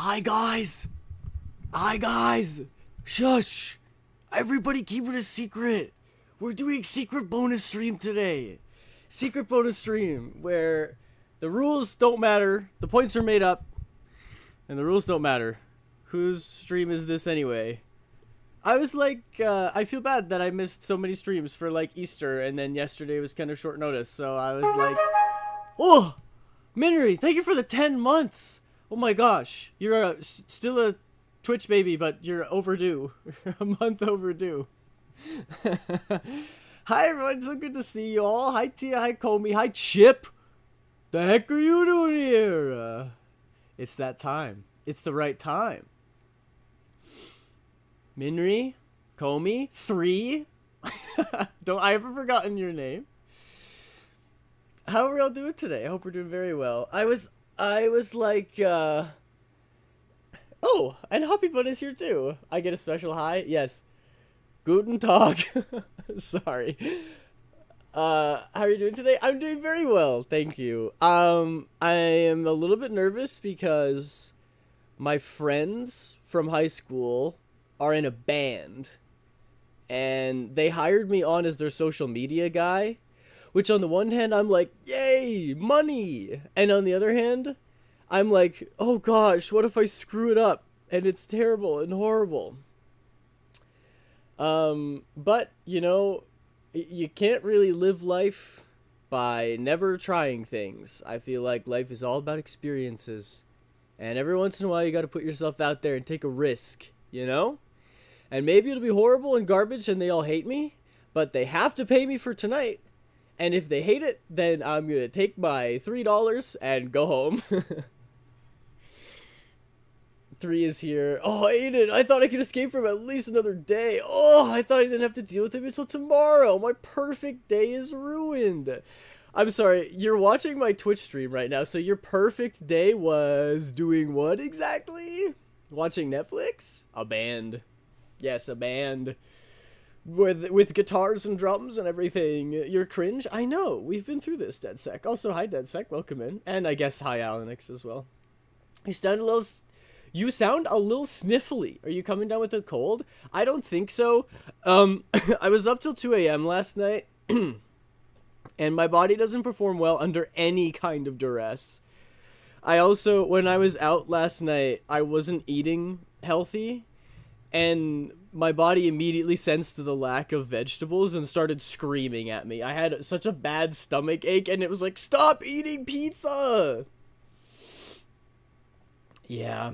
Hi guys! Hi guys! Shush! Everybody keep it a secret! We're doing secret bonus stream today! Secret bonus stream where the rules don't matter, the points are made up, and the rules don't matter. Whose stream is this anyway? I was like, I feel bad that I missed so many streams for like Easter, and then yesterday was kind of short notice, so I was like, oh! Minry, thank you for the 10 months! Oh my gosh, you're still a Twitch baby, but you're overdue. A month overdue. Hi everyone, so good to see you all. Hi Tia, hi Comey, hi Chip. The heck are you doing here? It's that time. It's the right time. Minry, Comey, 3. Don't I ever forgotten your name? How are we all doing today? I hope we're doing very well. I was like, oh, and Hoppy Bun is here too. I get a special hi. Yes. Guten Tag. Sorry. How are you doing today? I'm doing very well, thank you. I am a little bit nervous because my friends from high school are in a band, and they hired me on as their social media guy. Which on the one hand, I'm like, yay, money! And on the other hand, I'm like, oh gosh, what if I screw it up? And it's terrible and horrible. But, you know, you can't really live life by never trying things. I feel like life is all about experiences. And every once in a while, you gotta put yourself out there and take a risk, you know? And maybe it'll be horrible and garbage and they all hate me, but they have to pay me for tonight. And if they hate it, then I'm going to take my $3 and go home. 3 is here. Oh, Aiden, I thought I could escape from at least another day. Oh, I thought I didn't have to deal with him until tomorrow. My perfect day is ruined. I'm sorry, you're watching my Twitch stream right now, so your perfect day was doing what exactly? Watching Netflix? A band. Yes, a band. With guitars and drums and everything. You're cringe? I know. We've been through this, DeadSec. Also, hi, DeadSec. Welcome in. And I guess hi, Alanix, as well. You sound a little... You sound a little sniffly. Are you coming down with a cold? I don't think so. I was up till 2 a.m. last night. And my body doesn't perform well under any kind of duress. I also, when I was out last night, I wasn't eating healthy. And my body immediately sensed the lack of vegetables and started screaming at me. I had such a bad stomach ache, and it was like, stop eating pizza! Yeah.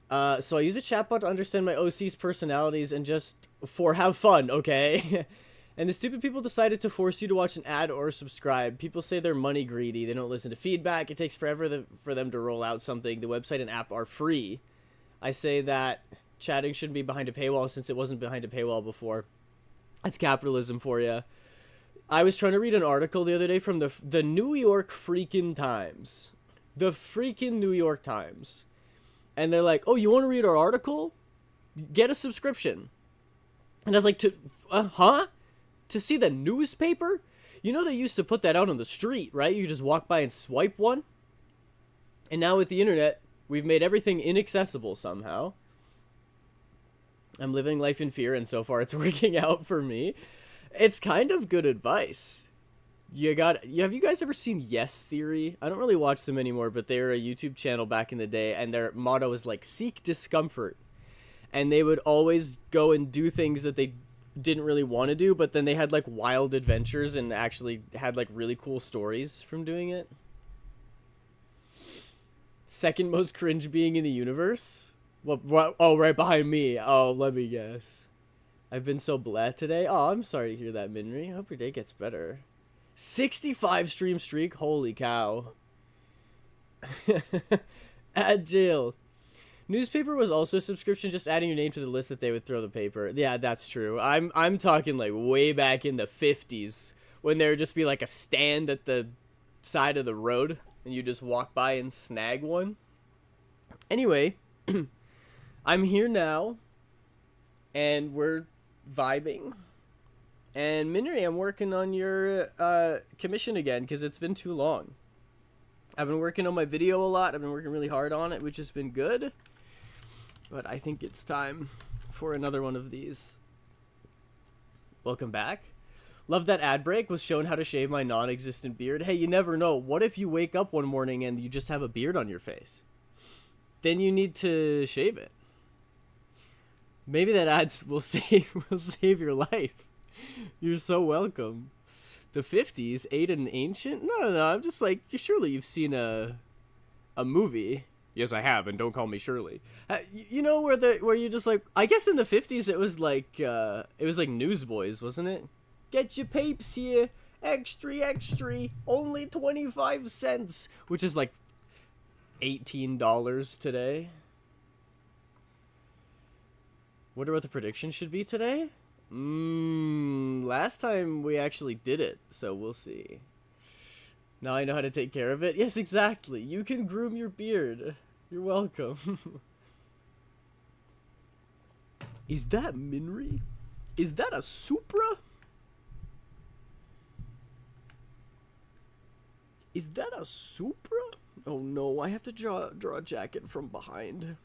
So I use a chatbot to understand my OC's personalities and just for have fun, okay? And the stupid people decided to force you to watch an ad or subscribe. People say they're money greedy. They don't listen to feedback. It takes forever for them to roll out something. The website and app are free. I say that chatting shouldn't be behind a paywall since it wasn't behind a paywall before. That's capitalism for you. I was trying to read an article the other day from the New York freaking Times. The freaking New York Times. And they're like, oh, you want to read our article? Get a subscription. And I was like, huh? To see the newspaper? You know they used to put that out on the street, right? You just walk by and swipe one? And now with the internet... We've made everything inaccessible somehow. I'm living life in fear, and so far it's working out for me. It's kind of good advice. Have you guys ever seen Yes Theory? I don't really watch them anymore, but they were a YouTube channel back in the day, and their motto was like, seek discomfort. And they would always go and do things that they didn't really want to do, but then they had like wild adventures and actually had like really cool stories from doing it. Second most cringe being in the universe? What? Oh, right behind me. Oh, let me guess. I've been so blah today. Oh, I'm sorry to hear that, Minry. I hope your day gets better. 65 stream streak? Holy cow. At jail. Newspaper was also a subscription, just adding your name to the list that they would throw the paper. Yeah, that's true. I'm talking like way back in the 50s when there would just be like a stand at the side of the road. And you just walk by and snag one. Anyway, I'm here now. And we're vibing. And Minry, I'm working on your commission again because it's been too long. I've been working on my video a lot. I've been working really hard on it, which has been good. But I think it's time for another one of these. Welcome back. Love that ad break. Was shown how to shave my non-existent beard. Hey, you never know. What if you wake up one morning and you just have a beard on your face? Then you need to shave it. Maybe that ads will save your life. You're so welcome. The 50s, Aiden Ancient? No. I'm just like, surely you've seen a movie. Yes, I have, and don't call me Shirley. You know where you're just like, I guess in the 50s it was like Newsboys, wasn't it? Get your papes here, extra, only 25 cents, which is like $18 today. Wonder what the prediction should be today? Last time we actually did it, so we'll see. Now I know how to take care of it. Yes, exactly. You can groom your beard. You're welcome. Is that Minri? Is that a Supra? Is that a Supra? Oh no, I have to draw a jacket from behind.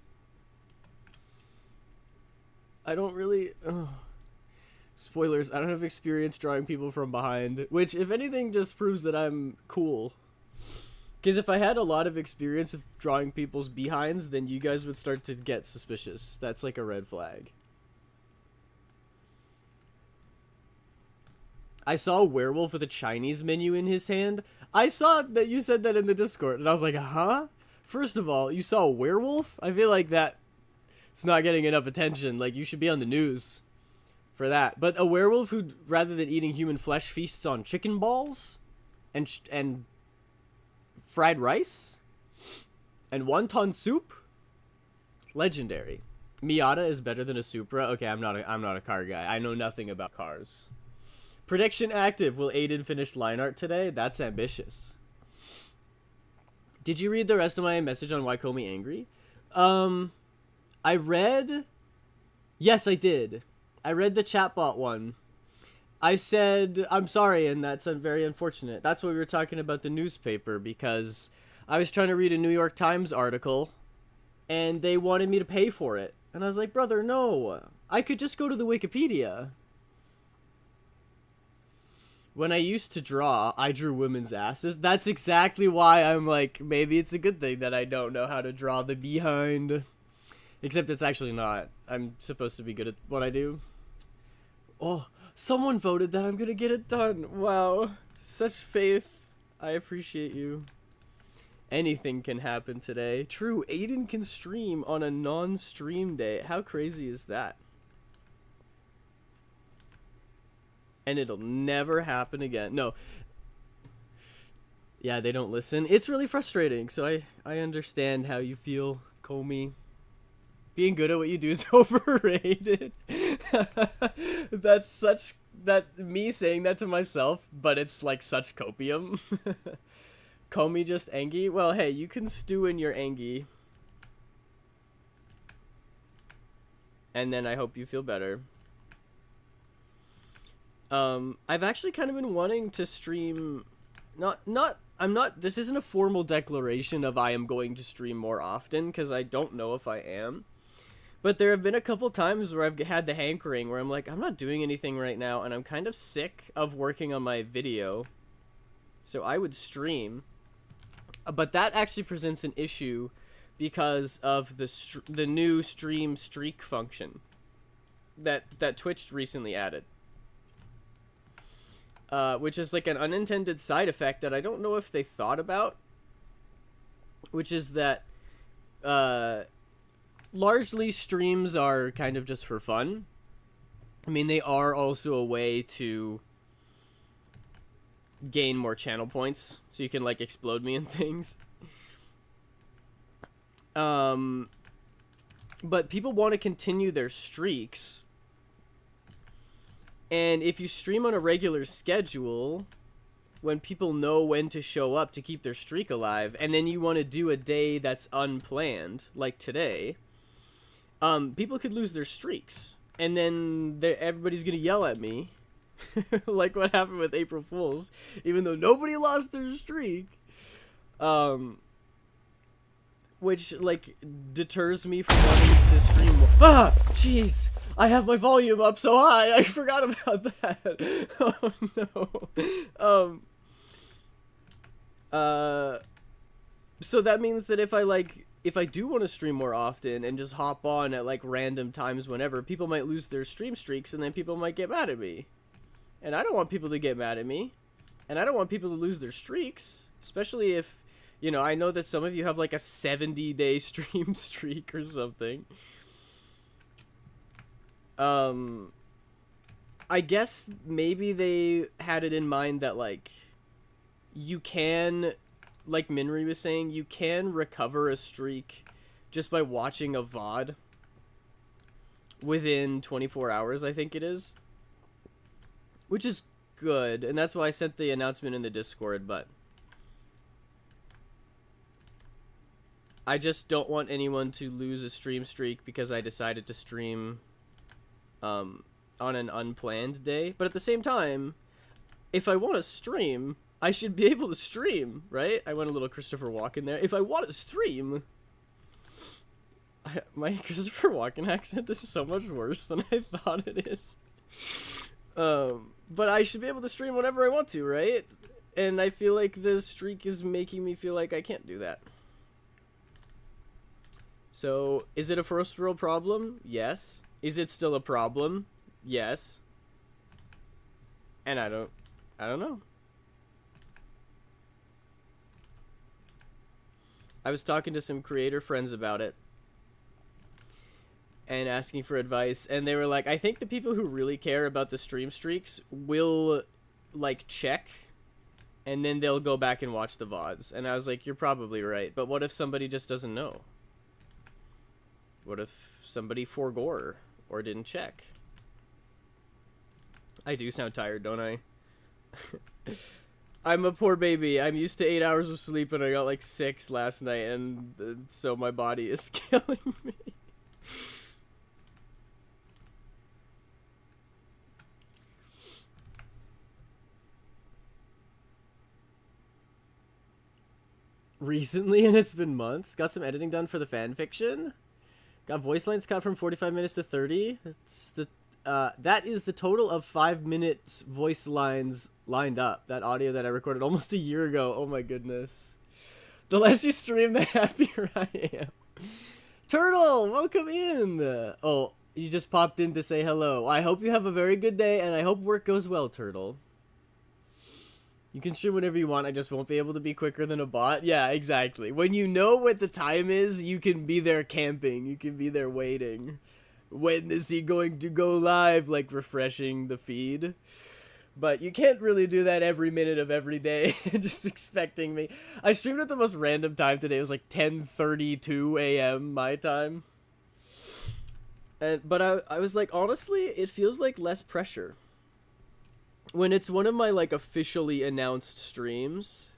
I don't really... Spoilers, I don't have experience drawing people from behind, which, if anything, just proves that I'm cool. Because if I had a lot of experience with drawing people's behinds, then you guys would start to get suspicious. That's like a red flag. I saw a werewolf with a Chinese menu in his hand. I saw that you said that in the Discord, and I was like, huh? First of all, you saw a werewolf? I feel like that it's not getting enough attention. Like, you should be on the news for that. But a werewolf who, rather than eating human flesh, feasts on chicken balls and fried rice and wonton soup? Legendary. Miata is better than a Supra. Okay, I'm not a car guy. I know nothing about cars. Prediction active. Will Aiden finish line art today? That's ambitious. Did you read the rest of my message on why Comey angry? I read... Yes, I did. I read the chatbot one. I said, I'm sorry, and that's very unfortunate. That's why we were talking about the newspaper, because I was trying to read a New York Times article, and they wanted me to pay for it. And I was like, brother, no. I could just go to the Wikipedia. When I used to draw, I drew women's asses. That's exactly why I'm like, maybe it's a good thing that I don't know how to draw the behind. Except it's actually not. I'm supposed to be good at what I do. Oh, someone voted that I'm gonna get it done. Wow. Such faith. I appreciate you. Anything can happen today. True, Aiden can stream on a non-stream day. How crazy is that? And it'll never happen again. No. Yeah, they don't listen. It's really frustrating, so I understand how you feel, Comey. Being good at what you do is overrated. That's such... me saying that to myself, but it's like such copium. Comey just Angie? Well, hey, you can stew in your Angie. And then I hope you feel better. I've actually kind of been wanting to stream... this isn't a formal declaration of I am going to stream more often, because I don't know if I am. But there have been a couple times where I've had the hankering where I'm like, I'm not doing anything right now, and I'm kind of sick of working on my video. So I would stream. But that actually presents an issue because of the new stream streak function that Twitch recently added. Which is like an unintended side effect that I don't know if they thought about. Which is that, largely streams are kind of just for fun. I mean, they are also a way to gain more channel points, so you can like explode me and things. But people want to continue their streaks. And if you stream on a regular schedule, when people know when to show up to keep their streak alive, and then you want to do a day that's unplanned, like today, people could lose their streaks. And then everybody's going to yell at me, like what happened with April Fools, even though nobody lost their streak. Which, like, deters me from wanting to stream more. Ah! Jeez! I have my volume up so high! I forgot about that! Oh, no. So that means that if I do want to stream more often and just hop on at, like, random times whenever, people might lose their stream streaks and then people might get mad at me. And I don't want people to get mad at me. And I don't want people to lose their streaks. Especially if, you know, I know that some of you have like a 70-day stream streak or something. I guess maybe they had it in mind that, like, you can, like Minri was saying, you can recover a streak just by watching a VOD within 24 hours, I think it is. Which is good, and that's why I sent the announcement in the Discord, but I just don't want anyone to lose a stream streak because I decided to stream on an unplanned day. But at the same time, if I want to stream, I should be able to stream, right? I went a little Christopher Walken there. If I want to stream... my Christopher Walken accent is so much worse than I thought it is. But I should be able to stream whenever I want to, right? And I feel like the streak is making me feel like I can't do that. So, is it a first world problem? Yes. Is it still a problem? Yes. And I don't know. I was talking to some creator friends about it and asking for advice, and they were like, I think the people who really care about the stream streaks will, like, check, and then they'll go back and watch the VODs. And I was like, you're probably right, but what if somebody just doesn't know? What if somebody forgore or didn't check? I do sound tired, don't I? I'm a poor baby. I'm used to 8 hours of sleep, and I got like 6 last night, and so my body is killing me. Recently, and it's been months. Got some editing done for the fan fiction. Got voice lines cut from 45 minutes to 30. That's the that is the total of 5 minutes voice lines lined up. That audio that I recorded almost a year ago. Oh my goodness. The less you stream, the happier I am. Turtle, welcome in. Oh, you just popped in to say hello. I hope you have a very good day, and I hope work goes well, Turtle. You can stream whenever you want, I just won't be able to be quicker than a bot. Yeah, exactly. When you know what the time is, you can be there camping. You can be there waiting. When is he going to go live? Like, refreshing the feed. But you can't really do that every minute of every day, just expecting me. I streamed at the most random time today. It was like 10:32 a.m. my time. But I was like, honestly, it feels like less pressure. When it's one of my, like, officially announced streams,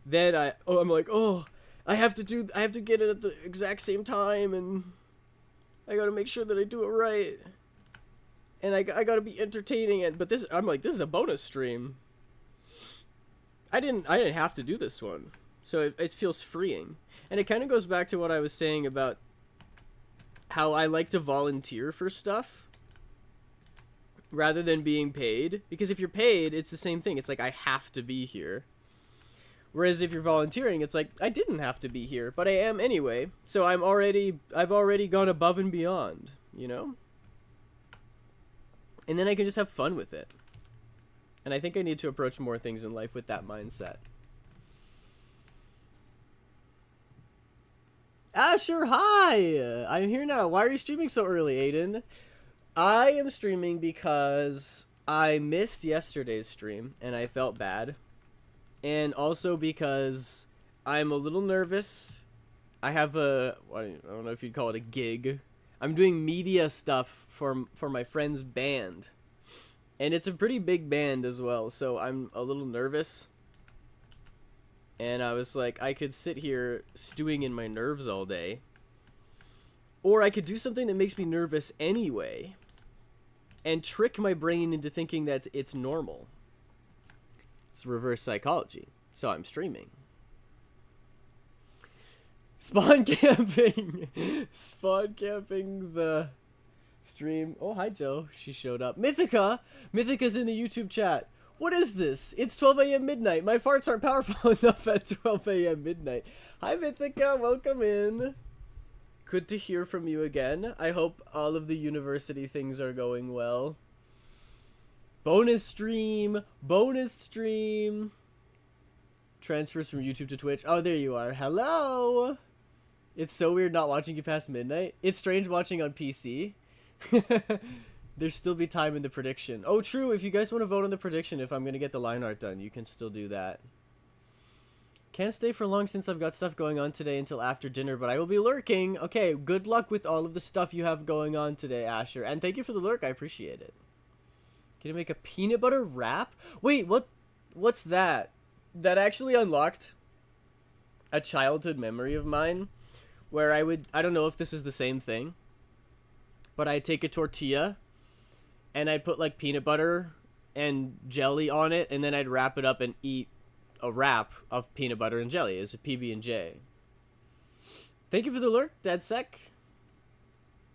then I'm like, oh, I have to get it at the exact same time, and I gotta make sure that I do it right. And I gotta be entertaining it, but I'm like, this is a bonus stream. I didn't have to do this one, so it feels freeing. And it kind of goes back to what I was saying about how I like to volunteer for stuff rather than being paid, because if you're paid, it's the same thing. It's like, I have to be here. Whereas if you're volunteering, it's like, I didn't have to be here, but I am anyway. So I've already gone above and beyond, you know? And then I can just have fun with it. And I think I need to approach more things in life with that mindset. Asher, hi! I'm here now. Why are you streaming so early, Aiden? I am streaming because I missed yesterday's stream, and I felt bad. And also because I'm a little nervous. I have I don't know if you'd call it a gig. I'm doing media stuff for my friend's band. And it's a pretty big band as well, so I'm a little nervous. And I was like, I could sit here stewing in my nerves all day. Or I could do something that makes me nervous anyway. And trick my brain into thinking that it's normal. It's reverse psychology. So I'm streaming. Spawn camping. Spawn camping the stream. Oh, hi, Joe. She showed up. Mythica! Mythica's in the YouTube chat. What is this? It's 12 a.m. midnight. My farts aren't powerful enough at 12 a.m. midnight. Hi, Mythica. Welcome in. Good to hear from you again. I hope all of the university things are going well. Bonus stream. Bonus stream. Transfers from YouTube to Twitch. Oh, there you are. Hello. It's so weird not watching you past midnight. It's strange watching on PC. There still be time in the prediction. Oh, true. If you guys want to vote on the prediction, if I'm going to get the line art done, you can still do that. Can't stay for long since I've got stuff going on today until after dinner, but I will be lurking. Okay, good luck with all of the stuff you have going on today, Asher. And thank you for the lurk. I appreciate it. Can you make a peanut butter wrap? Wait, what's that? That actually unlocked a childhood memory of mine where I don't know if this is the same thing, but I'd take a tortilla and I'd put like peanut butter and jelly on it, and then I'd wrap it up and eat a wrap of peanut butter and jelly as a PB&J. Thank you for the lurk, DadSec.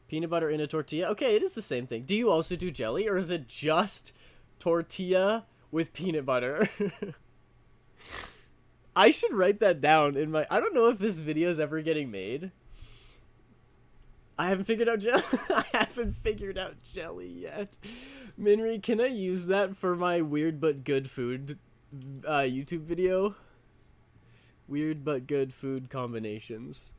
Peanut butter in a tortilla. Okay, it is the same thing. Do you also do jelly, or is it just tortilla with peanut butter? I should write that down in my... I don't know if this video is ever getting made. I haven't figured out I haven't figured out jelly yet. Minri, can I use that for my weird but good food YouTube video? Weird but good food combinations.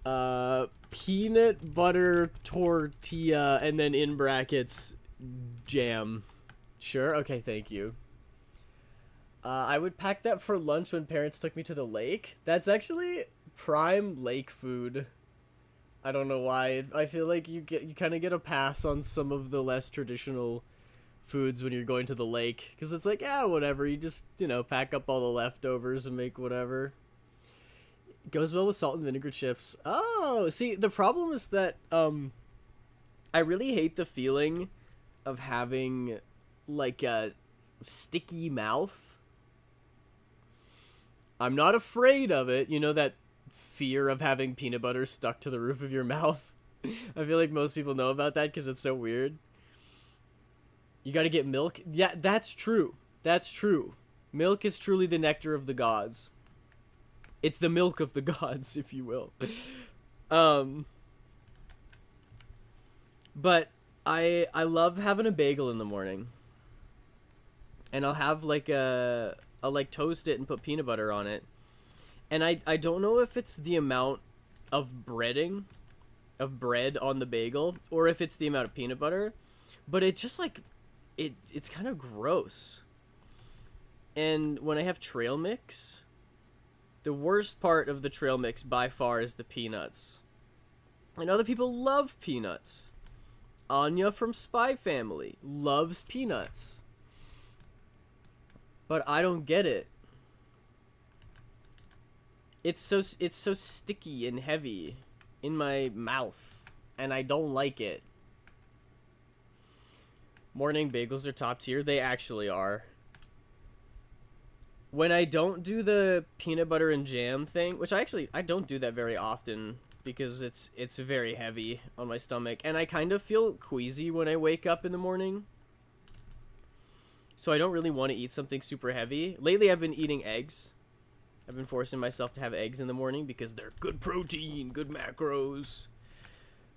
Peanut butter tortilla and then in brackets jam. Sure? Okay, thank you. I would pack that for lunch when parents took me to the lake. That's actually prime lake food. I don't know why. I feel like you kind of get a pass on some of the less traditional foods when you're going to the lake, because it's like, yeah, whatever. You just, pack up all the leftovers and make whatever. It goes well with salt and vinegar chips. Oh, see, the problem is that I really hate the feeling of having like a sticky mouth. I'm not afraid of it. You know that fear of having peanut butter stuck to the roof of your mouth? I feel like most people know about that because it's so weird. You gotta get milk. Yeah, that's true. That's true. Milk is truly the nectar of the gods. It's the milk of the gods, if you will. But I love having a bagel in the morning. And I'll have like I'll like toast it and put peanut butter on it. And I don't know if it's the amount of bread on the bagel, or if it's the amount of peanut butter, but it just like, it's kind of gross. And when I have trail mix, the worst part of the trail mix by far is the peanuts. And other people love peanuts. Anya from Spy Family loves peanuts. But I don't get it. It's so sticky and heavy in my mouth, and I don't like it. Morning bagels are top tier. They actually are. When I don't do the peanut butter and jam thing, which I don't do that very often because it's very heavy on my stomach, and I kind of feel queasy when I wake up in the morning. So I don't really want to eat something super heavy. Lately I've been eating eggs. I've been forcing myself to have eggs in the morning because they're good protein, good macros.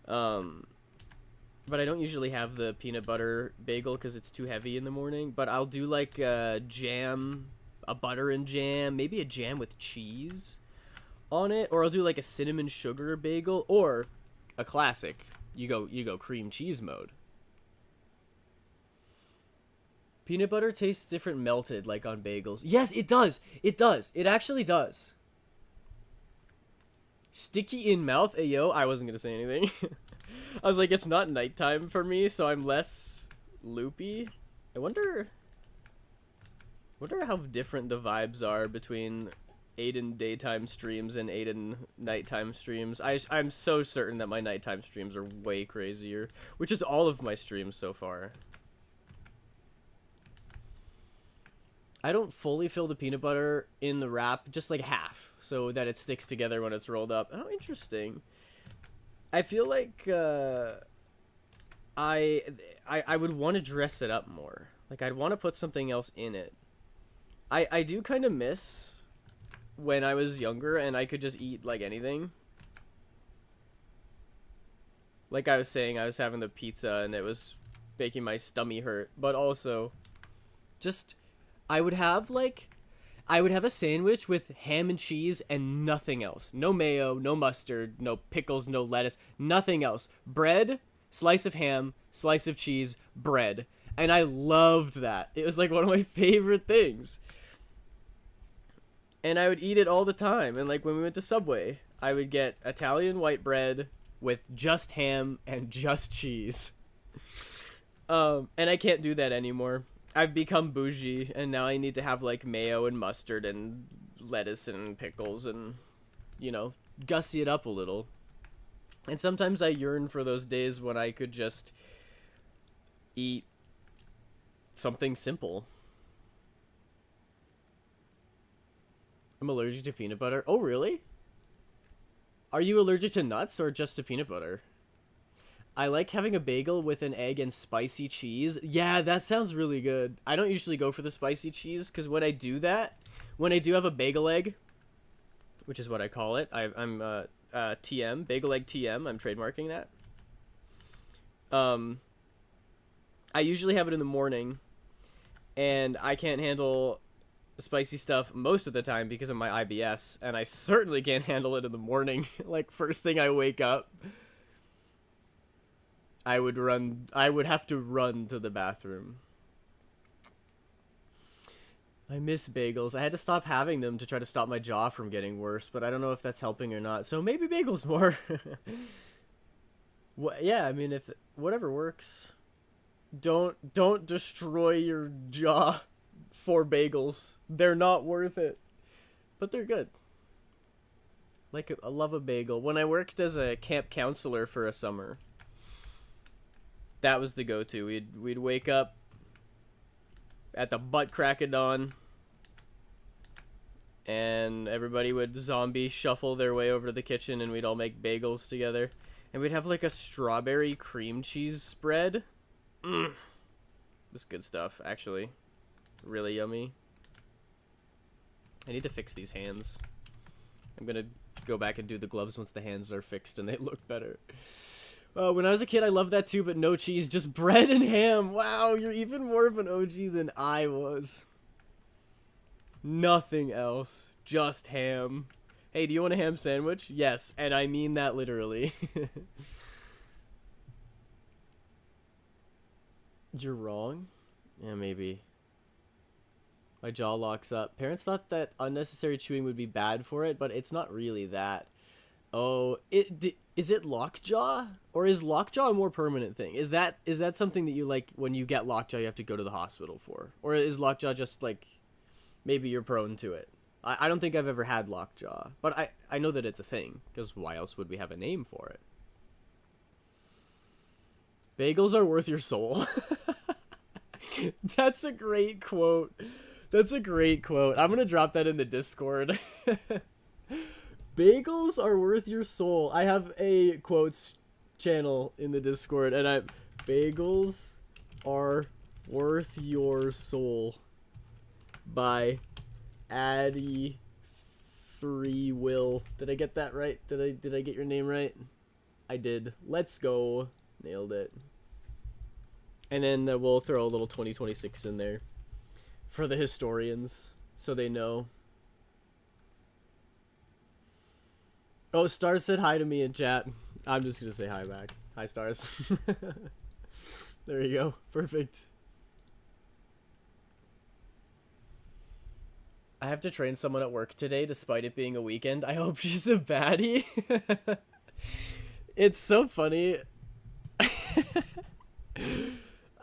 But I don't usually have the peanut butter bagel because it's too heavy in the morning. But I'll do like a jam, a butter and jam, maybe a jam with cheese on it. Or I'll do like a cinnamon sugar bagel, or a classic. You go cream cheese mode. Peanut butter tastes different melted, like on bagels. Yes, it does. It does. It actually does. Sticky in mouth. Ayo, I wasn't going to say anything. I was like, it's not nighttime for me, so I'm less loopy. I wonder how different the vibes are between Aiden daytime streams and Aiden nighttime streams. I'm so certain that my nighttime streams are way crazier, which is all of my streams so far. I don't fully fill the peanut butter in the wrap, just like half. so that it sticks together when it's rolled up. Oh, interesting. I feel like I would want to dress it up more. Like, I'd want to put something else in it. I do kind of miss when I was younger and I could just eat like anything. Like I was saying, I was having the pizza and it was making my stomach hurt. But also, just, I would have a sandwich with ham and cheese and nothing else. No mayo, no mustard, no pickles, no lettuce, nothing else. Bread, slice of ham, slice of cheese, bread. And I loved that. It was like one of my favorite things. And I would eat it all the time. And like when we went to Subway, I would get Italian white bread with just ham and just cheese. And I can't do that anymore. I've become bougie, and now I need to have like mayo and mustard and lettuce and pickles and, you know, gussy it up a little. And sometimes I yearn for those days when I could just eat something simple. I'm allergic to peanut butter. Oh, really? Are you allergic to nuts or just to peanut butter? I like having a bagel with an egg and spicy cheese. Yeah, that sounds really good. I don't usually go for the spicy cheese because when I do that, when I do have a bagel egg, which is what I call it, I'm TM, bagel egg TM, I'm trademarking that. I usually have it in the morning, and I can't handle spicy stuff most of the time because of my IBS, and I certainly can't handle it in the morning. Like, first thing I wake up, I would have to run to the bathroom. I miss bagels. I had to stop having them to try to stop my jaw from getting worse, but I don't know if that's helping or not. So maybe bagels more. Yeah, I mean, if whatever works. Don't destroy your jaw for bagels. They're not worth it. But they're good. Like, I love a bagel. When I worked as a camp counselor for a summer, that was the go-to. We'd wake up at the butt crack of dawn, and everybody would zombie shuffle their way over to the kitchen, and we'd all make bagels together. And we'd have like a strawberry cream cheese spread. It was good stuff, actually. Really yummy. I need to fix these hands. I'm gonna go back and do the gloves once the hands are fixed and they look better. When I was a kid, I loved that too, but no cheese, just bread and ham. Wow, you're even more of an OG than I was. Nothing else, just ham. Hey, do you want a ham sandwich? Yes, and I mean that literally. You're wrong? Yeah, maybe. My jaw locks up. Parents thought that unnecessary chewing would be bad for it, but it's not really that. Oh, is it lockjaw? Or is lockjaw a more permanent thing? Is that something that you, like, when you get lockjaw, you have to go to the hospital for? Or is lockjaw just, like, maybe you're prone to it? I don't think I've ever had lockjaw. But I know that it's a thing, because why else would we have a name for it? Bagels are worth your soul. That's a great quote. That's a great quote. I'm going to drop that in the Discord. Bagels are worth your soul. I have a quotes channel in the Discord, and bagels are worth your soul by Addy Free Will. Did I get that right? Did I get your name right? I did. Let's go. Nailed it. And then we'll throw a little 2026 in there for the historians so they know. Oh, Stars said hi to me in chat. I'm just going to say hi back. Hi, Stars. There you go. Perfect. I have to train someone at work today despite it being a weekend. I hope she's a baddie. It's so funny.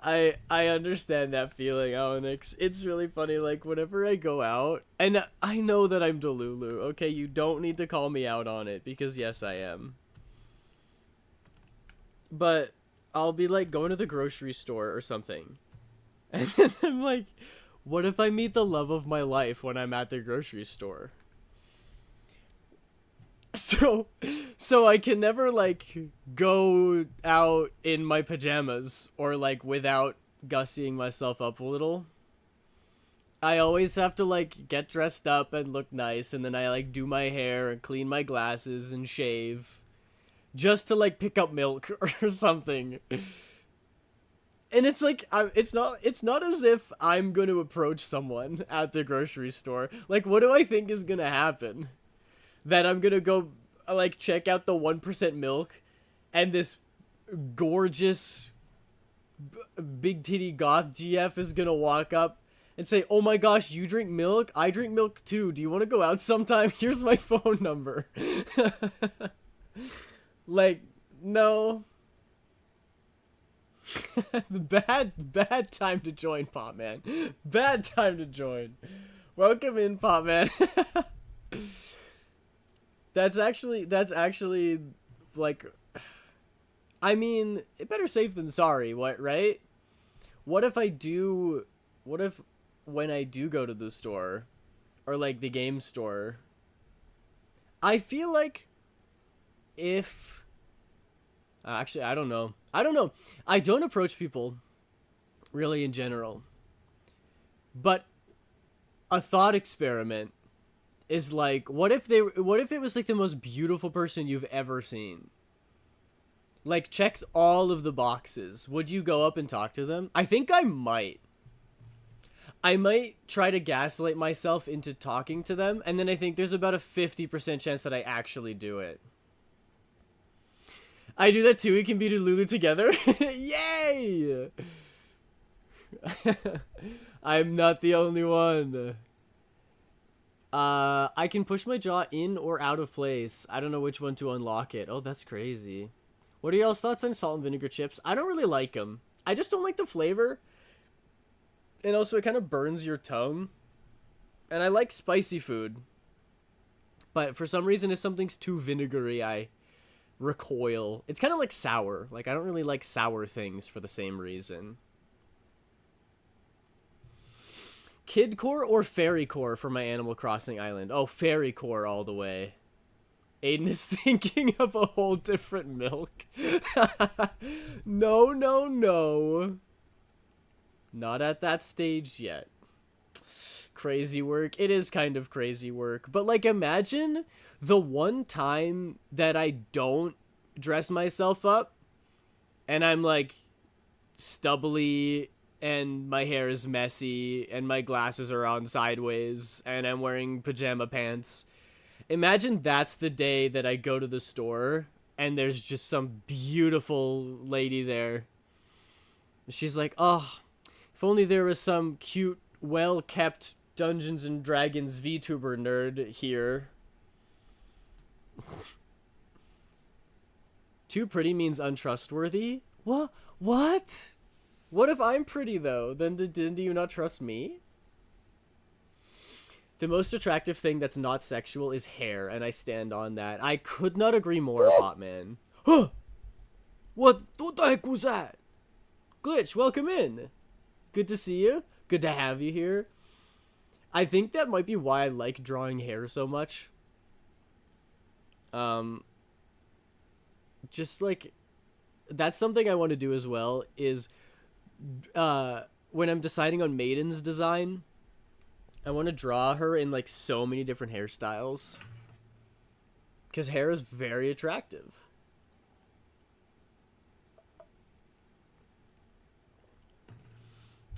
I understand that feeling, Onyx. It's really funny, like, whenever I go out, and I know that I'm Delulu, okay? You don't need to call me out on it, because yes, I am. But I'll be, like, going to the grocery store or something, and then I'm like, what if I meet the love of my life when I'm at the grocery store? So I can never like go out in my pajamas or like without gussying myself up a little. I always have to like get dressed up and look nice, and then I like do my hair and clean my glasses and shave just to like pick up milk or something. And it's like it's not as if I'm going to approach someone at the grocery store. Like, what do I think is going to happen? That I'm going to go like check out the 1% milk and this gorgeous big titty goth GF is going to walk up and say, "Oh my gosh, you drink milk? I drink milk too. Do you want to go out sometime? Here's my phone number." Like, no. Bad time to join, Popman. Bad time to join. Welcome in, Popman. That's actually like, I mean, better safe than sorry, what, right? What if when I do go to the store or like the game store, I feel like if actually, I don't know. I don't approach people really in general. But a thought experiment is like, what if it was like the most beautiful person you've ever seen? Like, checks all of the boxes. Would you go up and talk to them? I think I might. I might try to gaslight myself into talking to them, and then I think there's about a 50% chance that I actually do it. I do that too. We can be Lulu together. Yay! I'm not the only one. I can push my jaw in or out of place. I don't know which one to unlock it. Oh, that's crazy. What are y'all's thoughts on salt and vinegar chips? I don't really like them. I just don't like the flavor. And also, it kind of burns your tongue. And I like spicy food. But for some reason, if something's too vinegary, I recoil. It's kind of like sour. Like, I don't really like sour things for the same reason. Kidcore or Fairycore for my Animal Crossing island? Oh, Fairycore all the way. Aiden is thinking of a whole different milk. No, no, no. Not at that stage yet. Crazy work. It is kind of crazy work. But, like, imagine the one time that I don't dress myself up and I'm, like, stubbly and my hair is messy and my glasses are on sideways and I'm wearing pajama pants. Imagine that's the day that I go to the store and there's just some beautiful lady there. She's like, "Oh, if only there was some cute, well-kept Dungeons and Dragons VTuber nerd here." Too pretty means untrustworthy? What? What? What if I'm pretty, though? Then do you not trust me? The most attractive thing that's not sexual is hair, and I stand on that. I could not agree more, Potman. Huh! What the heck was that? Glitch, welcome in. Good to see you. Good to have you here. I think that might be why I like drawing hair so much. Just like, that's something I want to do as well, is when I'm deciding on Maiden's design, I want to draw her in like so many different hairstyles, because hair is very attractive.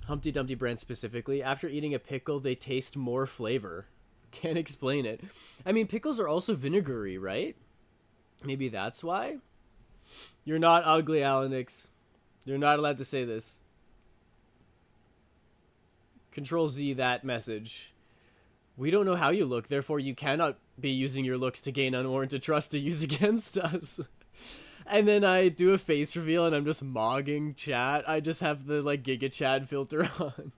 Humpty Dumpty brand specifically, after eating a pickle, they taste more flavor. Can't explain it. I mean, pickles are also vinegary, right? Maybe that's why? You're not ugly, Alanix. You're not allowed to say this. Control Z that message. We don't know how you look, therefore you cannot be using your looks to gain unwarranted trust to use against us. And then I do a face reveal and I'm just mogging chat. I just have the like Giga Chad filter on.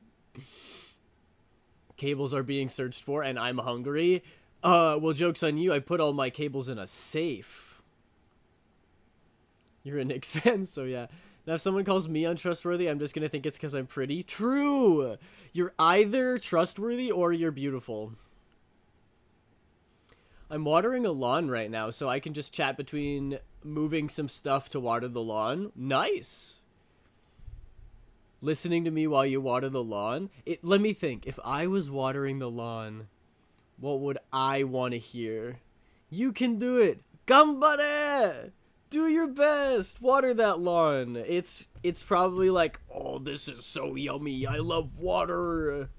Cables are being searched for and I'm hungry. Well, joke's on you. I put all my cables in a safe. You're a Knicks fan, so yeah. Now if someone calls me untrustworthy, I'm just gonna think it's because I'm pretty. True! You're either trustworthy or you're beautiful. I'm watering a lawn right now, so I can just chat between moving some stuff to water the lawn. Nice. Listening to me while you water the lawn. Let me think. If I was watering the lawn, what would I want to hear? You can do it. Gambare! Do your best. Water that lawn. It's probably like, oh, this is so yummy. I love water.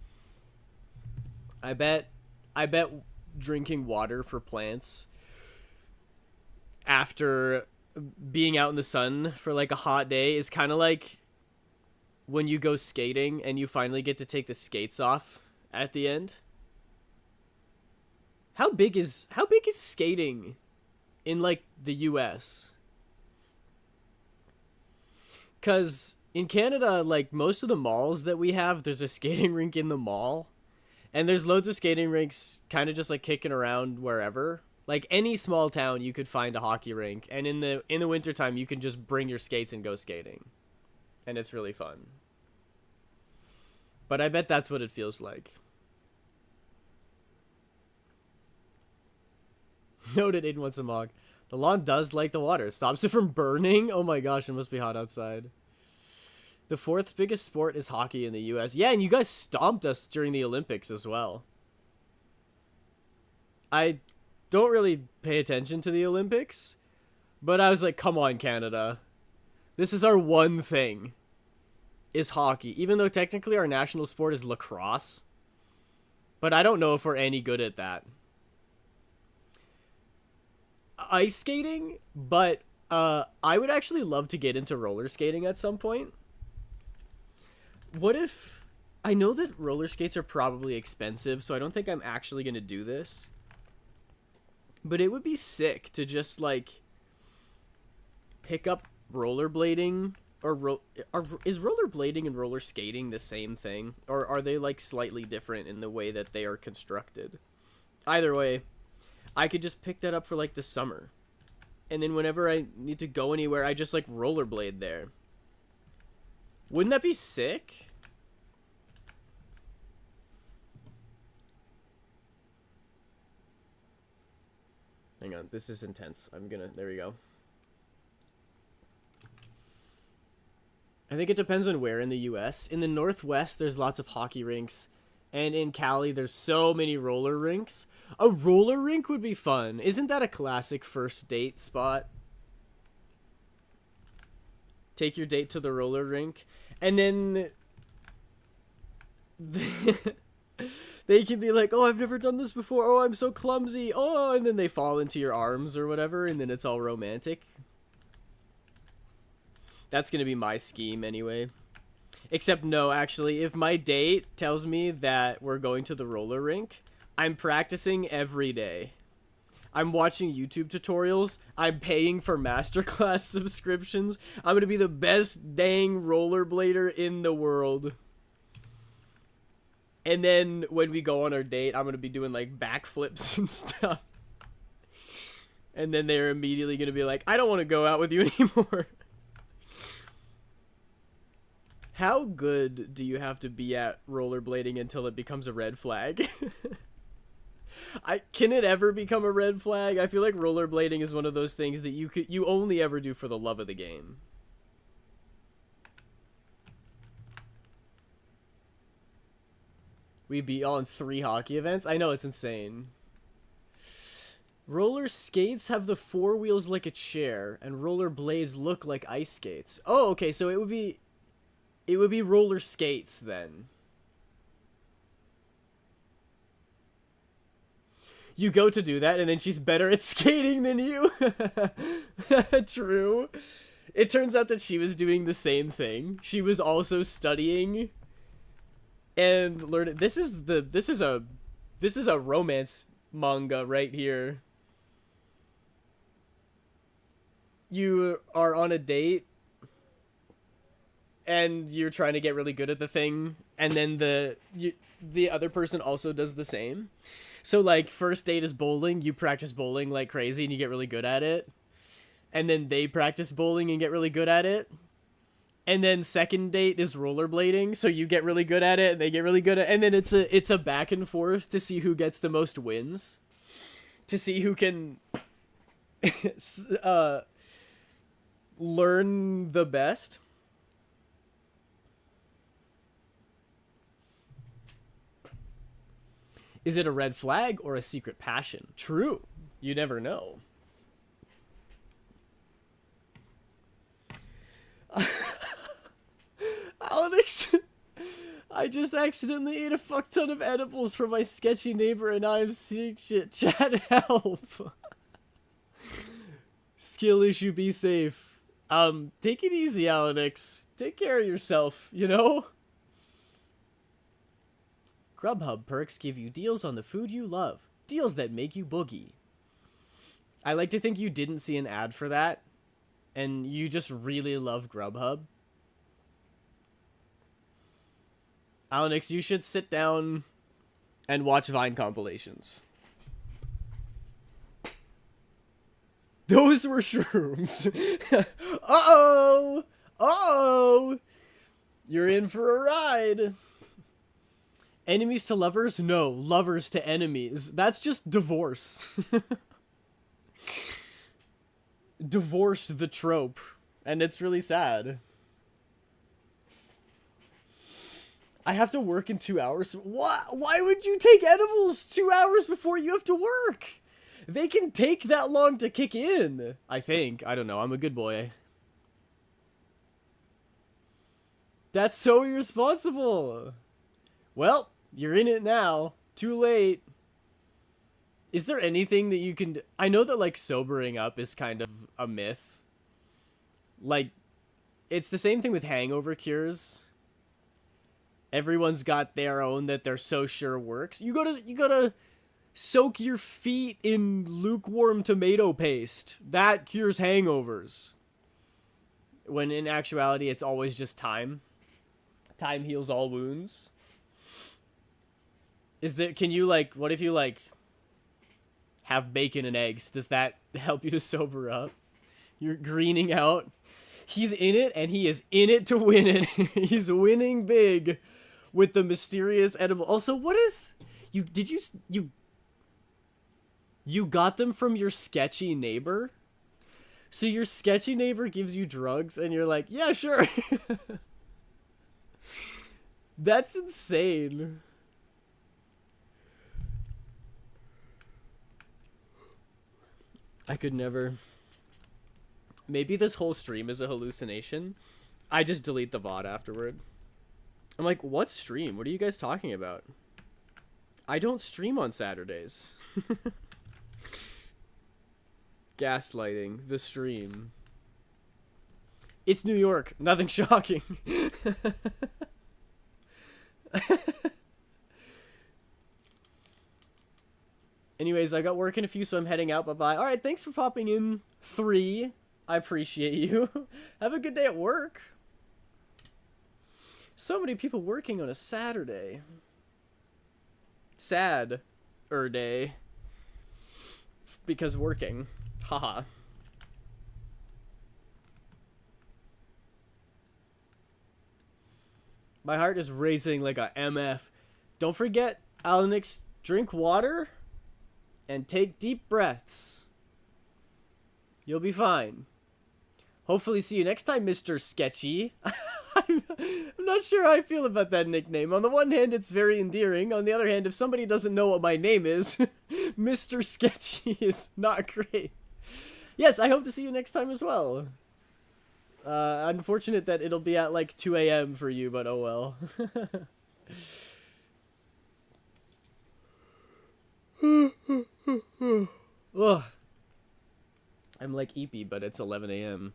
I bet drinking water for plants after being out in the sun for like a hot day is kind of like when you go skating and you finally get to take the skates off at the end. How big is skating in like the US? Cuz in Canada, like most of the malls that we have, there's a skating rink in the mall. And there's loads of skating rinks kind of just like kicking around wherever. Like any small town you could find a hockey rink, and in the wintertime you can just bring your skates and go skating. And it's really fun. But I bet that's what it feels like. Noted Aiden wants a mog. The lawn does like the water. It stops it from burning. Oh my gosh, it must be hot outside. The fourth biggest sport is hockey in the US. Yeah, and you guys stomped us during the Olympics as well. I don't really pay attention to the Olympics, but I was like, come on, Canada. This is our one thing, is hockey. Even though technically our national sport is lacrosse. But I don't know if we're any good at that. Ice skating, but I would actually love to get into roller skating at some point. What if... I know that roller skates are probably expensive, so I don't think I'm actually going to do this. But it would be sick to just, like, pick up rollerblading, is rollerblading and roller skating the same thing? Or are they, like, slightly different in the way that they are constructed? Either way, I could just pick that up for, like, the summer. And then whenever I need to go anywhere, I just, like, rollerblade there. Wouldn't that be sick? Hang on, this is intense. There we go. I think it depends on where in the US. In the Northwest, there's lots of hockey rinks. And in Cali, there's so many roller rinks. A roller rink would be fun. Isn't that a classic first date spot? Take your date to the roller rink. And then they can be like, oh, I've never done this before. Oh, I'm so clumsy. Oh, and then they fall into your arms or whatever, and then it's all romantic. That's going to be my scheme anyway. Except no, actually, if my date tells me that we're going to the roller rink, I'm practicing every day. I'm watching YouTube tutorials. I'm paying for masterclass subscriptions. I'm going to be the best dang rollerblader in the world. And then when we go on our date, I'm going to be doing like backflips and stuff. And then they're immediately going to be like, I don't want to go out with you anymore. How good do you have to be at rollerblading until it becomes a red flag? Can it ever become a red flag? I feel like rollerblading is one of those things that you only ever do for the love of the game. We beat all in 3 hockey events? I know, it's insane. Roller skates have the 4 wheels like a chair, and roller blades look like ice skates. Oh, okay, so it would be roller skates then. You go to do that, and then she's better at skating than you. True. It turns out that she was doing the same thing. She was also studying and learning. This is a romance manga right here. You are on a date and you're trying to get really good at the thing, and then the other person also does the same. So, like, first date is bowling. You practice bowling like crazy and you get really good at it. And then they practice bowling and get really good at it. And then second date is rollerblading, so you get really good at it and they get really good at it. And then it's a back and forth to see who gets the most wins. to see who can learn the best. Is it a red flag or a secret passion? True. You never know. Alex, I just accidentally ate a fuck ton of edibles from my sketchy neighbor and I am seeing shit. Chat, help. Skill issue, be safe. Take it easy, Alex. Take care of yourself, you know? Grubhub perks give you deals on the food you love. Deals that make you boogie. I like to think you didn't see an ad for that, and you just really love Grubhub. Alex, you should sit down and watch Vine compilations. Those were shrooms. Uh-oh! Uh-oh! You're in for a ride. Enemies to lovers? No, lovers to enemies. That's just divorce. Divorce the trope. And it's really sad. I have to work in 2 hours. Why would you take edibles 2 hours before you have to work? They can take that long to kick in. I think. I don't know. I'm a good boy. That's so irresponsible. Well, you're in it now. Too late. Is there anything that you can... I know that, like, sobering up is kind of a myth. Like, it's the same thing with hangover cures. Everyone's got their own that they're so sure works. You gotta soak your feet in lukewarm tomato paste. That cures hangovers. When in actuality, it's always just time. Time heals all wounds. Can you, like, what if you, like, have bacon and eggs? Does that help you to sober up? You're greening out. He's in it, and he is in it to win it. He's winning big with the mysterious edible. Also, what is... You got them from your sketchy neighbor? So your sketchy neighbor gives you drugs, and you're like, yeah, sure. That's insane. I could never. Maybe this whole stream is a hallucination. I just delete the VOD afterward. I'm like, what stream? What are you guys talking about? I don't stream on Saturdays. Gaslighting the stream. It's New York. Nothing shocking. Anyways, I got work in a few, so I'm heading out. Bye-bye. Alright, thanks for popping in. 3. I appreciate you. Have a good day at work. So many people working on a Saturday. Sad-er day. Because working. Haha. My heart is racing like a MF. Don't forget, Alanix, drink water and take deep breaths. You'll be fine. Hopefully see you next time, Mr. Sketchy. I'm not sure how I feel about that nickname. On the one hand, it's very endearing. On the other hand, if somebody doesn't know what my name is, Mr. Sketchy is not great. Yes, I hope to see you next time as well. Unfortunate that it'll be at like 2 a.m. for you, but oh well. Ugh. I'm like Eepy, but it's 11 a.m.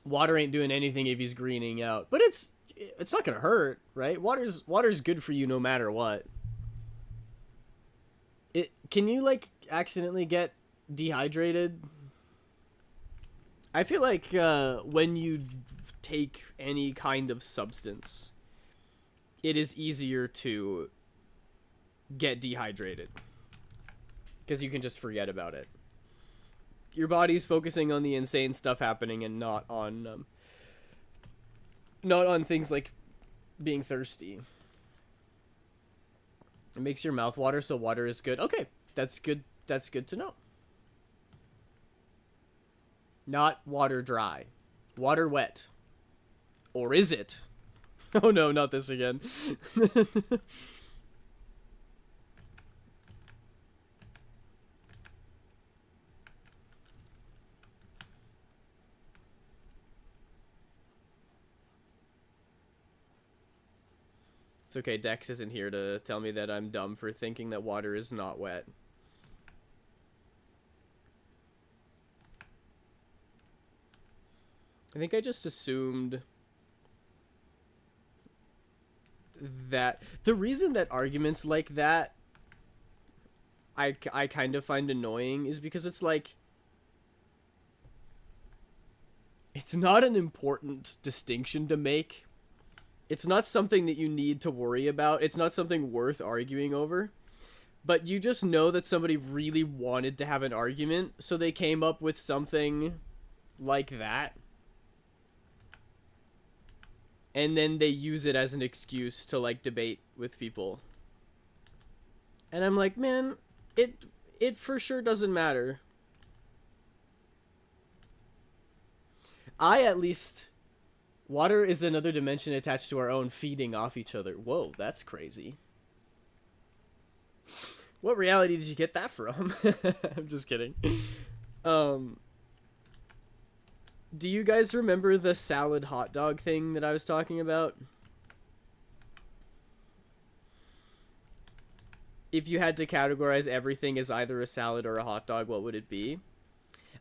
Water ain't doing anything if he's greening out, but it's not gonna hurt, right? Water's good for you no matter what. Can you like accidentally get dehydrated? I feel like when you take any kind of substance, it is easier to get dehydrated because you can just forget about it. Your body's focusing on the insane stuff happening and not on things like being thirsty. It makes your mouth water, so water is good. Okay, That's good. That's good to know. Not water dry. Water wet. Or is it? Oh no, not this again. It's okay, Dex isn't here to tell me that I'm dumb for thinking that water is not wet. I think I just assumed that the reason that arguments like that I kind of find annoying is because it's like, it's not an important distinction to make. It's not something that you need to worry about. It's not something worth arguing over. But you just know that somebody really wanted to have an argument, so they came up with something like that. And then they use it as an excuse to, like, debate with people. And I'm like, man, it for sure doesn't matter. At least... Water is another dimension attached to our own, feeding off each other. Whoa, that's crazy. What reality did you get that from? I'm just kidding. Do you guys remember the salad hot dog thing that I was talking about? If you had to categorize everything as either a salad or a hot dog, what would it be?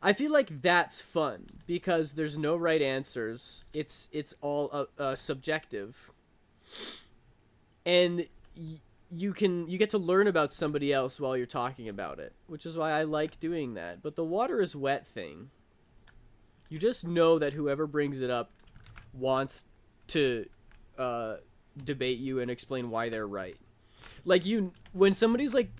I feel like that's fun because there's no right answers. It's all subjective, and you get to learn about somebody else while you're talking about it, which is why I like doing that. But the water is wet thing, you just know that whoever brings it up wants to debate you and explain why they're right. Like, when somebody's like,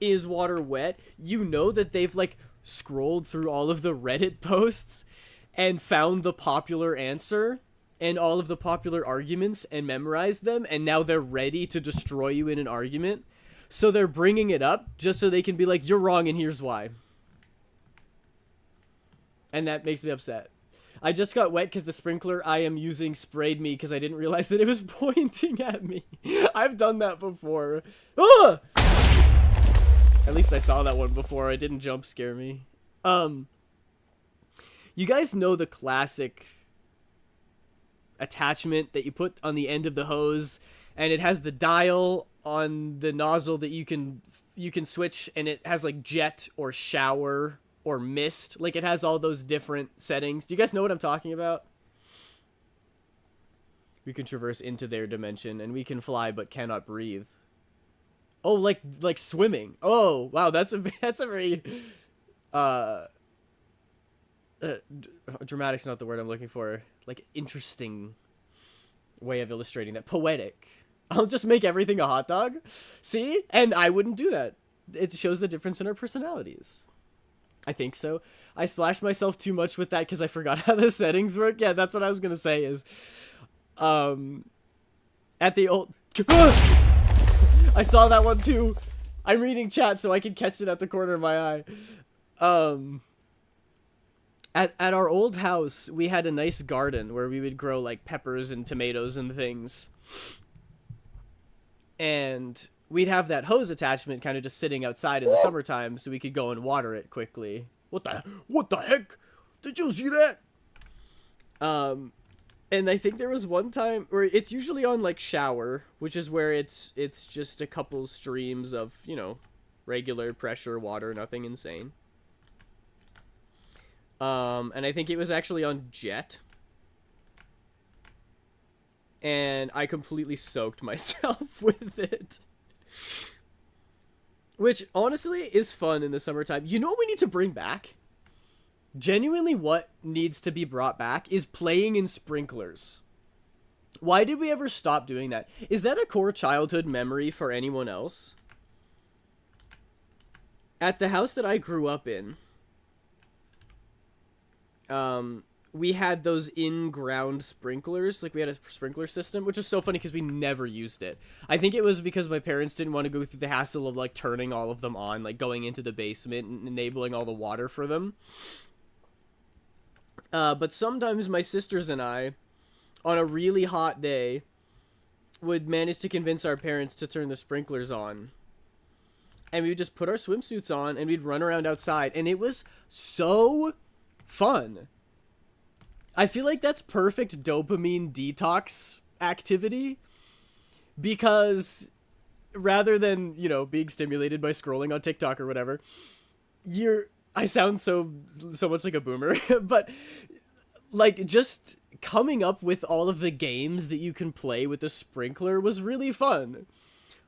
"Is water wet?" You know that they've like scrolled through all of the Reddit posts and found the popular answer and all of the popular arguments and memorized them, and now they're ready to destroy you in an argument. So they're bringing it up just so they can be like, "You're wrong and here's why." And that makes me upset. I just got wet because the sprinkler I am using sprayed me because I didn't realize that it was pointing at me. I've done that before. Ah! At least I saw that one before. It didn't jump scare me. You guys know the classic attachment that you put on the end of the hose, and it has the dial on the nozzle that you can switch, and it has like jet or shower or mist. Like, it has all those different settings. Do you guys know what I'm talking about? We can traverse into their dimension, and we can fly but cannot breathe. Oh, like swimming. Oh, wow, that's a very dramatic's not the word I'm looking for. Like, interesting way of illustrating that. Poetic. I'll just make everything a hot dog. See? And I wouldn't do that. It shows the difference in our personalities. I think so. I splashed myself too much with that because I forgot how the settings work. Yeah, that's what I was gonna say is, at the old... I saw that one too. I'm reading chat so I can catch it at the corner of my eye. At our old house, we had a nice garden where we would grow like peppers and tomatoes and things. And we'd have that hose attachment kind of just sitting outside in the summertime so we could go and water it quickly. What the heck? Did you see that? And I think there was one time where it's usually on like shower, which is where it's just a couple streams of, you know, regular pressure water, nothing insane. And I think it was actually on jet. And I completely soaked myself with it. Which, honestly, is fun in the summertime. You know what we need to bring back? Genuinely, what needs to be brought back is playing in sprinklers. Why did we ever stop doing that? Is that a core childhood memory for anyone else? At the house that I grew up in, we had those in-ground sprinklers. Like, we had a sprinkler system, which is so funny because we never used it. I think it was because my parents didn't want to go through the hassle of, like, turning all of them on, like, going into the basement and enabling all the water for them. But sometimes my sisters and I, on a really hot day, would manage to convince our parents to turn the sprinklers on. And we would just put our swimsuits on and we'd run around outside. And it was so fun. I feel like that's perfect dopamine detox activity. Because rather than, you know, being stimulated by scrolling on TikTok or whatever, I sound so much like a boomer, but like just coming up with all of the games that you can play with the sprinkler was really fun.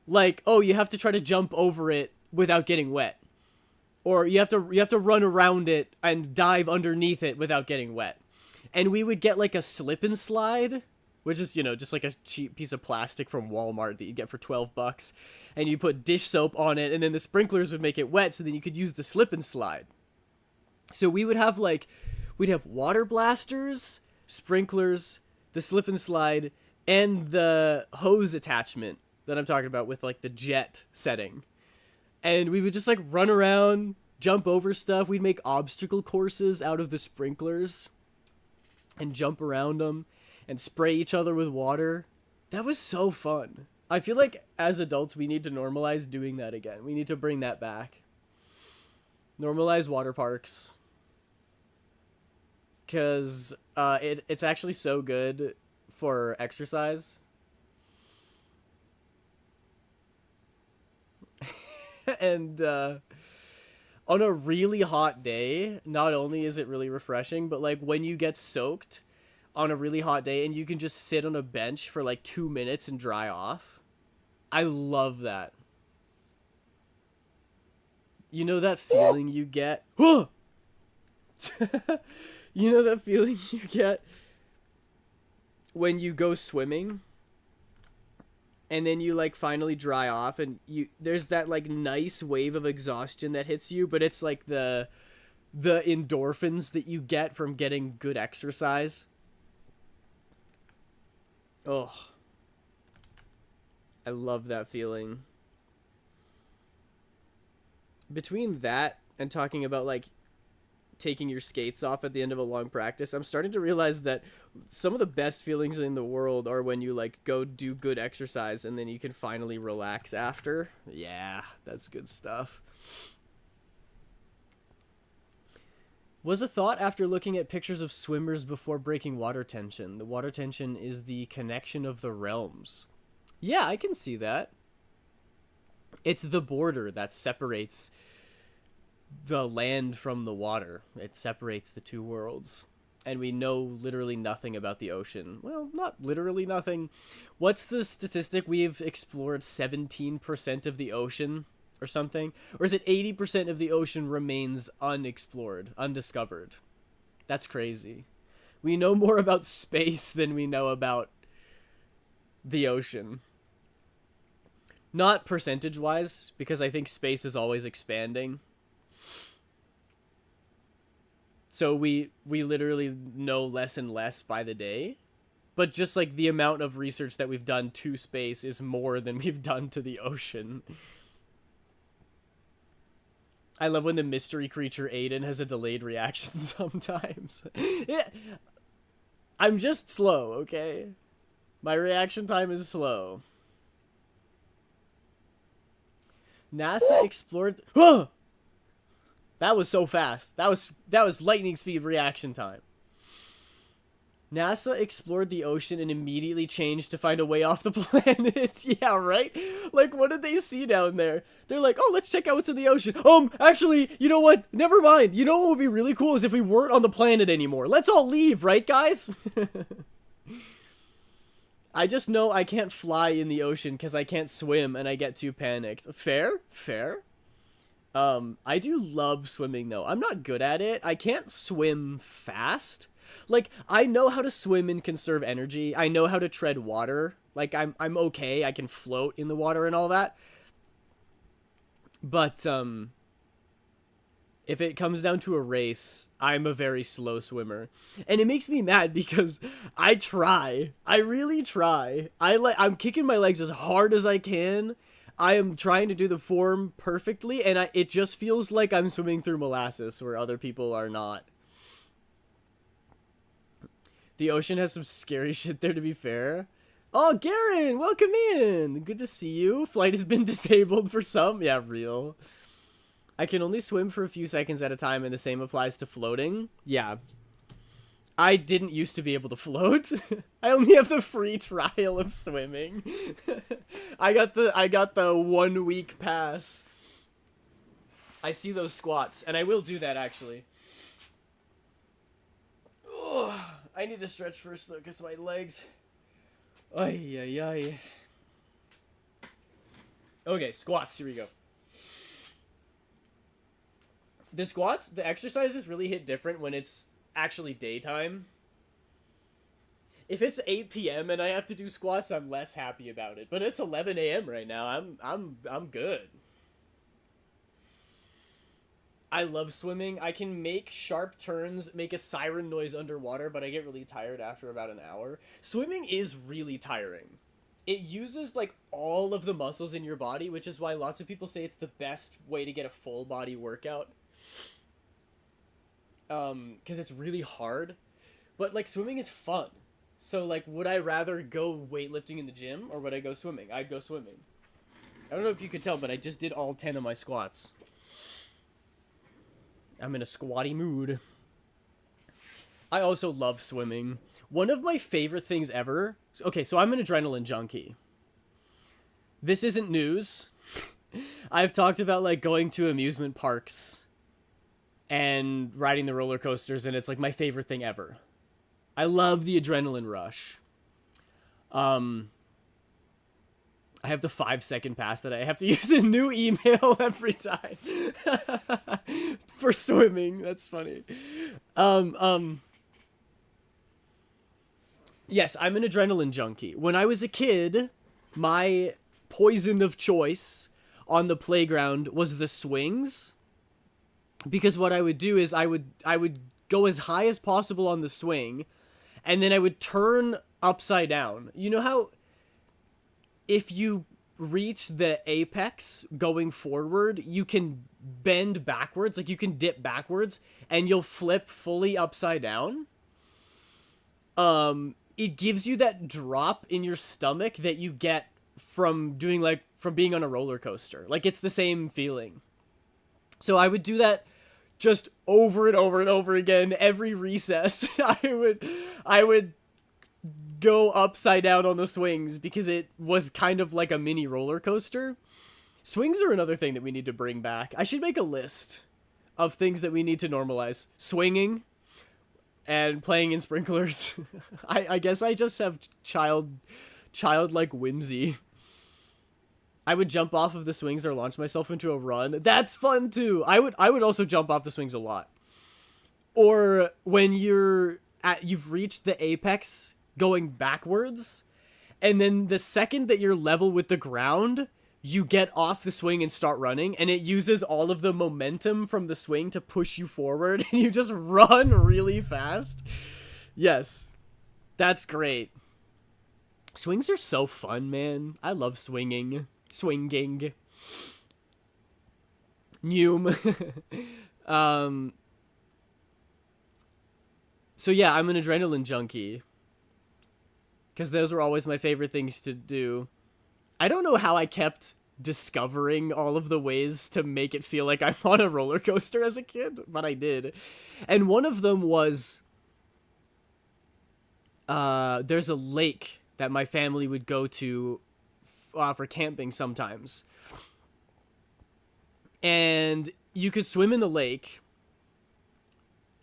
Like, oh, you have to try to jump over it without getting wet. Or you have to run around it and dive underneath it without getting wet. And we would get like a slip and slide, which is, you know, just like a cheap piece of plastic from Walmart that you get for $12. And you put dish soap on it, and then the sprinklers would make it wet, so then you could use the slip and slide. So we would have we'd have water blasters, sprinklers, the slip and slide, and the hose attachment that I'm talking about with like the jet setting. And we would just like run around, jump over stuff. We'd make obstacle courses out of the sprinklers and jump around them and spray each other with water. That was so fun. I feel like as adults, we need to normalize doing that again. We need to bring that back. Normalize water parks. Because it's actually so good for exercise. And on a really hot day, not only is it really refreshing, but like when you get soaked on a really hot day and you can just sit on a bench for like 2 minutes and dry off. I love that. You know that feeling you get? You know that feeling you get when you go swimming and then you like finally dry off and there's that like nice wave of exhaustion that hits you, but it's like the endorphins that you get from getting good exercise. Oh, I love that feeling. Between that and talking about like taking your skates off at the end of a long practice, I'm starting to realize that some of the best feelings in the world are when you like go do good exercise and then you can finally relax after. Yeah, that's good stuff. Was a thought after looking at pictures of swimmers before breaking water tension. The water tension is the connection of the realms. Yeah, I can see that. It's the border that separates the land from the water. It separates the two worlds. And we know literally nothing about the ocean. Well, not literally nothing. What's the statistic? We've explored 17% of the ocean or something? Or is it 80% of the ocean remains unexplored, undiscovered? That's crazy. We know more about space than we know about the ocean. Not percentage-wise, because I think space is always expanding. So we literally know less and less by the day. But just like the amount of research that we've done to space is more than we've done to the ocean. I love when the mystery creature Aiden has a delayed reaction sometimes. Yeah, I'm just slow, okay? My reaction time is slow. NASA explored... That was so fast. That was lightning speed reaction time. NASA explored the ocean and immediately changed to find a way off the planet. Yeah, right? Like, what did they see down there? They're like, oh, let's check out what's in the ocean. Actually, you know what? Never mind. You know what would be really cool is if we weren't on the planet anymore. Let's all leave, right, guys? I just know I can't fly in the ocean because I can't swim and I get too panicked. Fair? Fair? I do love swimming, though. I'm not good at it. I can't swim fast. Like, I know how to swim and conserve energy. I know how to tread water. Like, I'm okay. I can float in the water and all that. But, If it comes down to a race, I'm a very slow swimmer. And it makes me mad because I try. I really try. I'm kicking my legs as hard as I can. I am trying to do the form perfectly, and it just feels like I'm swimming through molasses where other people are not. The ocean has some scary shit there, to be fair. Oh, Garen, welcome in. Good to see you. Flight has been disabled for some. Yeah, real. I can only swim for a few seconds at a time, and the same applies to floating. Yeah. I didn't used to be able to float. I only have the free trial of swimming. I got the 1 week pass. I see those squats, and I will do that actually. Oh, I need to stretch first though, because my legs. Ay, ay, ay. Okay, squats. Here we go. The squats, the exercises really hit different when it's actually daytime. If it's 8 p.m. and I have to do squats, I'm less happy about it. But it's 11 a.m. right now. I'm good. I love swimming. I can make sharp turns, make a siren noise underwater, but I get really tired after about an hour. Swimming is really tiring. It uses like all of the muscles in your body, which is why lots of people say it's the best way to get a full body workout. Because it's really hard. But like swimming is fun. So like, would I rather go weightlifting in the gym or would I go swimming? I'd go swimming. I don't know if you could tell, but I just did all 10 of my squats. I'm in a squatty mood. I also love swimming. One of my favorite things ever... Okay, so I'm an adrenaline junkie. This isn't news. I've talked about, like, going to amusement parks and riding the roller coasters, and it's, like, my favorite thing ever. I love the adrenaline rush. I have the 5-second pass that I have to use a new email every time. For swimming. That's funny. Yes, I'm an adrenaline junkie. When I was a kid, my poison of choice on the playground was the swings. Because what I would do is I would go as high as possible on the swing, and then I would turn upside down. You know how if you reach the apex going forward, you can bend backwards, like you can dip backwards, and you'll flip fully upside down? It gives you that drop in your stomach that you get from being on a roller coaster. Like, it's the same feeling. So I would do that just over and over and over again every recess. I would go upside down on the swings because it was kind of like a mini roller coaster. Swings are another thing that we need to bring back. I should make a list of things that we need to normalize. Swinging and playing in sprinklers. I guess I just have childlike whimsy. I would jump off of the swings or launch myself into a run. That's fun too. I would also jump off the swings a lot. Or when you've reached the apex going backwards, and then the second that you're level with the ground, you get off the swing and start running, and it uses all of the momentum from the swing to push you forward, and you just run really fast. Yes, that's great. Swings are so fun, man. I love swinging. Swinging. Noom. So yeah, I'm an adrenaline junkie. Because those were always my favorite things to do. I don't know how I kept discovering all of the ways to make it feel like I'm on a roller coaster as a kid, but I did. And one of them was, there's a lake that my family would go to for camping sometimes. And you could swim in the lake.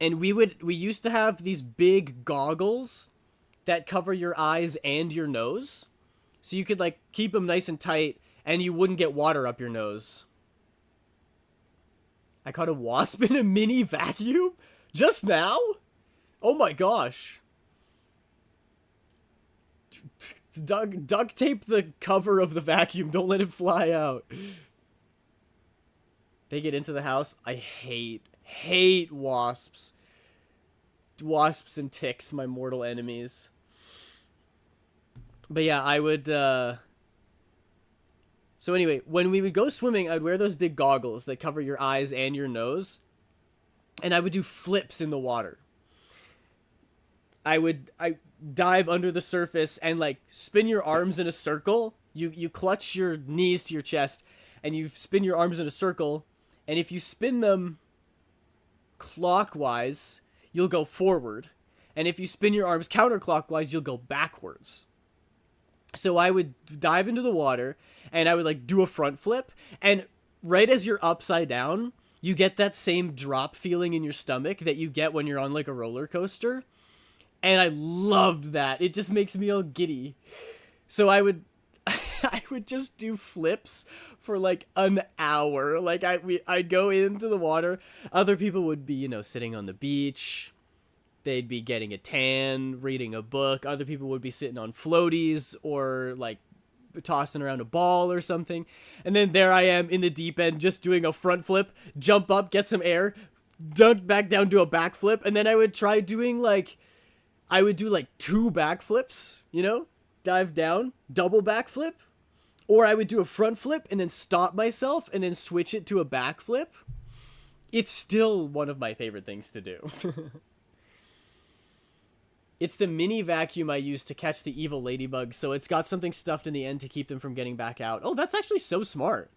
And we used to have these big goggles that cover your eyes and your nose. So you could, like, keep them nice and tight, and you wouldn't get water up your nose. I caught a wasp in a mini vacuum? Just now? Oh my gosh. Duct tape the cover of the vacuum. Don't let it fly out. They get into the house. I hate wasps. Wasps and ticks, my mortal enemies. But yeah, I would, So anyway, when we would go swimming, I'd wear those big goggles that cover your eyes and your nose. And I would do flips in the water. I dive under the surface and like spin your arms in a circle. You clutch your knees to your chest and you spin your arms in a circle, and if you spin them clockwise, you'll go forward. And if you spin your arms counterclockwise, you'll go backwards. So I would dive into the water and I would like do a front flip, and right as you're upside down, you get that same drop feeling in your stomach that you get when you're on like a roller coaster. And I loved that. It just makes me all giddy. So I would I would just do flips for like an hour. Like I'd go into the water. Other people would be, sitting on the beach. They'd be getting a tan, reading a book. Other people would be sitting on floaties or like tossing around a ball or something. And then there I am in the deep end just doing a front flip, jump up, get some air, dunk back down, do a backflip. And then I would try doing I would do like 2 backflips, dive down, double backflip. Or I would do a front flip and then stop myself and then switch it to a backflip. It's still one of my favorite things to do. It's the mini vacuum I use to catch the evil ladybugs, so it's got something stuffed in the end to keep them from getting back out. Oh, that's actually so smart.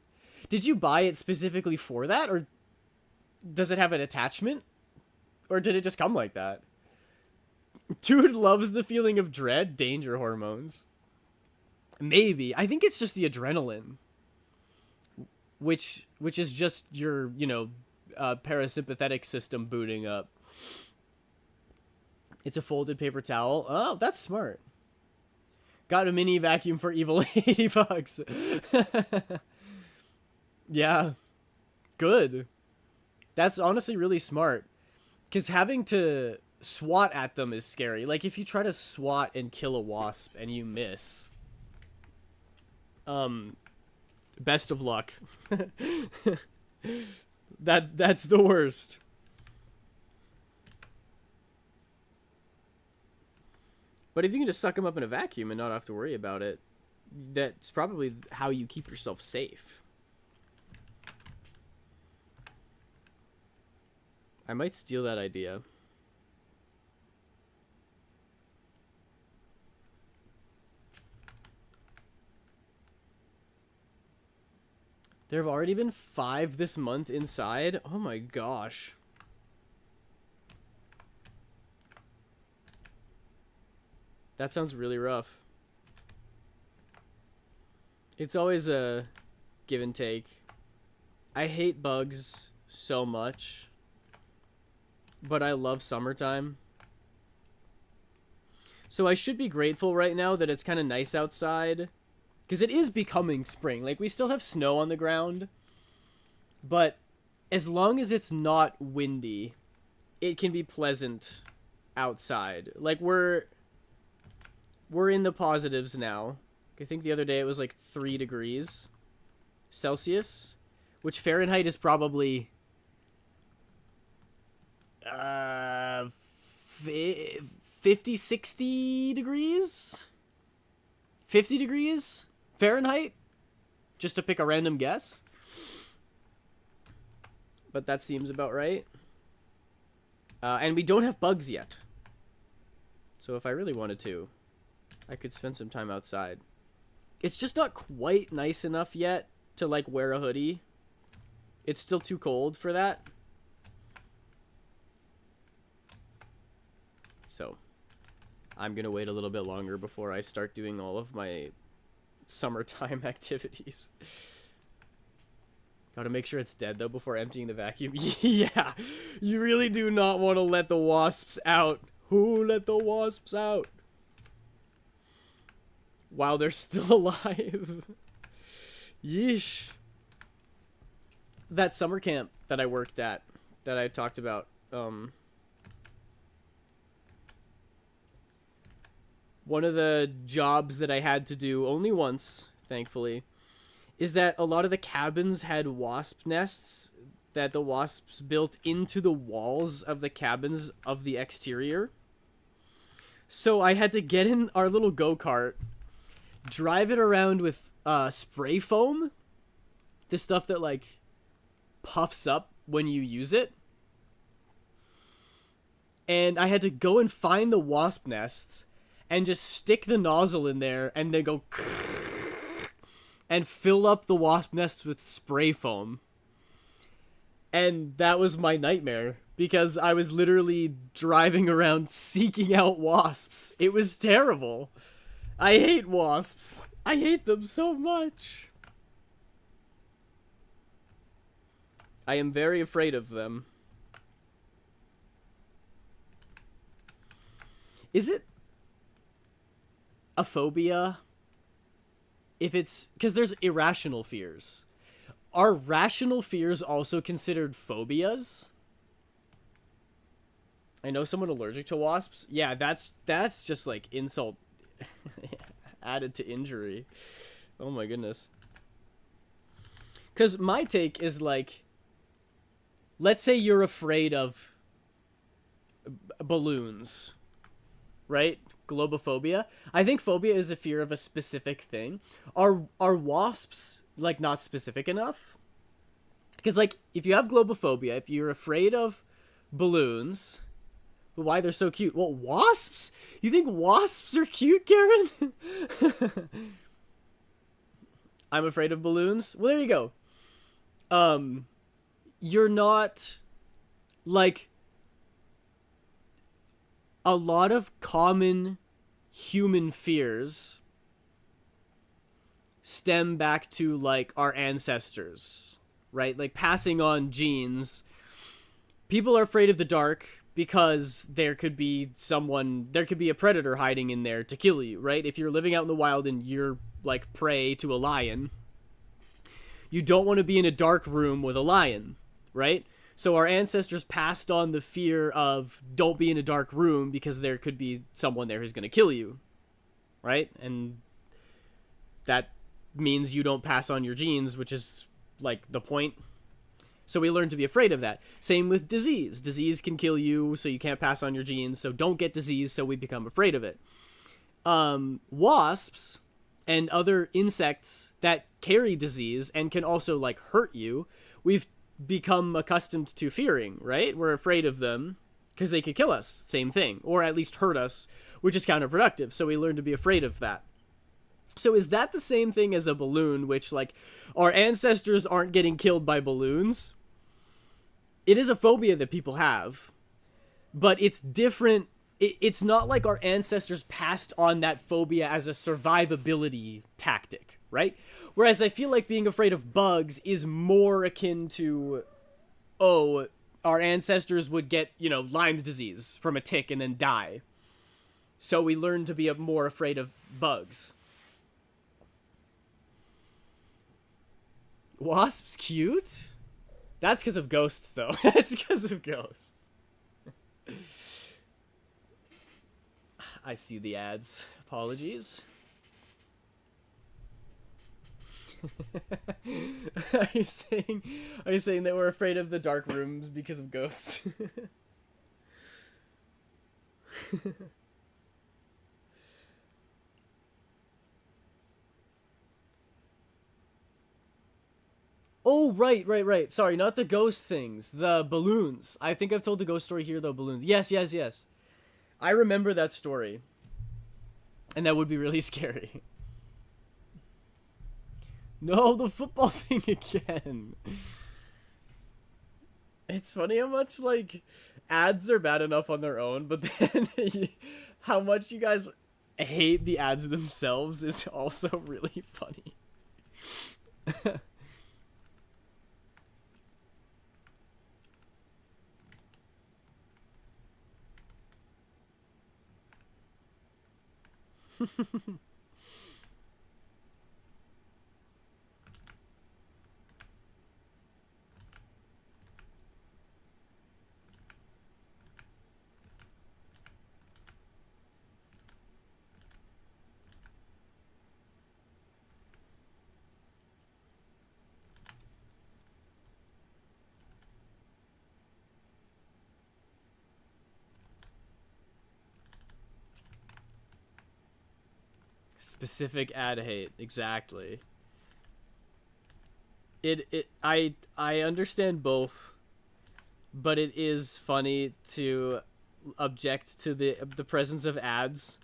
Did you buy it specifically for that, or does it have an attachment? Or did it just come like that? Dude loves the feeling of dread, danger hormones. Maybe. I think it's just the adrenaline. Which is just your, parasympathetic system booting up. It's a folded paper towel. Oh, that's smart. Got a mini vacuum for evil ladybugs. Yeah. Good. That's honestly really smart. Because having to swat at them is scary. Like, if you try to swat and kill a wasp and you miss, best of luck. That's the worst. But if you can just suck them up in a vacuum and not have to worry about it, that's probably how you keep yourself safe. I might steal that idea. There have already been 5 this month inside. Oh my gosh. That sounds really rough. It's always a give and take. I hate bugs so much, but I love summertime. So I should be grateful right now that it's kind of nice outside, because it is becoming spring. Like, we still have snow on the ground, but as long as it's not windy, it can be pleasant outside. Like, we're in the positives now. I think the other day it was like 3 degrees Celsius, which Fahrenheit is probably 50, 60 degrees? 50 degrees Fahrenheit? Just to pick a random guess. But that seems about right. And we don't have bugs yet. So if I really wanted to, I could spend some time outside. It's just not quite nice enough yet to like wear a hoodie. It's still too cold for that. So I'm gonna wait a little bit longer before I start doing all of my summertime activities. Gotta make sure it's dead though before emptying the vacuum. Yeah, you really do not want to let the wasps out. Who let the wasps out? While they're still alive. Yeesh. That summer camp that I worked at, that I talked about, one of the jobs that I had to do only once, thankfully, is that a lot of the cabins had wasp nests that the wasps built into the walls of the cabins of the exterior. So I had to get in our little go-kart, drive it around with spray foam, the stuff that like puffs up when you use it. And I had to go and find the wasp nests and just stick the nozzle in there and then go and fill up the wasp nests with spray foam. And that was my nightmare because I was literally driving around seeking out wasps. It was terrible. I hate wasps. I hate them so much. I am very afraid of them. Is it a phobia? If it's... because there's irrational fears. Are rational fears also considered phobias? I know someone allergic to wasps. Yeah, that's just like insult added to injury. Oh my goodness. Because my take is like, let's say you're afraid of balloons, right? Globophobia. I think phobia is a fear of a specific thing. Are wasps like not specific enough? Because like if you have globophobia, if you're afraid of balloons, why they're so cute? Well, wasps? You think wasps are cute, Karen? I'm afraid of balloons. Well, there you go. You're not like a lot of common human fears stem back to like our ancestors, right? Like passing on genes. People are afraid of the dark because there could be a predator hiding in there to kill you, right? If you're living out in the wild and you're like prey to a lion, you don't want to be in a dark room with a lion, right? So our ancestors passed on the fear of don't be in a dark room because there could be someone there who's going to kill you, right? And that means you don't pass on your genes, which is like the point. So we learn to be afraid of that. Same with disease. Disease can kill you, so you can't pass on your genes, so don't get disease, so we become afraid of it. Wasps and other insects that carry disease and can also like hurt you, we've become accustomed to fearing, right? We're afraid of them because they could kill us, same thing, or at least hurt us, which is counterproductive, so we learn to be afraid of that. So is that the same thing as a balloon, which like our ancestors aren't getting killed by balloons? It is a phobia that people have, but it's different. It's not like our ancestors passed on that phobia as a survivability tactic, right? Whereas I feel like being afraid of bugs is more akin to, oh, our ancestors would get, Lyme's disease from a tick and then die. So we learn to be more afraid of bugs. Wasps cute? That's because of ghosts, though. That's because of ghosts. I see the ads. Apologies. Are you saying that we're afraid of the dark rooms because of ghosts? Oh, right. Sorry, not the ghost things. The balloons. I think I've told the ghost story here, though, balloons. Yes. I remember that story. And that would be really scary. No, the football thing again. It's funny how much, like, ads are bad enough on their own, but then how much you guys hate the ads themselves is also really funny. Specific ad hate, exactly. I understand both, but it is funny to object to the presence of ads.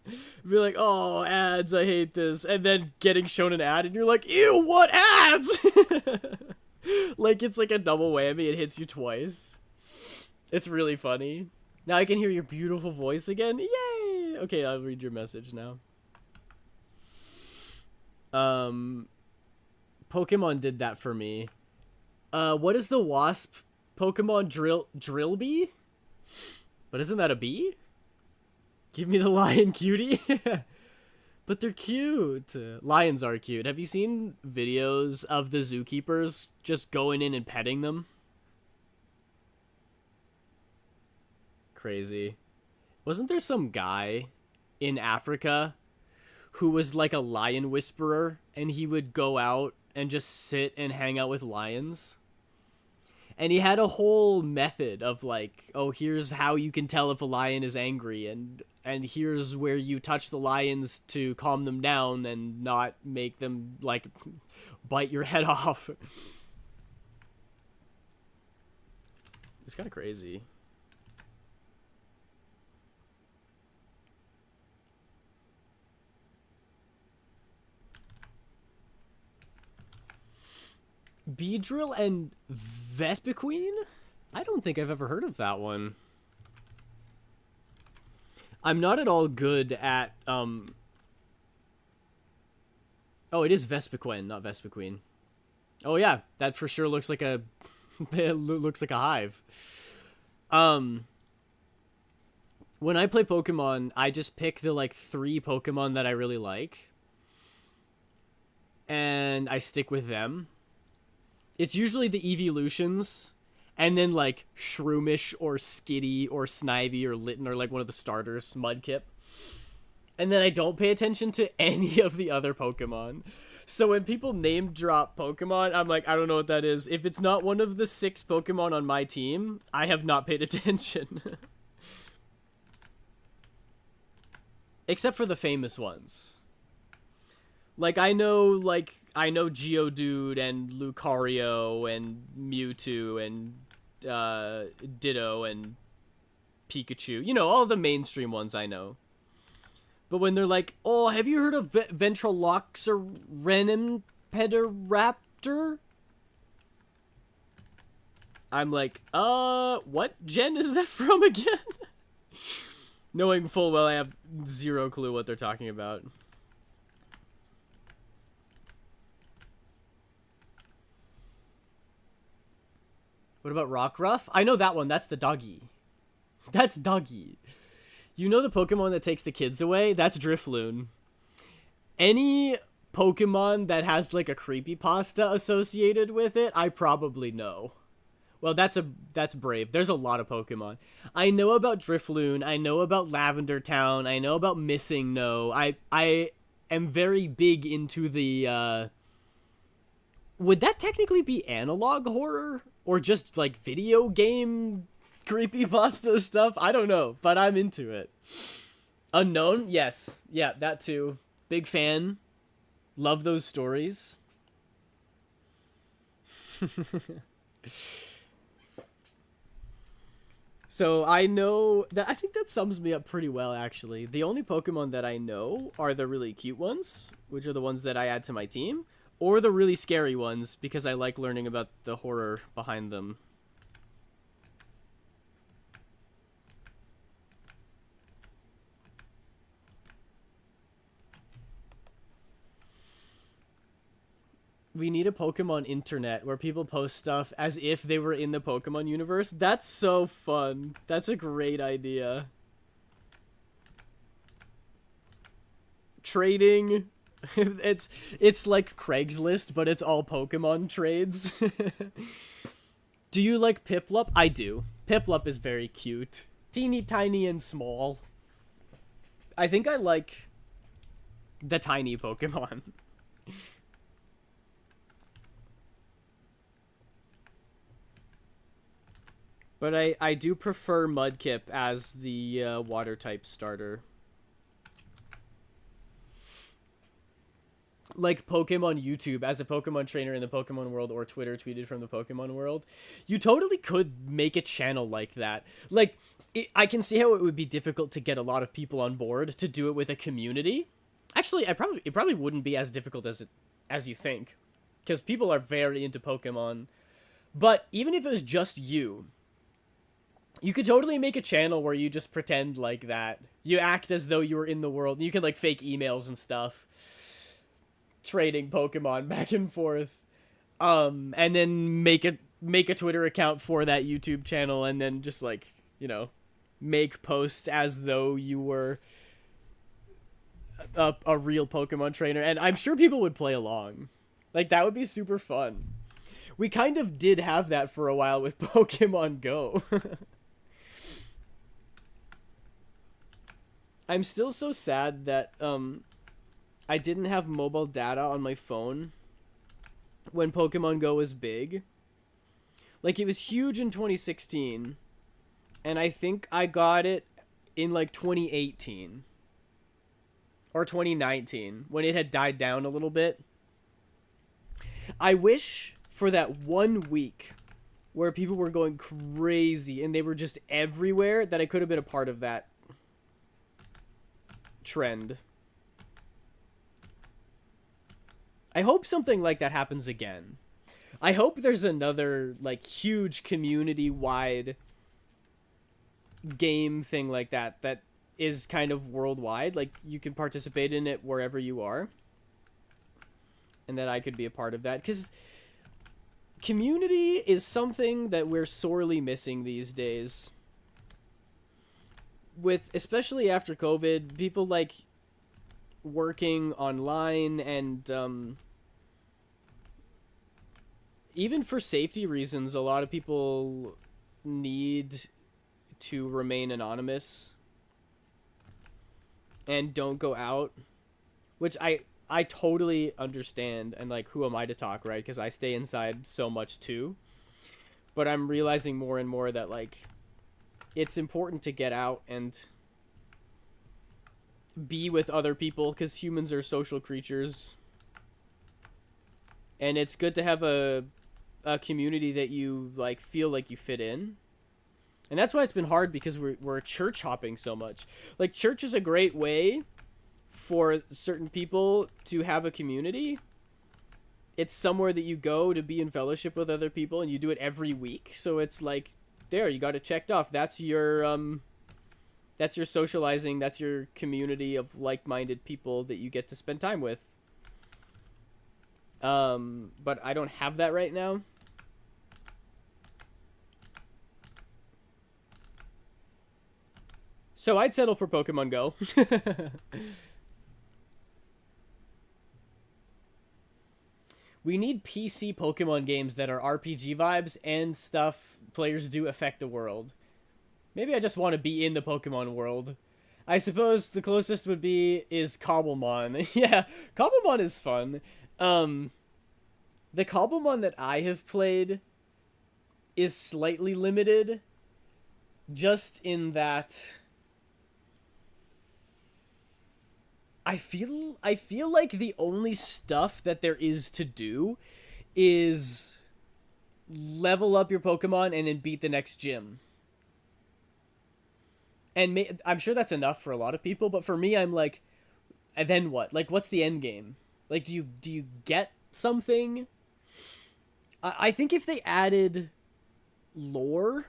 Be like, oh, ads, I hate this, and then getting shown an ad, and you're like, ew, what ads? Like it's like a double whammy. It hits you twice. It's really funny. Now I can hear your beautiful voice again. Yay! Okay, I'll read your message now. Pokemon did that for me. What is the wasp Pokemon Drillbee? But isn't that a bee? Give me the lion, cutie. But they're cute. Lions are cute. Have you seen videos of the zookeepers just going in and petting them? Crazy. Wasn't there some guy in Africa who was like a lion whisperer, and he would go out and just sit and hang out with lions? And he had a whole method of like, oh, here's how you can tell if a lion is angry, and here's where you touch the lions to calm them down and not make them like bite your head off. It's kind of crazy. Beedrill and Vespiquen? I don't think I've ever heard of that one. I'm not at all good at, Oh, it is Vespiquen, not Vespiquen. Oh yeah, that for sure looks like a... it looks like a hive. When I play Pokemon, I just pick the, like, 3 Pokemon that I really like. And I stick with them. It's usually the evolutions, and then like Shroomish or Skitty or Snivy or Litten or like one of the starters, Mudkip. And then I don't pay attention to any of the other Pokemon. So when people name drop Pokemon, I'm like, I don't know what that is. If it's not one of the 6 Pokemon on my team, I have not paid attention. Except for the famous ones. Like, I know Geodude and Lucario and Mewtwo and Ditto and Pikachu. You know, all the mainstream ones I know. But when they're like, oh, have you heard of Ventraloxarenin Pedoraptor? I'm like, what gen is that from again? Knowing full well I have 0 clue what they're talking about. What about Rockruff? I know that one. That's the doggy. That's doggy. You know the Pokemon that takes the kids away? That's Drifloon. Any Pokemon that has like a creepypasta associated with it, I probably know. Well, that's brave. There's a lot of Pokemon. I know about Drifloon. I know about Lavender Town. I know about Missing No. I am very big into the would that technically be analog horror? Or just, like, video game creepypasta stuff? I don't know, but I'm into it. Unknown? Yes. Yeah, that too. Big fan. Love those stories. So I know that I think that sums me up pretty well, actually. The only Pokemon that I know are the really cute ones, which are the ones that I add to my team. Or the really scary ones, because I like learning about the horror behind them. We need a Pokemon internet where people post stuff as if they were in the Pokemon universe. That's so fun. That's a great idea. Trading... it's like Craigslist, but it's all Pokemon trades. Do you like Piplup? I do. Piplup is very cute. Teeny tiny and small. I think I like the tiny Pokemon. But I do prefer Mudkip as the water type starter. like Pokemon YouTube as a Pokemon trainer in the Pokemon world, or Twitter tweeted from the Pokemon world, you totally could make a channel like that. Like, I can see how it would be difficult to get a lot of people on board to do it with a community. Actually, it probably wouldn't be as difficult as you think, because people are very into Pokemon. But even if it was just you could totally make a channel where you just pretend like that. You act as though you were in the world. You can like fake emails and stuff, trading Pokemon back and forth, and then make a Twitter account for that YouTube channel, and then just like, you know, make posts as though you were a real Pokemon trainer, and I'm sure people would play along. Like, that would be super fun. We kind of did have that for a while with Pokemon Go. I'm still so sad that I didn't have mobile data on my phone when Pokemon Go was big. Like, it was huge in 2016, and I think I got it in like 2018 or 2019 when it had died down a little bit. I wish for that 1 week where people were going crazy and they were just everywhere that I could have been a part of that trend. I hope something like that happens again. I hope there's another like huge community-wide game thing like that is kind of worldwide. Like, you can participate in it wherever you are, and that I could be a part of that, because community is something that we're sorely missing these days. With, especially after COVID, people like working online, and even for safety reasons, a lot of people need to remain anonymous and don't go out, which I totally understand, and like, who am I to talk, right? Because I stay inside so much too. But I'm realizing more and more that like, it's important to get out and be with other people, because humans are social creatures, and it's good to have a community that you like feel like you fit in. And that's why it's been hard, because we're church hopping so much. Like, church is a great way for certain people to have a community. It's somewhere that you go to be in fellowship with other people, and you do it every week. So it's like, there, you got it checked off. That's your socializing. That's your community of like-minded people that you get to spend time with. But I don't have that right now. So I'd settle for Pokemon Go. We need PC Pokemon games that are RPG vibes and stuff players do affect the world. Maybe I just want to be in the Pokemon world. I suppose the closest is Cobblemon. Yeah, Cobblemon is fun. The Cobblemon that I have played is slightly limited, just in that I feel like the only stuff that there is to do is level up your Pokemon and then beat the next gym. And I'm sure that's enough for a lot of people, but for me, I'm like, and then what? Like, what's the end game? Like, do you get something? I think if they added lore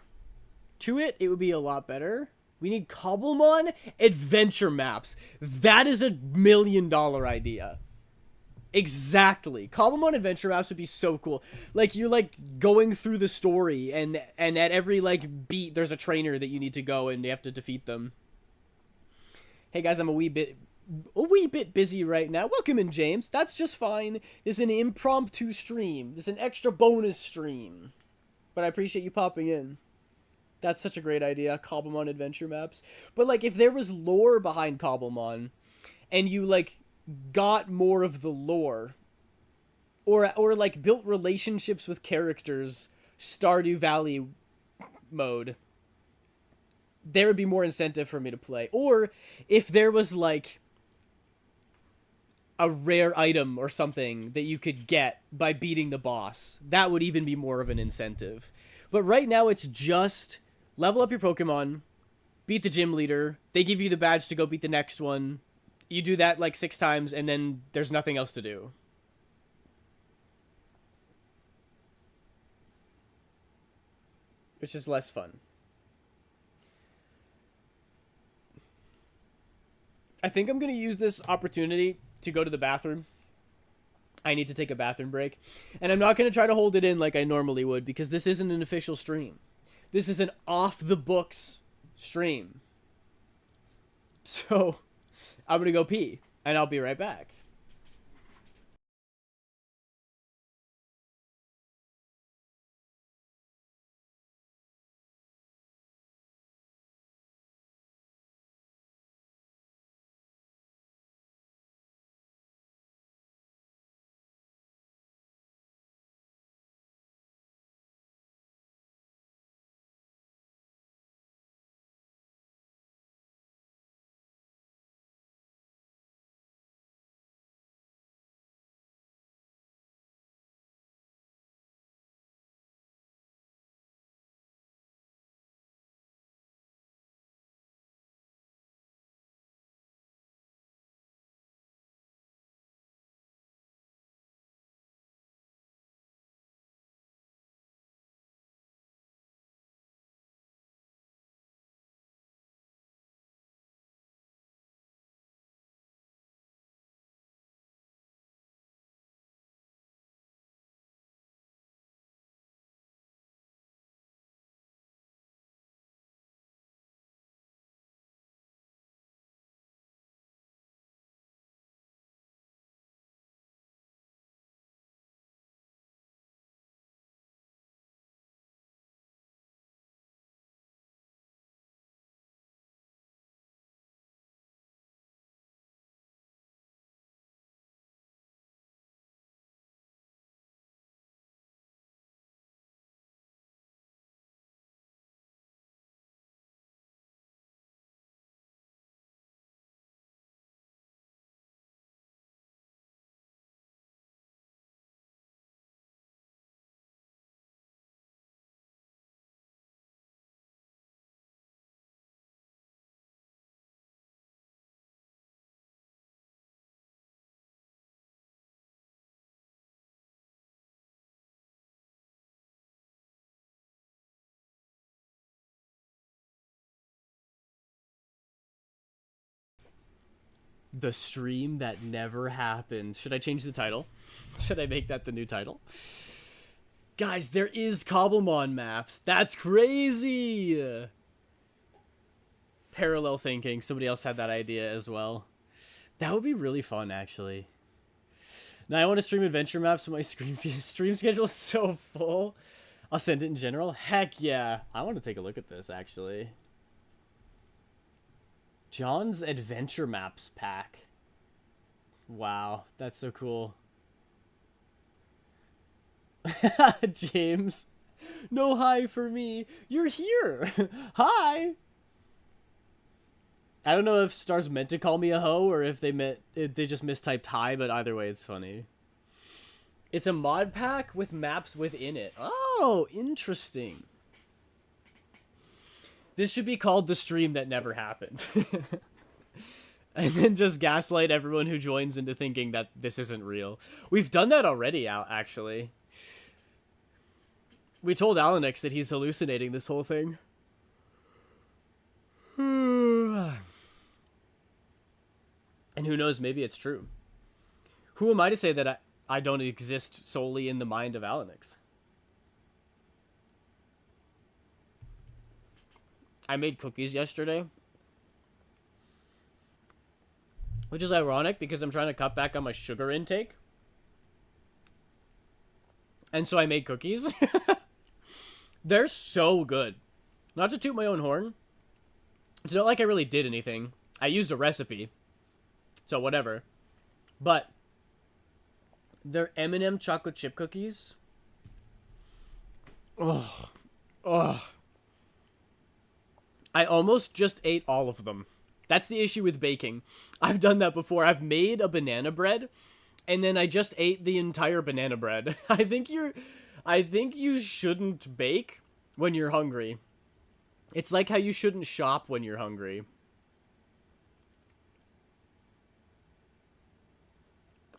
to it, it would be a lot better. We need Cobblemon adventure maps. That is $1 million idea. Exactly. Cobblemon adventure maps would be so cool. Like, you're like going through the story, and at every like beat there's a trainer that you need to go and you have to defeat them. Hey guys, I'm a wee bit busy right now. Welcome in, James. That's just fine. This is an impromptu stream. This is an extra bonus stream. But I appreciate you popping in. That's such a great idea, Cobblemon adventure maps. But like, if there was lore behind Cobblemon, and you like got more of the lore, or like built relationships with characters, Stardew Valley mode, there would be more incentive for me to play. Or if there was like a rare item or something that you could get by beating the boss. That would even be more of an incentive. But right now it's just level up your Pokemon, beat the gym leader, they give you the badge to go beat the next one. You do that like 6 times and then there's nothing else to do. Which is less fun. I think I'm going to use this opportunity to go to the bathroom. I need to take a bathroom break. And I'm not going to try to hold it in like I normally would because this isn't an official stream. This is an off-the-books stream. So, I'm going to go pee, and I'll be right back. The stream that never happened. Should I change the title? Should I make that the new title? Guys, there is Cobblemon maps. That's crazy! Parallel thinking. Somebody else had that idea as well. That would be really fun, actually. Now, I want to stream adventure maps, but my stream schedule is so full. I'll send it in general. Heck yeah. I want to take a look at this, actually. John's Adventure Maps pack. Wow, that's so cool. James. No hi for me. You're here. Hi. I don't know if Stars meant to call me a hoe or if they just mistyped hi, but either way it's funny. It's a mod pack with maps within it. Oh, interesting. This should be called the stream that never happened. And then just gaslight everyone who joins into thinking that this isn't real. We've done that already, actually. We told Alanix that he's hallucinating this whole thing. And who knows, maybe it's true. Who am I to say that I don't exist solely in the mind of Alanix? I made cookies yesterday. Which is ironic because I'm trying to cut back on my sugar intake. And so I made cookies. They're so good. Not to toot my own horn. It's not like I really did anything. I used a recipe. So whatever. But they're M&M chocolate chip cookies. Oh. I almost just ate all of them. That's the issue with baking. I've done that before. I've made a banana bread, and then I just ate the entire banana bread. I think you shouldn't bake when you're hungry. It's like how you shouldn't shop when you're hungry.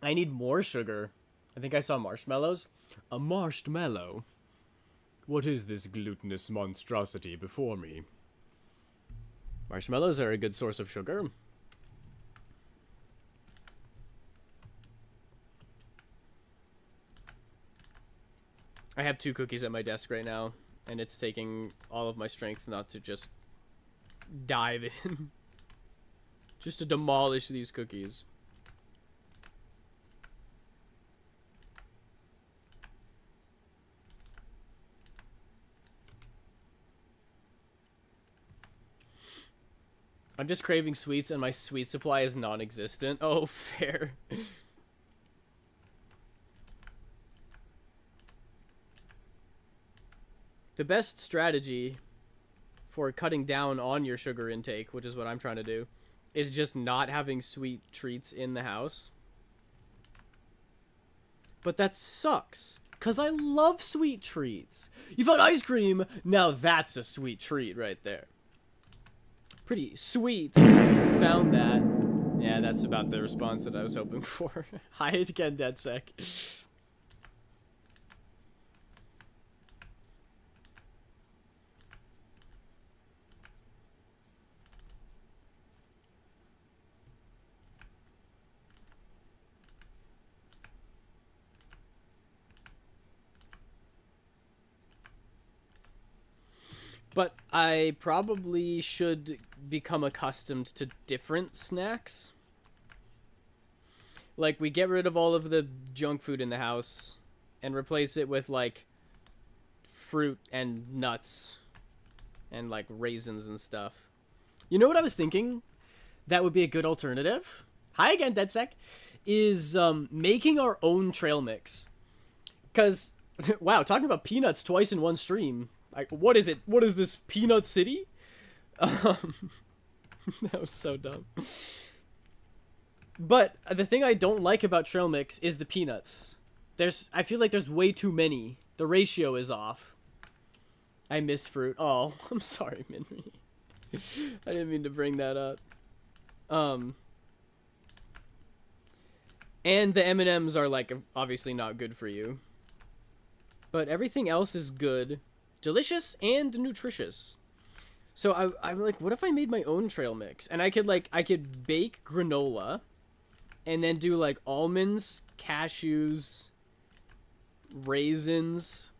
I need more sugar. I think I saw marshmallows. A marshmallow? What is this glutinous monstrosity before me? Marshmallows are a good source of sugar. I have 2 cookies at my desk right now, and it's taking all of my strength not to just dive in. Just to demolish these cookies. I'm just craving sweets, and my sweet supply is non-existent. Oh, fair. The best strategy for cutting down on your sugar intake, which is what I'm trying to do, is just not having sweet treats in the house. But that sucks, because I love sweet treats. You found ice cream? Now that's a sweet treat right there. Pretty sweet. Found that. Yeah, that's about the response that I was hoping for. Hi again, DeadSec. But I probably should become accustomed to different snacks. Like, we get rid of all of the junk food in the house and replace it with, like, fruit and nuts and, like, raisins and stuff. You know what I was thinking? That would be a good alternative. Hi again, DeadSec. Is making our own trail mix. Because, wow, talking about peanuts twice in one stream. Like, what is it? What is this, Peanut City? That was so dumb. But the thing I don't like about trail mix is the peanuts. I feel like there's way too many. The ratio is off. I miss fruit. Oh, I'm sorry, Minri. I didn't mean to bring that up. And the M&Ms are, like, obviously not good for you. But everything else is good. Delicious and nutritious. So I'm like, what if I made my own trail mix? And I could bake granola and then do like almonds, cashews, raisins,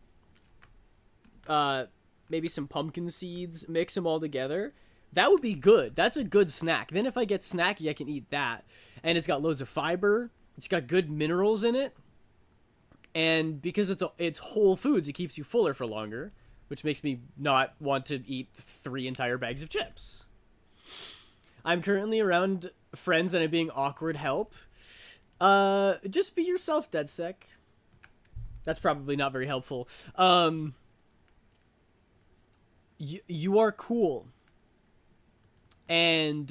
maybe some pumpkin seeds, mix them all together. That would be good. That's a good snack. Then if I get snacky, I can eat that. And it's got loads of fiber. It's got good minerals in it. And because it's whole foods, it keeps you fuller for longer. Which makes me not want to eat 3 entire bags of chips. I'm currently around friends and I'm being awkward help. Just be yourself, DeadSec. That's probably not very helpful. You are cool. And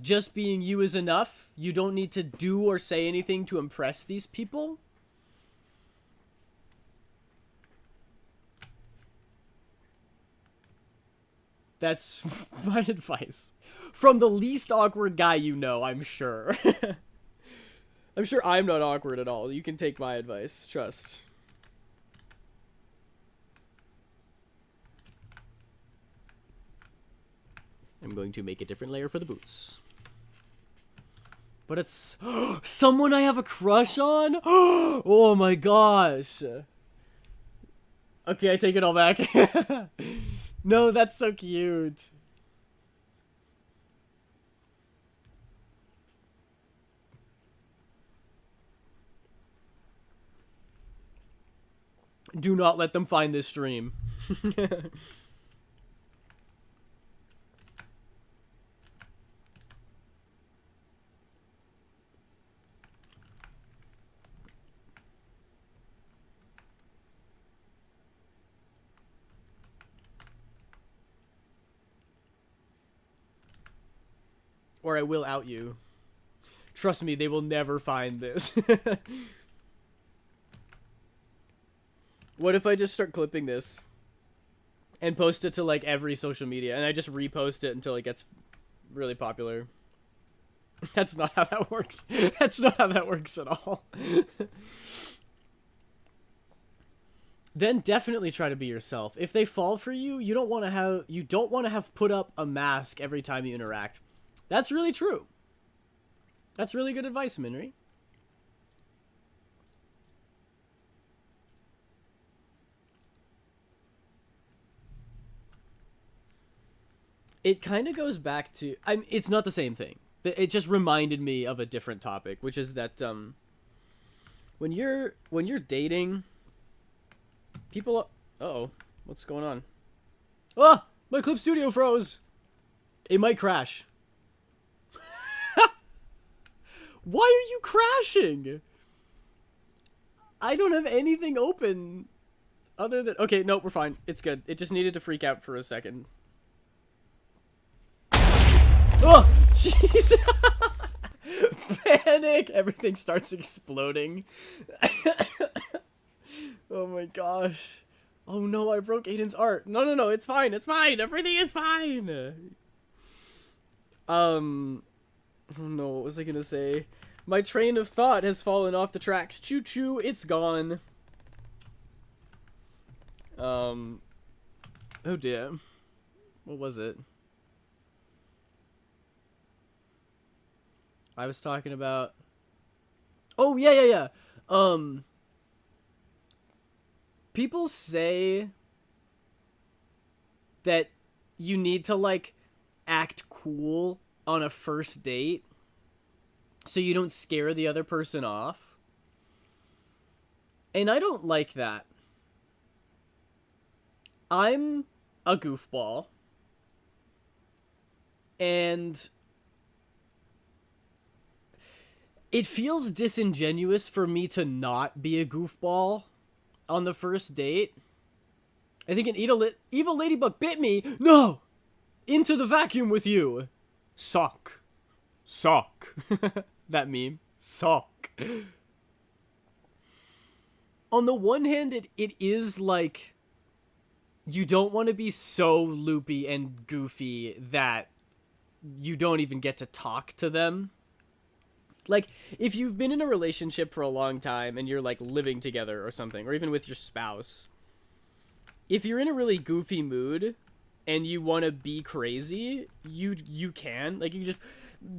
just being you is enough. You don't need to do or say anything to impress these people. That's my advice. From the least awkward guy you know, I'm sure. I'm sure I'm not awkward at all. You can take my advice. Trust. I'm going to make a different layer for the boots. But it's someone I have a crush on? Oh my gosh. Okay, I take it all back. No, that's so cute. Do not let them find this stream. Or I will out you. Trust me, they will never find this. What if I just start clipping this and post it to like every social media and I just repost it until it gets really popular? That's not how that works. That's not how that works at all. Then definitely try to be yourself. If they fall for you, you don't want to have put up a mask every time you interact. That's really true. That's really good advice, Minri. It kind of goes back to it's not the same thing. It just reminded me of a different topic, which is that when you're dating, people uh-oh, what's going on? Ah, my Clip Studio froze. It might crash. Why are you crashing? I don't have anything open other than... Okay, no, we're fine. It's good. It just needed to freak out for a second. Oh, jeez. Panic. Everything starts exploding. Oh my gosh. Oh no, I broke Aiden's art. No, it's fine. It's fine. Everything is fine. Oh no, what was I gonna say? My train of thought has fallen off the tracks. Choo choo, it's gone. Oh dear. What was it? I was talking about... Oh, yeah. People say that you need to, like, act cool on a first date so you don't scare the other person off. And I don't like that. I'm a goofball. And it feels disingenuous for me to not be a goofball on the first date. I think an evil ladybug bit me. No! Into the vacuum with you. Sock. That meme. Sock. On the one hand, it is like... You don't want to be so loopy and goofy that you don't even get to talk to them. Like, if you've been in a relationship for a long time and you're, like, living together or something, or even with your spouse, if you're in a really goofy mood and you want to be crazy, you can. Like, you just,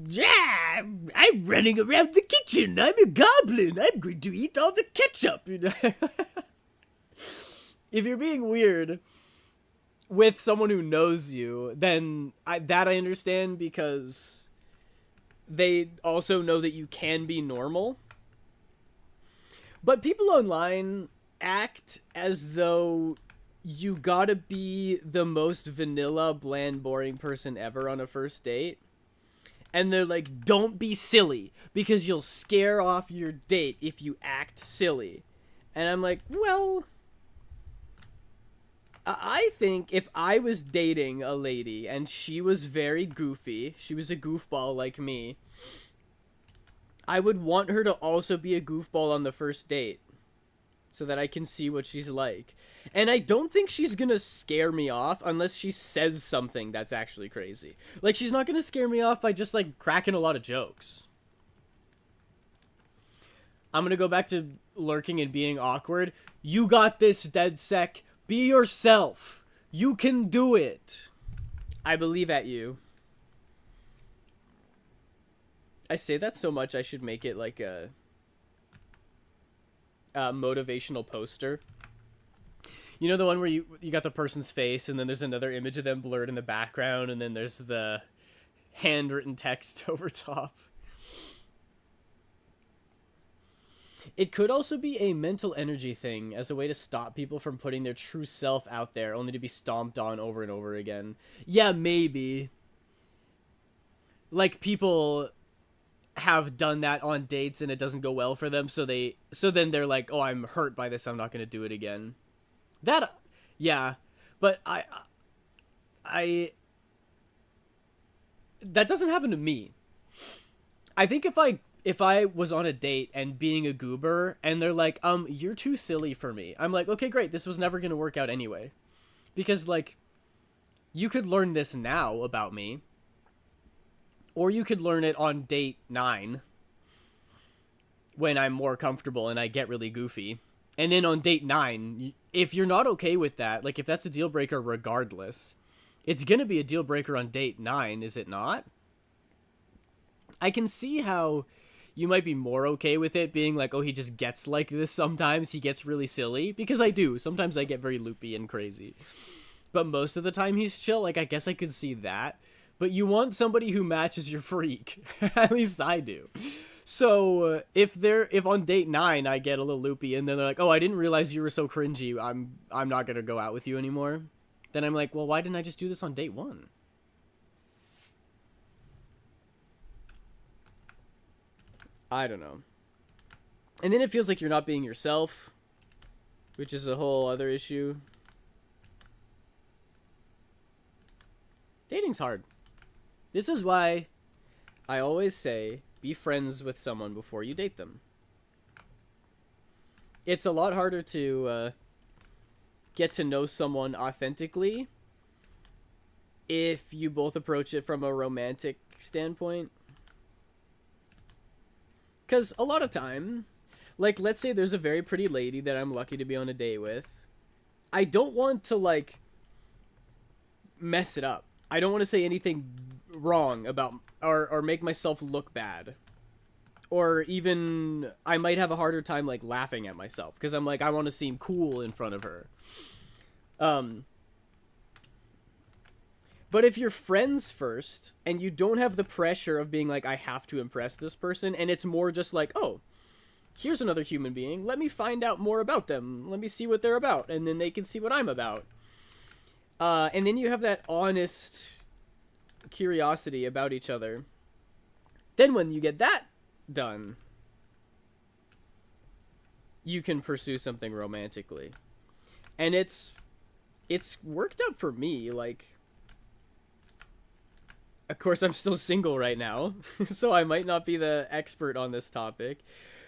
yeah, I'm running around the kitchen. I'm a goblin. I'm going to eat all the ketchup. If you're being weird with someone who knows you, then I understand, because they also know that you can be normal. But people online act as though you gotta be the most vanilla, bland, boring person ever on a first date. And they're like, don't be silly, because you'll scare off your date if you act silly. And I'm like, well, I think if I was dating a lady and she was very goofy, she was a goofball like me, I would want her to also be a goofball on the first date so that I can see what she's like. And I don't think she's gonna scare me off unless she says something that's actually crazy. Like, she's not gonna scare me off by just, like, cracking a lot of jokes. I'm gonna go back to lurking and being awkward. You got this, DeadSec. Be yourself. You can do it. I believe at you. I say that so much I should make it like a motivational poster. You know, the one where you got the person's face and then there's another image of them blurred in the background and then there's the handwritten text over top. It could also be a mental energy thing as a way to stop people from putting their true self out there only to be stomped on over and over again. Yeah, maybe. Like, people have done that on dates and it doesn't go well for them, so then they're like, oh, I'm hurt by this, I'm not gonna do it again. That, yeah, but I that doesn't happen to me. I think if I was on a date and being a goober and they're like, you're too silly for me. I'm like, okay, great. This was never going to work out anyway. Because like you could learn this now about me, or you could learn it on date 9 when I'm more comfortable and I get really goofy. And then on date 9, if you're not okay with that, like if that's a deal breaker regardless, it's going to be a deal breaker on date 9, is it not? I can see how you might be more okay with it being like, oh, he just gets like this sometimes. He gets really silly. Because I do. Sometimes I get very loopy and crazy. But most of the time he's chill. Like, I guess I could see that. But you want somebody who matches your freak. At least I do. So if on date 9 I get a little loopy and then they're like, oh, I didn't realize you were so cringy. I'm not going to go out with you anymore. Then I'm like, well, why didn't I just do this on date 1? I don't know. And then it feels like you're not being yourself, which is a whole other issue. Dating's hard. This is why I always say be friends with someone before you date them. It's a lot harder to get to know someone authentically if you both approach it from a romantic standpoint. Because a lot of time, like, let's say there's a very pretty lady that I'm lucky to be on a date with. I don't want to, like, mess it up. I don't want to say anything wrong about, or make myself look bad. Or even, I might have a harder time, like, laughing at myself. Because I'm like, I want to seem cool in front of her. But if you're friends first, and you don't have the pressure of being like, I have to impress this person, and it's more just like, oh, here's another human being, let me find out more about them, let me see what they're about, and then they can see what I'm about. And then you have that honest curiosity about each other. Then when you get that done, you can pursue something romantically. And it's worked out for me, like... Of course, I'm still single right now, so I might not be the expert on this topic.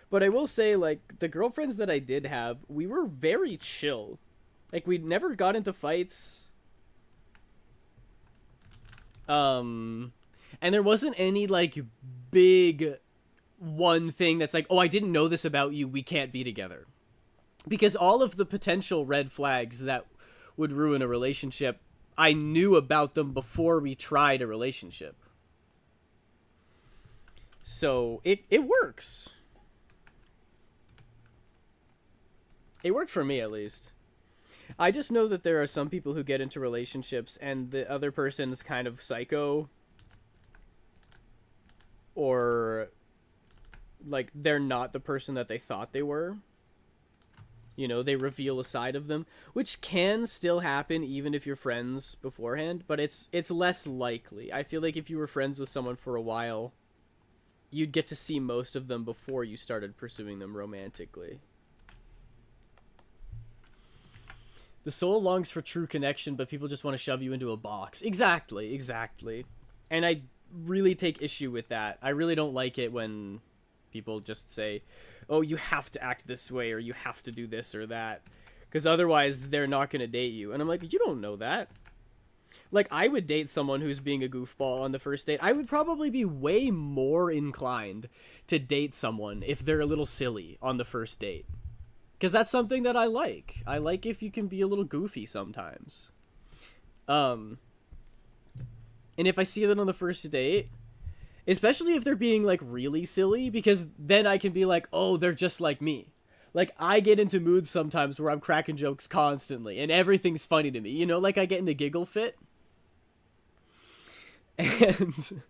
But I will say, like, the girlfriends that I did have, we were very chill. Like, we never got into fights. And there wasn't any, like, big one thing that's like, oh, I didn't know this about you, we can't be together. Because all of the potential red flags that would ruin a relationship, I knew about them before we tried a relationship. So, it works. It worked for me, at least. I just know that there are some people who get into relationships and the other person's kind of psycho. Or, like, they're not the person that they thought they were. You know, they reveal a side of them, which can still happen even if you're friends beforehand, but it's less likely. I feel like if you were friends with someone for a while, you'd get to see most of them before you started pursuing them romantically. The soul longs for true connection, but people just want to shove you into a box. Exactly. And I really take issue with that. I really don't like it when people just say, oh, you have to act this way, or you have to do this or that, because otherwise they're not going to date you. And I'm like, you don't know that. Like, I would date someone who's being a goofball on the first date. I would probably be way more inclined to date someone if they're a little silly on the first date. Because that's something that I like. I like if you can be a little goofy sometimes. And if I see them on the first date, especially if they're being, like, really silly, because then I can be like, oh, they're just like me. Like, I get into moods sometimes where I'm cracking jokes constantly, and everything's funny to me. You know, like, I get in a giggle fit. And,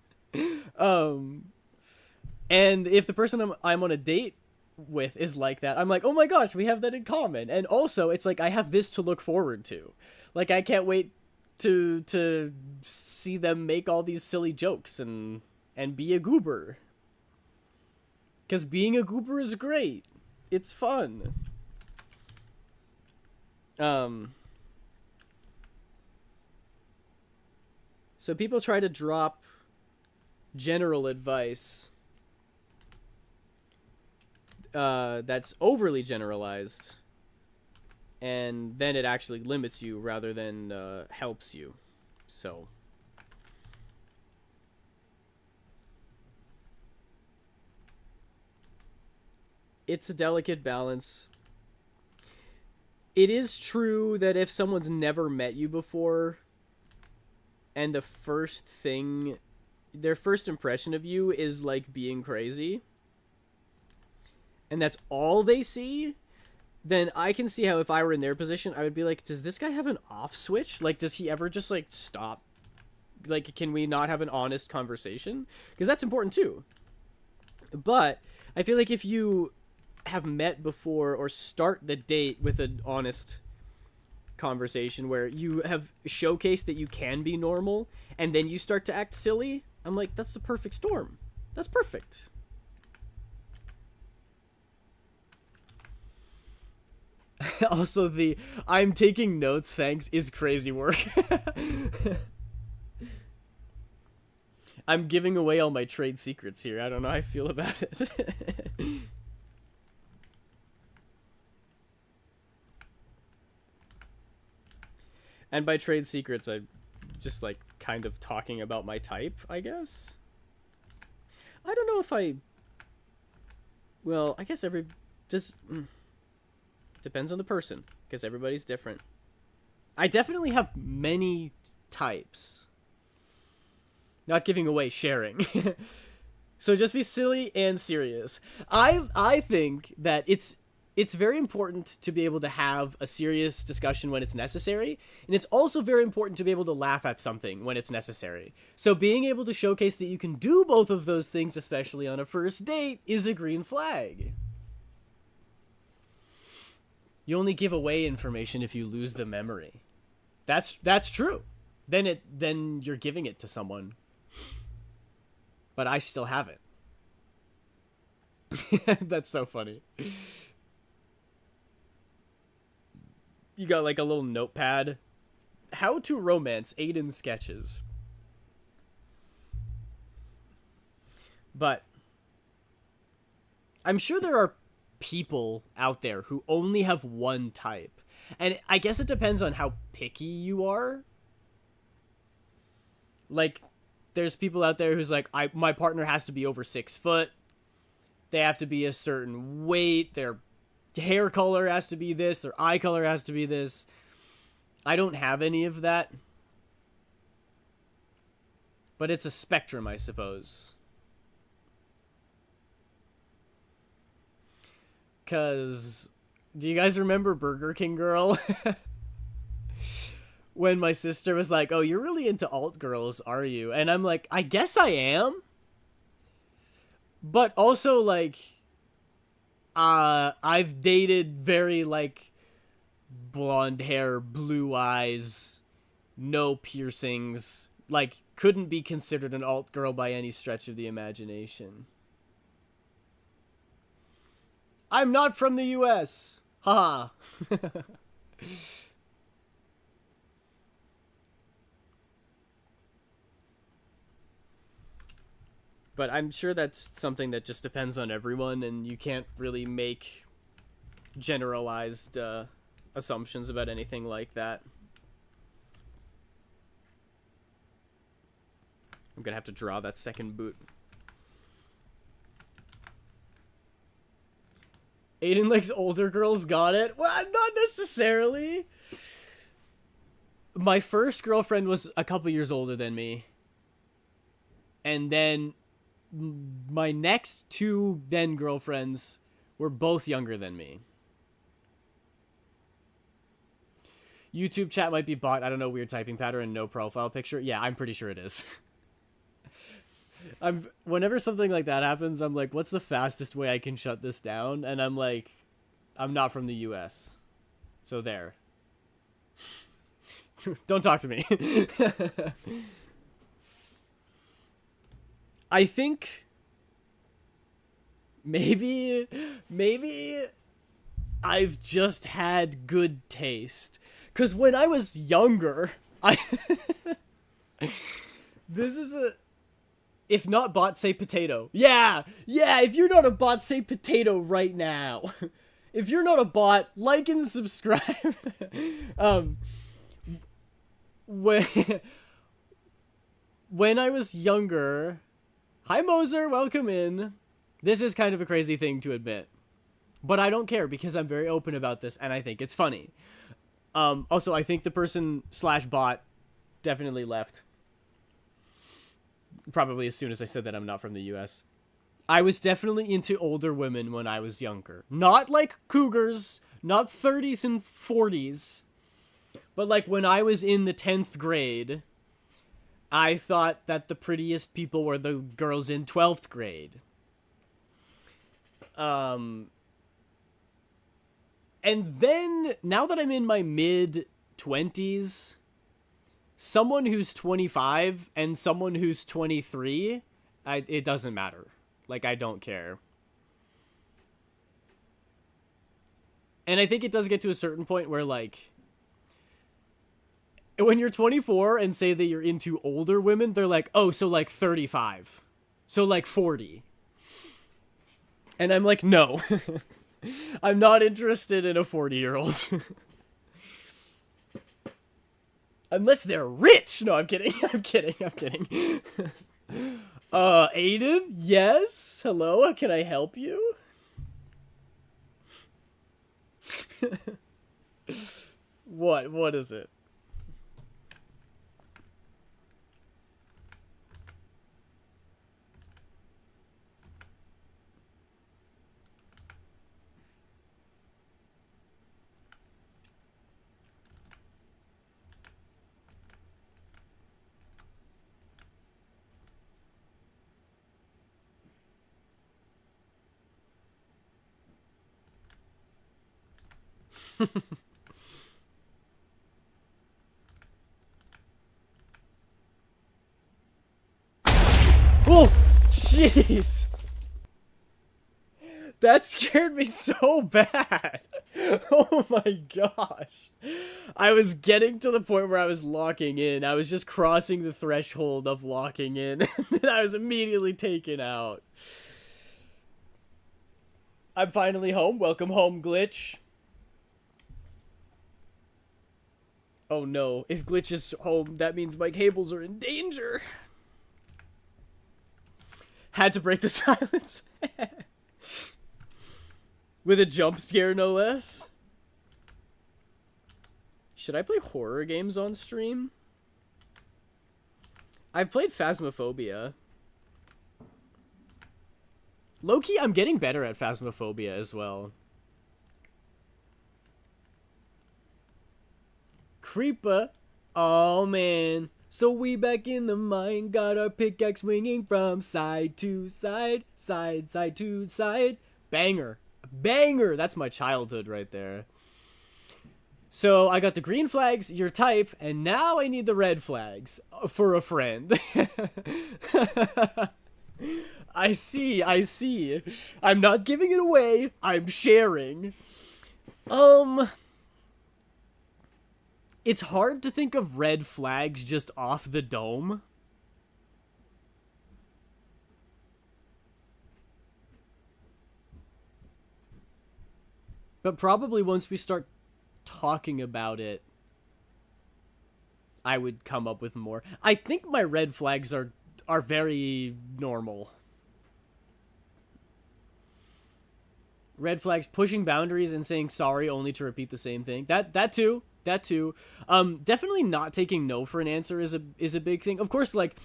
and if the person I'm on a date with is like that, I'm like, oh my gosh, we have that in common. And also, it's like, I have this to look forward to. Like, I can't wait to see them make all these silly jokes and be a goober. Because being a goober is great. It's fun. So people try to drop general advice that's overly generalized, and then it actually limits you rather than helps you. So it's a delicate balance. It is true that if someone's never met you before and the first thing, their first impression of you is like being crazy, and that's all they see, then I can see how if I were in their position, I would be like, does this guy have an off switch? Like, does he ever just like stop? Like, can we not have an honest conversation? Because that's important too. But I feel like if you have met before or start the date with an honest conversation where you have showcased that you can be normal and then you start to act silly, I'm like, that's the perfect storm. That's perfect. Also, the I'm taking notes, thanks, is crazy work. I'm giving away all my trade secrets here. I don't know how I feel about it. And by trade secrets, I just like kind of talking about my type, I guess. I don't know if I. Well, I guess depends on the person, because everybody's different. I definitely have many types. Not giving away, sharing. So just be silly and serious. I think that it's very important to be able to have a serious discussion when it's necessary, and it's also very important to be able to laugh at something when it's necessary. So being able to showcase that you can do both of those things, especially on a first date, is a green flag. You only give away information if you lose the memory. That's true. Then you're giving it to someone. But I still have it. That's so funny. You got like a little notepad. How to romance Aiden sketches. But I'm sure there are people out there who only have one type. And I guess it depends on how picky you are. Like, there's people out there who's like, my partner has to be over 6 foot. They have to be a certain weight. Their hair color has to be this. Their eye color has to be this. I don't have any of that. But it's a spectrum, I suppose. Because, do you guys remember Burger King Girl? When my sister was like, oh, you're really into alt girls, are you? And I'm like, I guess I am. But also, like, I've dated very, like, blonde hair, blue eyes, no piercings, like, couldn't be considered an alt girl by any stretch of the imagination. I'm not from the US. Haha. But I'm sure that's something that just depends on everyone, and you can't really make generalized assumptions about anything like that. I'm gonna have to draw that second boot. Aiden likes older girls, got it? Well, not necessarily. My first girlfriend was a couple years older than me. And then my next two then girlfriends were both younger than me. YouTube chat might be bot. I don't know, weird typing pattern and no profile picture. Yeah, I'm pretty sure it is. Whenever something like that happens, I'm like, what's the fastest way I can shut this down? And I'm like, I'm not from the US. So there. Don't talk to me. I think maybe I've just had good taste. 'Cause when I was younger, If not bot, say potato. Yeah! Yeah, if you're not a bot, say potato right now. If you're not a bot, like and subscribe. when, when I was younger... Hi, Moser, welcome in. This is kind of a crazy thing to admit. But I don't care because I'm very open about this and I think it's funny. Also, I think the person / bot definitely left. Probably as soon as I said that I'm not from the US. I was definitely into older women when I was younger. Not like cougars, not 30s and 40s. But like when I was in the 10th grade, I thought that the prettiest people were the girls in 12th grade. And then, now that I'm in my mid-20s, someone who's 25 and someone who's 23, it doesn't matter. Like, I don't care. And I think it does get to a certain point where, like, when you're 24 and say that you're into older women, they're like, oh, so like 35. So like 40. And I'm like, no. I'm not interested in a 40-year-old. Unless they're rich. No, I'm kidding. I'm kidding. Aiden? Yes? Hello? Can I help you? What is it? Oh, jeez. That scared me so bad. Oh my gosh. I was getting to the point where I was locking in. I was just crossing the threshold of locking in. And then I was immediately taken out. I'm finally home. Welcome home, Glitch. Oh no. If Glitch is home, that means my cables are in danger. Had to break the silence. With a jump scare, no less. Should I play horror games on stream? I've played Phasmophobia. Low-key, I'm getting better at Phasmophobia as well. Creeper. Oh, man. So we back in the mine, got our pickaxe swinging from side to side, side to side. Banger. Banger! That's my childhood right there. So I got the green flags, your type, and now I need the red flags for a friend. I see. I'm not giving it away, I'm sharing. It's hard to think of red flags just off the dome. But probably once we start talking about it, I would come up with more. I think my red flags are very normal. Red flags, pushing boundaries and saying sorry only to repeat the same thing. That too. Definitely not taking no for an answer is a big thing. Of course, like,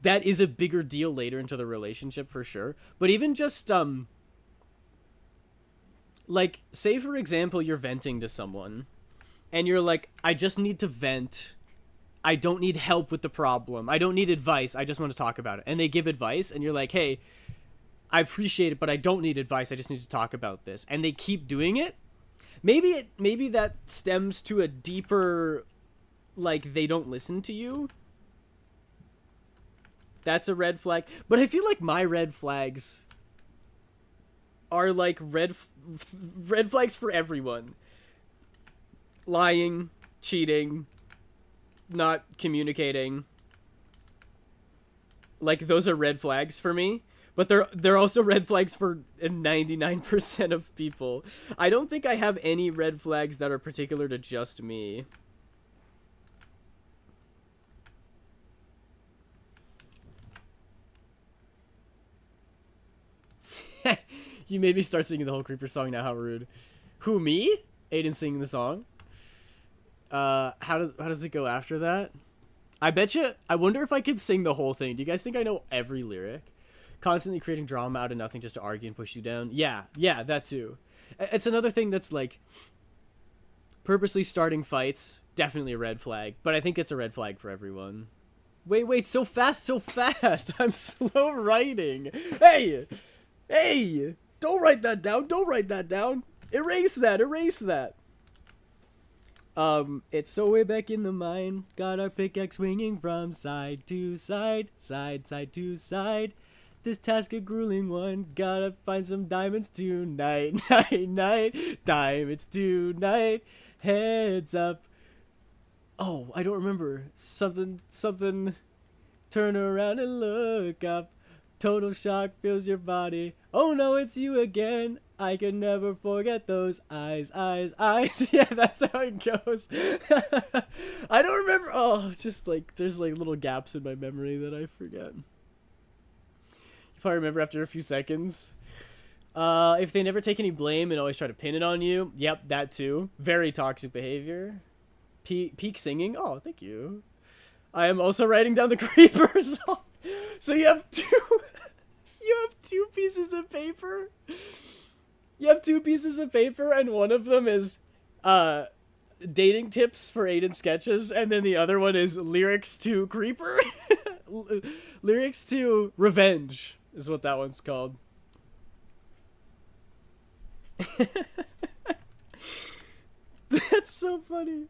that is a bigger deal later into the relationship for sure. But even just, like, say for example, you're venting to someone, and you're like, I just need to vent. I don't need help with the problem. I don't need advice. I just want to talk about it. And they give advice, and you're like, hey, I appreciate it, but I don't need advice. I just need to talk about this. And they keep doing it. Maybe that stems to a deeper, like, they don't listen to you. That's a red flag. But I feel like my red flags are like red flags for everyone. Lying, cheating, not communicating, Like those are red flags for me. But they're also red flags for 99% of people. I don't think I have any red flags that are particular to just me. You made me start singing the whole Creeper song now, how rude. Who, me? Aiden singing the song? How does it go after that? I bet you, I wonder if I could sing the whole thing. Do you guys think I know every lyric? Constantly creating drama out of nothing just to argue and push you down. Yeah, that too. It's another thing that's like, purposely starting fights, definitely a red flag. But I think it's a red flag for everyone. Wait, so fast. I'm slow writing. Hey! Don't write that down. Erase that. It's so way back in the mine. Got our pickaxe swinging from side to side to side. This task a grueling one. Gotta find some diamonds tonight. Night. Diamonds tonight. Heads up. Oh, I don't remember. Something. Turn around and look up. Total shock fills your body. Oh no, it's you again. I can never forget those eyes. Yeah, that's how it goes. I don't remember. Oh, just like, there's like little gaps in my memory that I forget. You probably remember after a few seconds. If they never take any blame and always try to pin it on you. Yep, that too. Very toxic behavior. Peak singing. Oh, thank you. I am also writing down the Creeper song. So you have two pieces of paper. You have 2 pieces of paper, and one of them is dating tips for Aiden sketches, and then the other one is lyrics to Creeper. Lyrics to Revenge is what that one's called. That's so funny.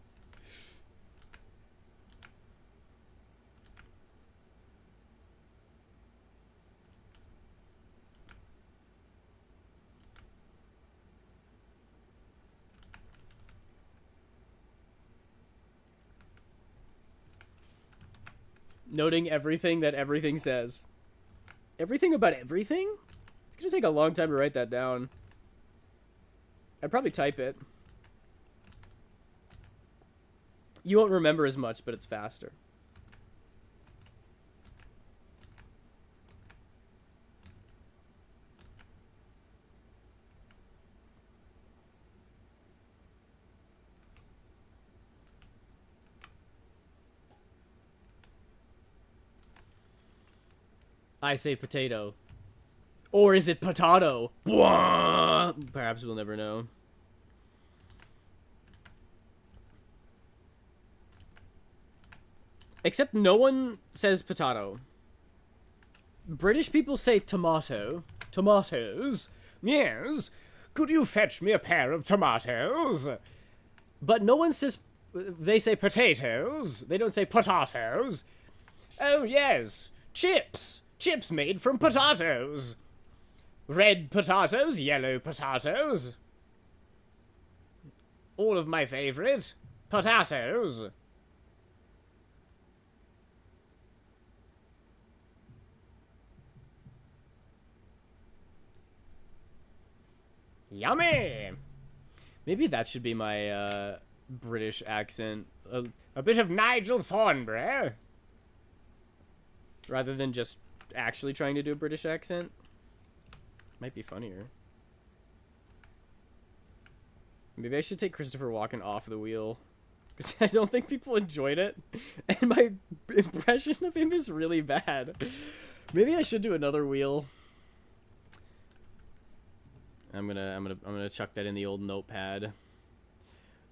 Noting everything that everything says. Everything about everything? It's gonna take a long time to write that down. I'd probably type it. You won't remember as much, but it's faster. I say potato. Or is it potato? Perhaps we'll never know. Except no one says potato. British people say tomato. Tomatoes. Yes. Could you fetch me a pair of tomatoes? But no one says... They say potatoes. They don't say potatoes. Oh, yes. Chips. Chips made from potatoes. Red potatoes, yellow potatoes. All of my favorite. Potatoes. Yummy! Maybe that should be my, British accent. A bit of Nigel Thornberry. Rather than just actually trying to do a British accent. Might be funnier. Maybe I should take Christopher Walken off the wheel. Because I don't think people enjoyed it. And my impression of him is really bad. Maybe I should do another wheel. I'm gonna chuck that in the old notepad.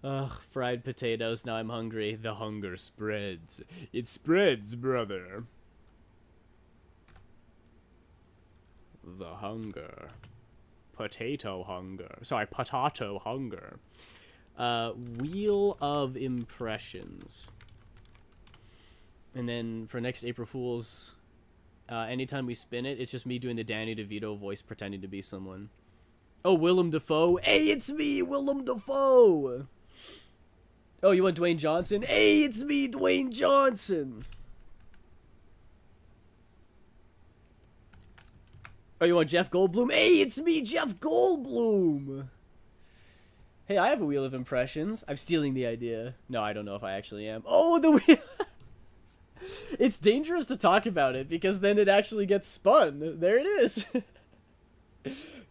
Ugh, fried potatoes, now I'm hungry. The hunger spreads. It spreads, brother. The hunger. Potato hunger. Sorry, potato hunger. Wheel of Impressions. And then for next April Fool's, anytime we spin it, it's just me doing the Danny DeVito voice pretending to be someone. Oh, Willem Dafoe. Hey, it's me, Willem Dafoe. Oh, you want Dwayne Johnson? Hey, it's me, Dwayne Johnson. Oh, you want Jeff Goldblum? Hey, it's me, Jeff Goldblum! Hey, I have a wheel of impressions. I'm stealing the idea. No, I don't know if I actually am. Oh, the wheel! It's dangerous to talk about it, because then it actually gets spun. There it is!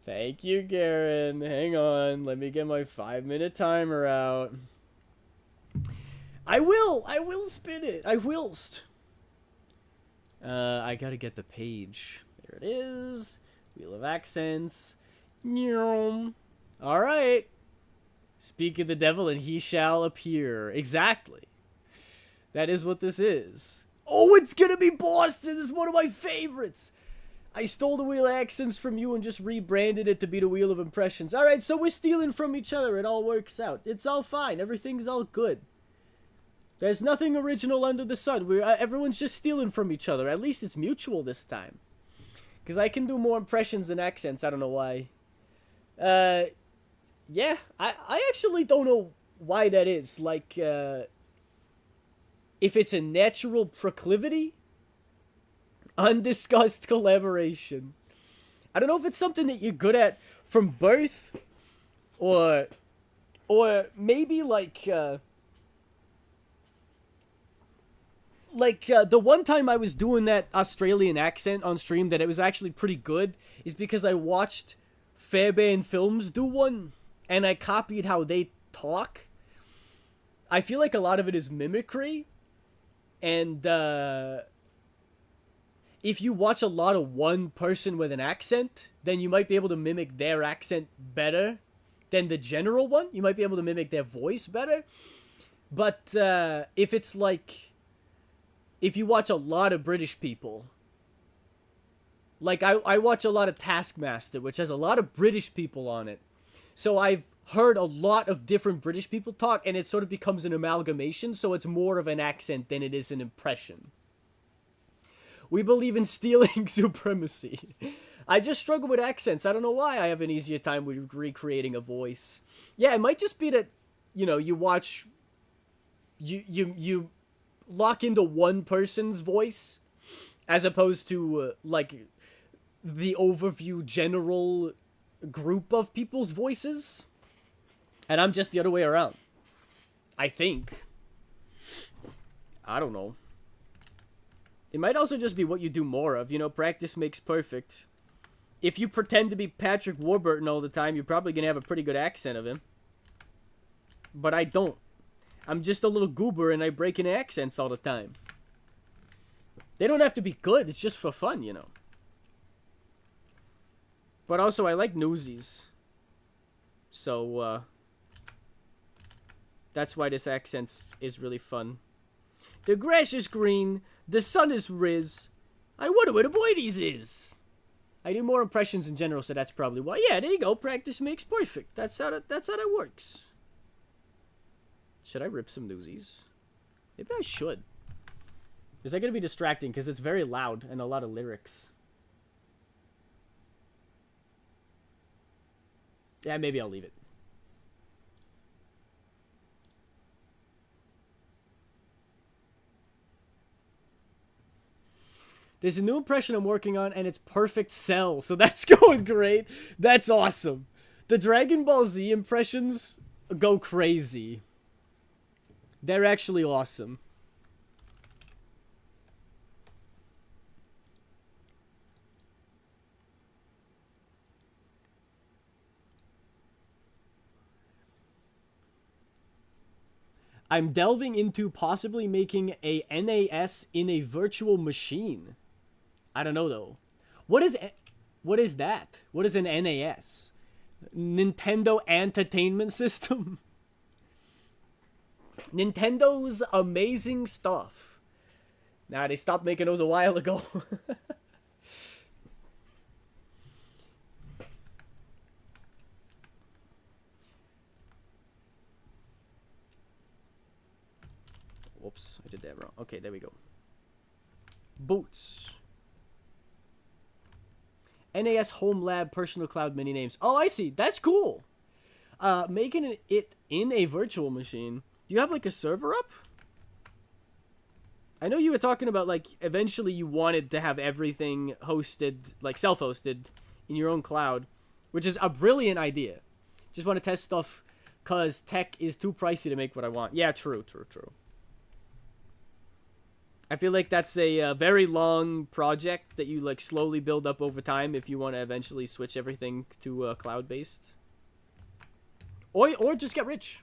Thank you, Garen. Hang on. Let me get my 5-minute timer out. I will spin it. I whilst. I gotta get the page. There it is. Wheel of Accents. Alright. Speak of the devil and he shall appear. Exactly. That is what this is. Oh, it's gonna be Boston. This is one of my favorites. I stole the Wheel of Accents from you and just rebranded it to be the Wheel of Impressions. Alright, so we're stealing from each other. It all works out. It's all fine. Everything's all good. There's nothing original under the sun. Everyone's just stealing from each other. At least it's mutual this time. Because I can do more impressions than accents. I don't know why. Yeah. I actually don't know why that is. Like, if it's a natural proclivity, undiscussed collaboration. I don't know if it's something that you're good at from birth, or maybe like the one time I was doing that Australian accent on stream that it was actually pretty good is because I watched Fairbairn Films do one, and I copied how they talk. I feel like a lot of it is mimicry, and if you watch a lot of one person with an accent, then you might be able to mimic their accent better than the general one. You might be able to mimic their voice better. But if it's like, if you watch a lot of British people, like I watch a lot of Taskmaster, which has a lot of British people on it. So I've heard a lot of different British people talk, and it sort of becomes an amalgamation, so it's more of an accent than it is an impression. We believe in stealing supremacy. I just struggle with accents. I don't know why I have an easier time with recreating a voice. Yeah, it might just be that, you know, you watch... You lock into one person's voice, as opposed to, like, the overview general group of people's voices. And I'm just the other way around. I think. I don't know. It might also just be what you do more of. You know, practice makes perfect. If you pretend to be Patrick Warburton all the time, you're probably going to have a pretty good accent of him. But I don't. I'm just a little goober and I break in accents all the time. They don't have to be good. It's just for fun, you know. But also, I like Newsies. So, that's why this accent is really fun. The grass is green. The sun is riz. I wonder where the boydies is. I do more impressions in general, so that's probably why. Yeah, there you go. Practice makes perfect. That's how that works. Should I rip some Newsies? Maybe I should. Is that going to be distracting? Because it's very loud and a lot of lyrics. Yeah, maybe I'll leave it. There's a new impression I'm working on, and it's Perfect Cell, so that's going great. That's awesome. The Dragon Ball Z impressions go crazy. They're actually awesome. I'm delving into possibly making a NAS in a virtual machine. I don't know though. What is that? What is an NAS? Nintendo Entertainment System? Nintendo's amazing stuff. Nah, they stopped making those a while ago. Whoops, I did that wrong. Okay, there we go. Boots. NAS Home Lab Personal Cloud Mini Names. Oh, I see. That's cool. Making it in a virtual machine. Do you have like a server up? I know you were talking about, like, eventually you wanted to have everything hosted, like, self-hosted in your own cloud, which is a brilliant idea. Just want to test stuff because tech is too pricey to make what I want. Yeah, true. I feel like that's a very long project that you, like, slowly build up over time if you want to eventually switch everything to cloud-based. Or just get rich.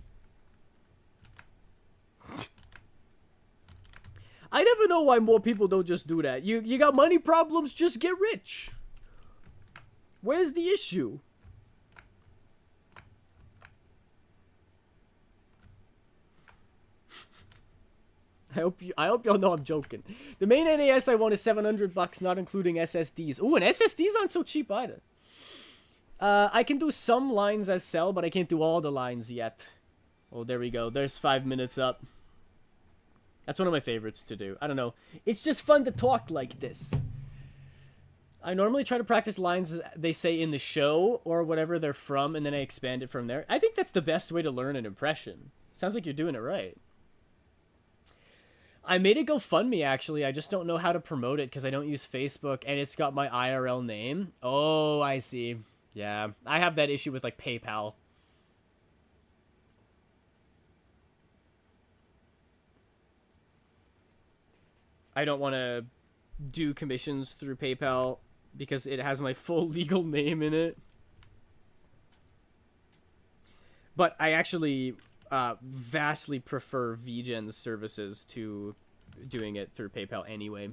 I never know why more people don't just do that. You got money problems, just get rich. Where's the issue? I hope y'all know I'm joking. The main NAS I want is $700, not including SSDs. Ooh, and SSDs aren't so cheap either. I can do some lines as cell, but I can't do all the lines yet. Oh, there we go. There's 5 minutes up. That's one of my favorites to do. I don't know. It's just fun to talk like this. I normally try to practice lines they say in the show or whatever they're from, and then I expand it from there. I think that's the best way to learn an impression. Sounds like you're doing it right. I made a GoFundMe, actually. I just don't know how to promote it because I don't use Facebook, and it's got my IRL name. Oh, I see. Yeah, I have that issue with, like, PayPal. I don't want to do commissions through PayPal because it has my full legal name in it. But I actually vastly prefer VGen's services to doing it through PayPal anyway.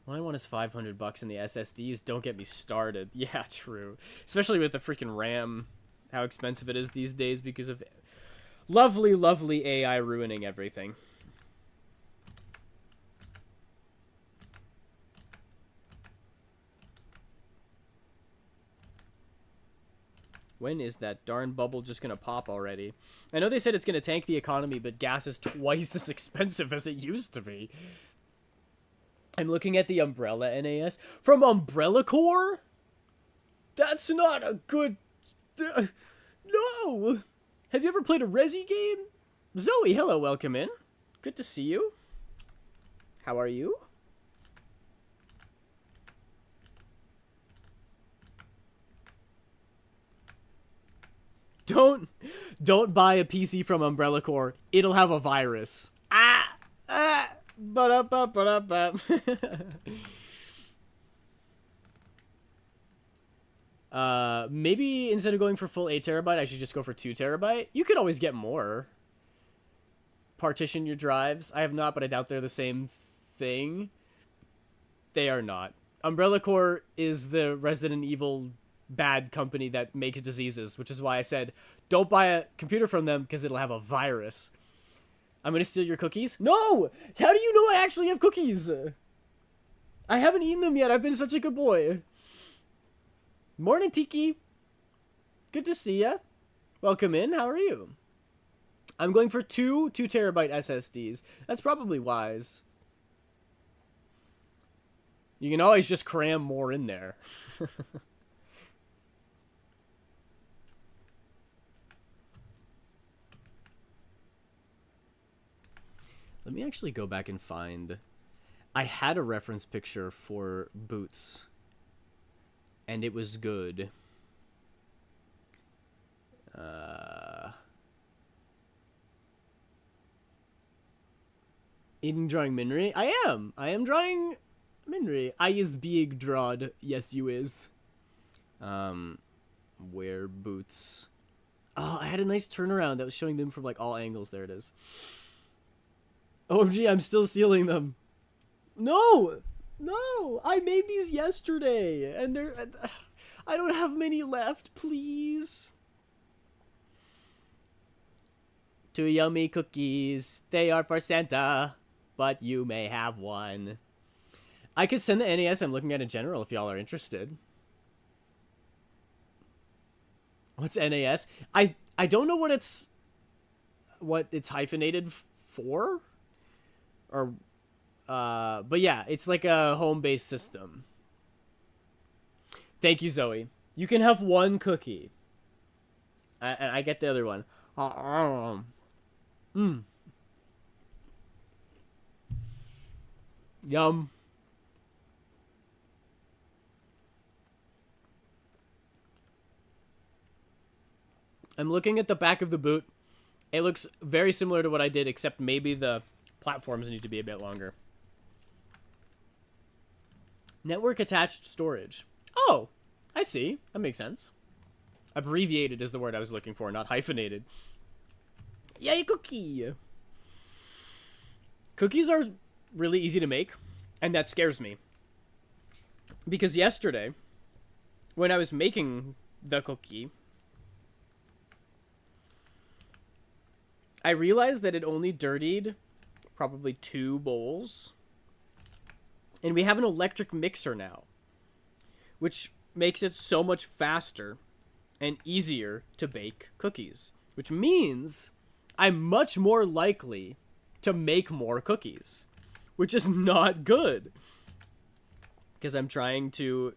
All I want is $500 in the SSDs. Don't get me started. Yeah, true. Especially with the freaking RAM, how expensive it is these days because of lovely, lovely AI ruining everything. When is that darn bubble just gonna pop already? I know they said it's gonna tank the economy, but gas is twice as expensive as it used to be. I'm looking at the Umbrella NAS. From Umbrella Corps? That's not a good... no! Have you ever played a Resi game? Zoe, hello, welcome in. Good to see you. How are you? Don't buy a PC from Umbrella Corps. It'll have a virus. Maybe instead of going for full 8 terabyte, I should just go for 2 terabyte. You could always get more. Partition your drives. I have not, but I doubt they're the same thing. They are not. Umbrella Corps is the Resident Evil bad company that makes diseases, which is why I said don't buy a computer from them because it'll have a virus. I'm gonna steal your cookies? No! How do you know I actually have cookies? I haven't eaten them yet. I've been such a good boy. Morning, Tiki. Good to see ya. Welcome in. How are you? I'm going for 2 terabyte SSDs. That's probably wise. You can always just cram more in there. Let me actually go back and find... I had a reference picture for Boots. And it was good. Aiden drawing Minri? I am drawing Minri. I is big drawed. Yes, you is. Wear Boots. Oh, I had a nice turnaround that was showing them from, like, all angles. There it is. OMG, I'm still stealing them. No! No! I made these yesterday, and they're... I don't have many left, please. 2 yummy cookies. They are for Santa, but you may have one. I could send the NES I'm looking at in general if y'all are interested. What's NAS? I don't know what it's hyphenated for. Or, but yeah, it's like a home-based system. Thank you, Zoe. You can have 1 cookie. And I get the other one. Yum. I'm looking at the back of the boot. It looks very similar to what I did, except maybe the platforms need to be a bit longer. Network attached storage. Oh, I see. That makes sense. Abbreviated is the word I was looking for, not hyphenated. Yay, cookie! Cookies are really easy to make, and that scares me. Because yesterday, when I was making the cookie, I realized that it only dirtied probably 2 bowls. And we have an electric mixer now, which makes it so much faster and easier to bake cookies, which means I'm much more likely to make more cookies, which is not good because I'm trying to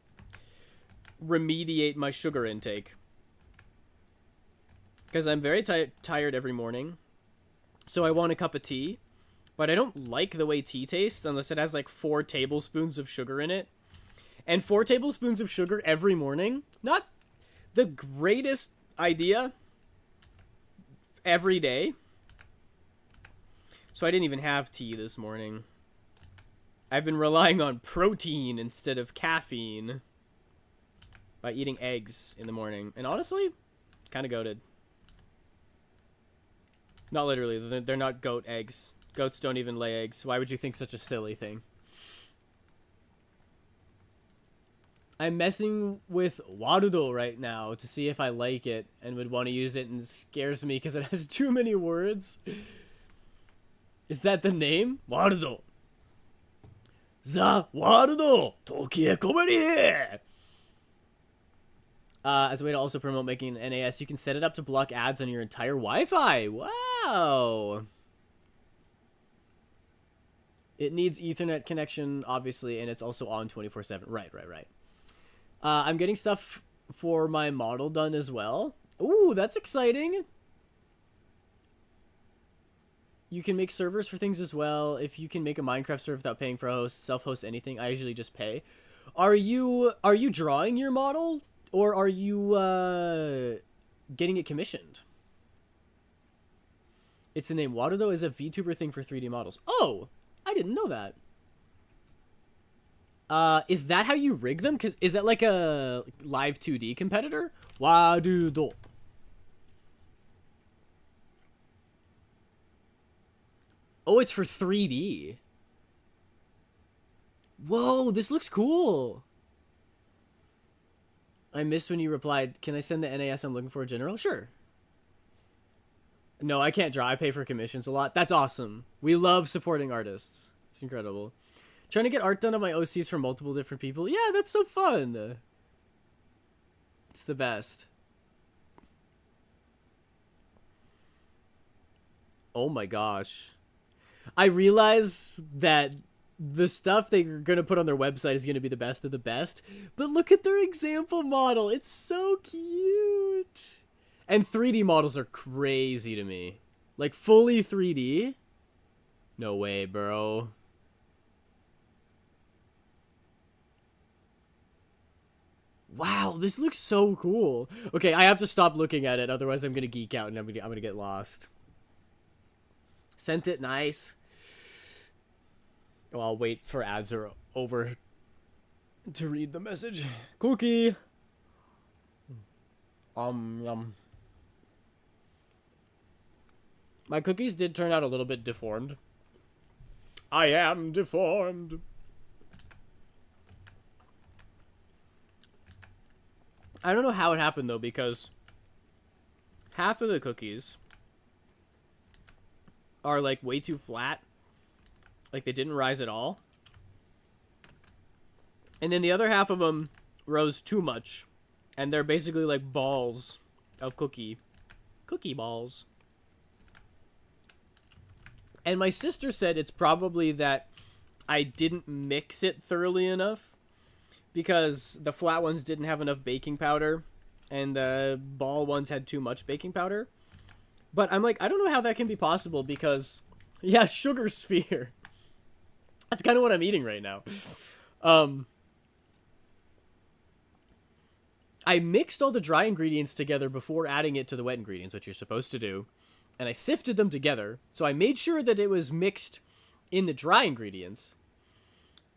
remediate my sugar intake because I'm very tired every morning. So I want a cup of tea, but I don't like the way tea tastes unless it has like 4 tablespoons of sugar in it. And 4 tablespoons of sugar every morning, not the greatest idea every day. So I didn't even have tea this morning. I've been relying on protein instead of caffeine by eating eggs in the morning. And honestly, kind of goated. Not literally, they're not goat eggs. Goats don't even lay eggs. Why would you think such a silly thing? I'm messing with Warudo right now to see if I like it and would want to use it, and it scares me because it has too many words. Is that the name? Warudo. The Warudo Tokie Komeri! As a way to also promote making an NAS, you can set it up to block ads on your entire Wi-Fi. Wow. It needs Ethernet connection, obviously, and it's also on 24/7. Right. I'm getting stuff for my model done as well. Ooh, that's exciting. You can make servers for things as well. If you can make a Minecraft server without paying for a host, self-host anything, I usually just pay. Are you drawing your model? Or are you getting it commissioned? It's the name. Warudo is a VTuber thing for 3D models. Oh, I didn't know that. Is that how you rig them? Is that like a live 2D competitor? Warudo. Oh, it's for 3D. Whoa, this looks cool. I missed when you replied, can I send the NAS I'm looking for a general? Sure. No, I can't draw. I pay for commissions a lot. That's awesome. We love supporting artists. It's incredible. Trying to get art done on my OCs for multiple different people. Yeah, that's so fun. It's the best. Oh my gosh. I realize that the stuff they're going to put on their website is going to be the best of the best. But look at their example model. It's so cute. And 3D models are crazy to me. Like, fully 3D? No way, bro. Wow, this looks so cool. Okay, I have to stop looking at it. Otherwise, I'm going to geek out and I'm going to get lost. Sent it nice. Well, I'll wait for ads are over to read the message. Cookie. Yum. My cookies did turn out a little bit deformed. I am deformed. I don't know how it happened though, because half of the cookies are like way too flat. Like, they didn't rise at all. And then the other half of them rose too much. And they're basically like balls of cookie balls. And my sister said it's probably that I didn't mix it thoroughly enough. Because the flat ones didn't have enough baking powder. And the ball ones had too much baking powder. But I'm like, I don't know how that can be possible because, yeah, sugar sphere. That's kind of what I'm eating right now. Um, I mixed all the dry ingredients together before adding it to the wet ingredients, which you're supposed to do. And I sifted them together. So I made sure that it was mixed in the dry ingredients.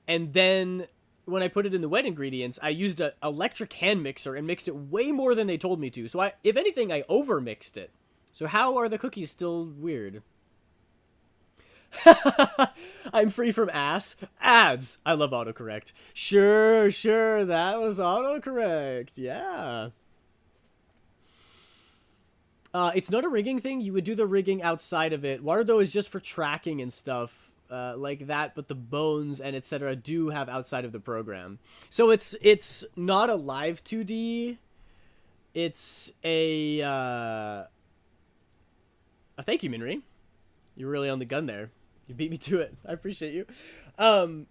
And then when I put it in the wet ingredients, I used an electric hand mixer and mixed it way more than they told me to. So if anything, I over mixed it. So how are the cookies still weird? I'm free from ads. I love autocorrect. Sure, that was autocorrect. Yeah. It's not a rigging thing. You would do the rigging outside of it. Water, though, is just for tracking and stuff like that, but the bones and etc. do have outside of the program. So it's not a live 2D. It's a... thank you, Minri. You're really on the gun there. You beat me to it. I appreciate you.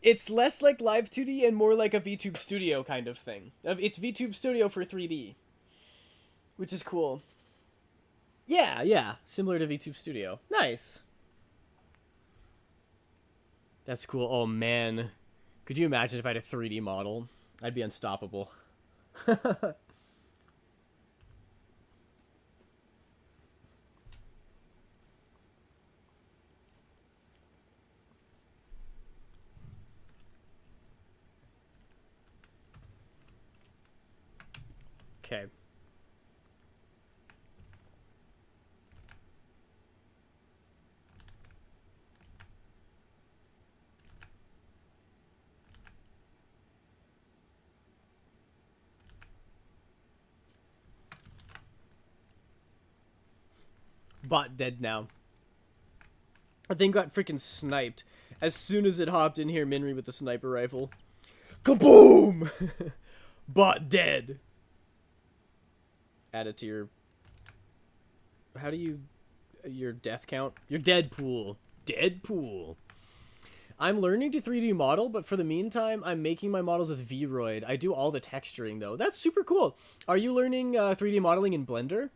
It's less like live 2D and more like a VTube Studio kind of thing. It's VTube Studio for 3D, which is cool. Yeah, similar to VTube Studio. Nice. That's cool. Oh man, could you imagine if I had a 3D model? I'd be unstoppable. Okay. Bot dead now. I think got freaking sniped as soon as it hopped in here. Minri with the sniper rifle. Kaboom! Bot dead. Add it to your... How do you... Your death count? Your Deadpool. Deadpool. I'm learning to 3D model, but for the meantime, I'm making my models with Vroid. I do all the texturing, though. That's super cool. Are you learning 3D modeling in Blender?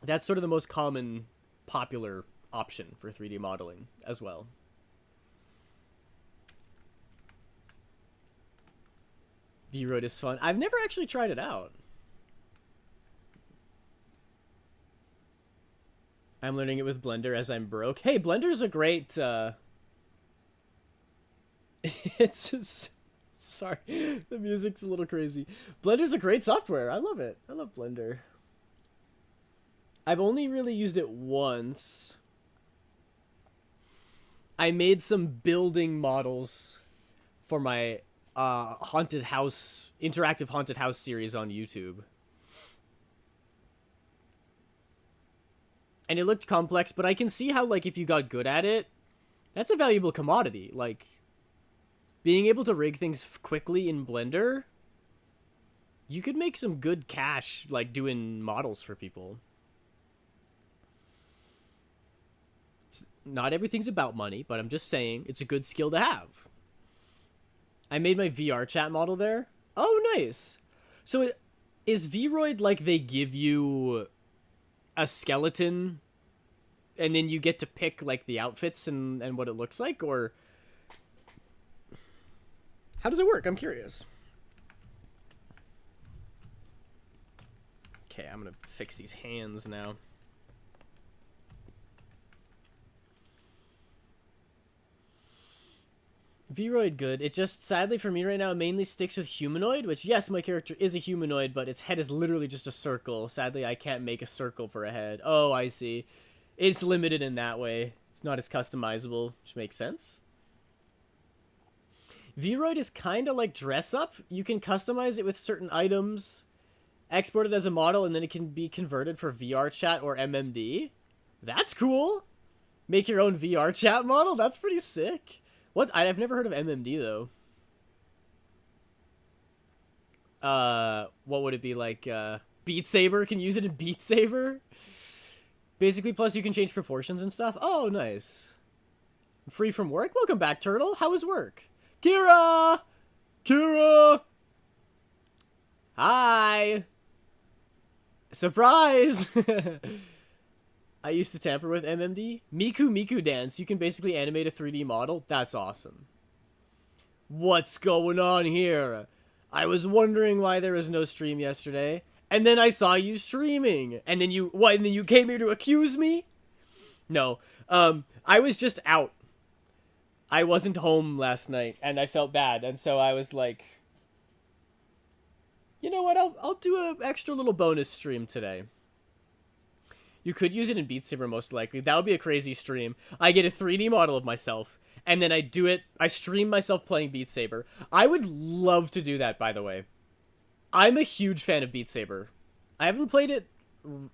That's sort of the most common, popular option for 3D modeling as well. Vroid is fun. I've never actually tried it out. I'm learning it with Blender as I'm broke. Hey, Blender's a great, it's just... Sorry, the music's a little crazy. Blender's a great software. I love it. I love Blender. I've only really used it once. I made some building models for my haunted house, interactive haunted house series on YouTube. And it looked complex, but I can see how, like, if you got good at it, that's a valuable commodity. Like, being able to rig things quickly in Blender, you could make some good cash, like, doing models for people. Not everything's about money, but I'm just saying it's a good skill to have. I made my VR chat model there. Oh, nice. So is Vroid like they give you a skeleton and then you get to pick like the outfits and what it looks like, or how does it work? I'm curious. Okay, I'm gonna fix these hands now. Vroid good. It just, sadly for me right now, mainly sticks with humanoid, which, yes, my character is a humanoid, but its head is literally just a circle. Sadly, I can't make a circle for a head. Oh, I see. It's limited in that way. It's not as customizable, which makes sense. Vroid is kind of like Dress Up. You can customize it with certain items, export it as a model, and then it can be converted for VR chat or MMD. That's cool. Make your own VR chat model? That's pretty sick. What? I've never heard of MMD, though. What would it be like? Beat Saber? Can you use it in Beat Saber? Basically, plus you can change proportions and stuff. Oh, nice. Free from work? Welcome back, Turtle. How was work? Kira! Kira! Hi! Surprise! I used to tamper with MMD. Miku Miku Dance. You can basically animate a 3D model. That's awesome. What's going on here? I was wondering why there was no stream yesterday. And then I saw you streaming. And then and then you came here to accuse me? No. I was just out. I wasn't home last night, and I felt bad, and so I was like, you know what, I'll do an extra little bonus stream today. You could use it in Beat Saber, most likely. That would be a crazy stream. I get a 3D model of myself, and then I stream myself playing Beat Saber. I would love to do that, by the way. I'm a huge fan of Beat Saber. I haven't played it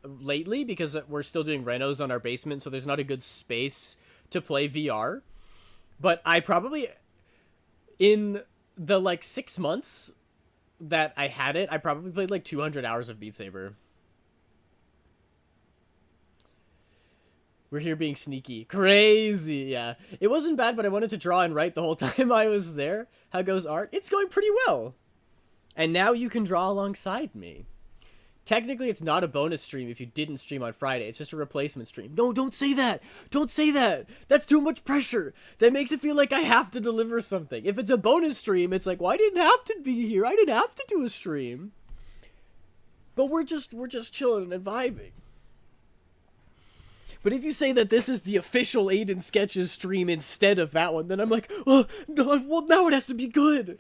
lately, because we're still doing renos on our basement, so there's not a good space to play VR. But I probably, in the, 6 months that I had it, I probably played, 200 hours of Beat Saber. We're here being sneaky. Crazy, yeah. It wasn't bad, but I wanted to draw and write the whole time I was there. How goes art? It's going pretty well. And now you can draw alongside me. Technically, it's not a bonus stream if you didn't stream on Friday. It's just a replacement stream. No, don't say that. Don't say that. That's too much pressure. That makes it feel like I have to deliver something. If it's a bonus stream, it's like, well, I didn't have to be here. I didn't have to do a stream. But we're just chilling and vibing. But if you say that this is the official Aiden Sketches stream instead of that one, then I'm like, oh, no, well, now it has to be good.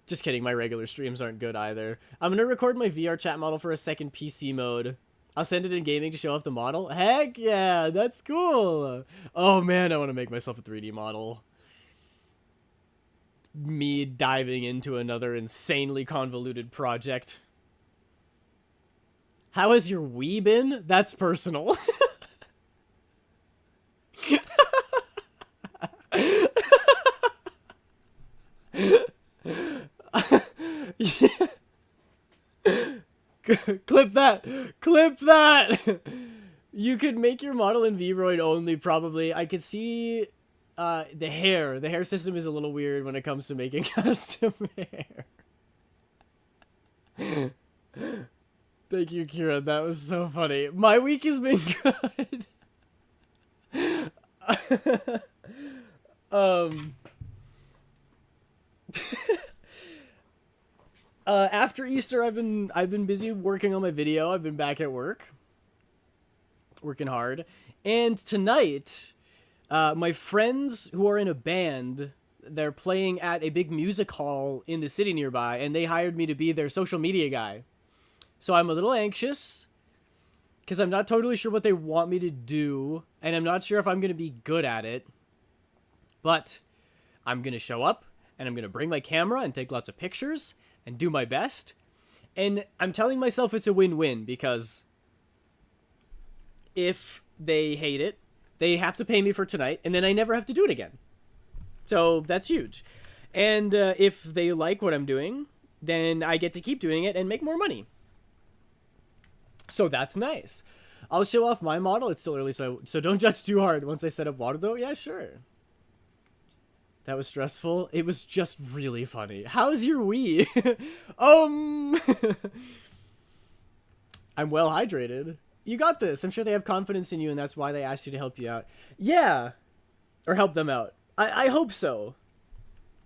Just kidding, my regular streams aren't good either. I'm gonna record my VR chat model for a second PC mode. I'll send it in gaming to show off the model. Heck yeah, that's cool. Oh man, I want to make myself a 3D model. Me diving into another insanely convoluted project. How has your Wii been? That's personal. Clip that! Clip that! You could make your model in Vroid only, probably. I could see the hair. The hair system is a little weird when it comes to making custom hair. Thank you, Kira. That was so funny. My week has been good. After Easter, I've been busy working on my video. I've been back at work, working hard. And tonight, my friends who are in a band, they're playing at a big music hall in the city nearby, and they hired me to be their social media guy. So I'm a little anxious, because I'm not totally sure what they want me to do, and I'm not sure if I'm going to be good at it. But I'm going to show up, and I'm going to bring my camera and take lots of pictures, and do my best. And I'm telling myself it's a win-win, because if they hate it, they have to pay me for tonight, and then I never have to do it again. So that's huge. And if they like what I'm doing, then I get to keep doing it and make more money. So that's nice. I'll show off my model. It's still early, so don't judge too hard. Once I set up Waterdo, yeah, sure. That was stressful. It was just really funny. How's your Wii? I'm well hydrated. You got this. I'm sure they have confidence in you, and that's why they asked you to help you out. Yeah. Or help them out. I hope so.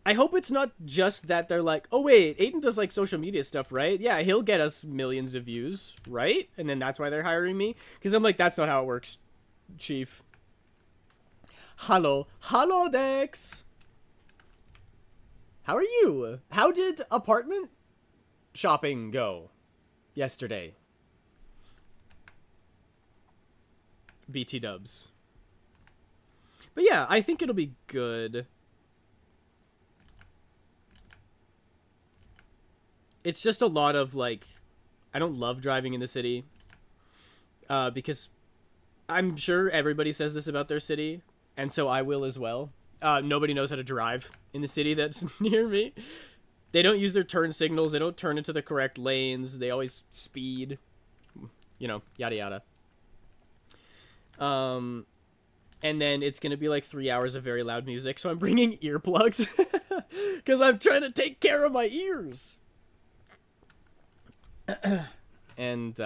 I hope it's not just that they're like, oh wait, Aiden does social media stuff, right? Yeah, he'll get us millions of views, right? And then that's why they're hiring me? Because I'm like, that's not how it works, Chief. Hello. Hello, Dex. How are you? How did apartment shopping go yesterday? BT dubs. But yeah, I think it'll be good. It's just a lot of I don't love driving in the city. Because I'm sure everybody says this about their city, and so I will as well. Nobody knows how to drive in the city that's near me. They don't use their turn signals. They don't turn into the correct lanes. They always speed. You know, yada yada. And then it's going to be 3 hours of very loud music. So I'm bringing earplugs because I'm trying to take care of my ears. And,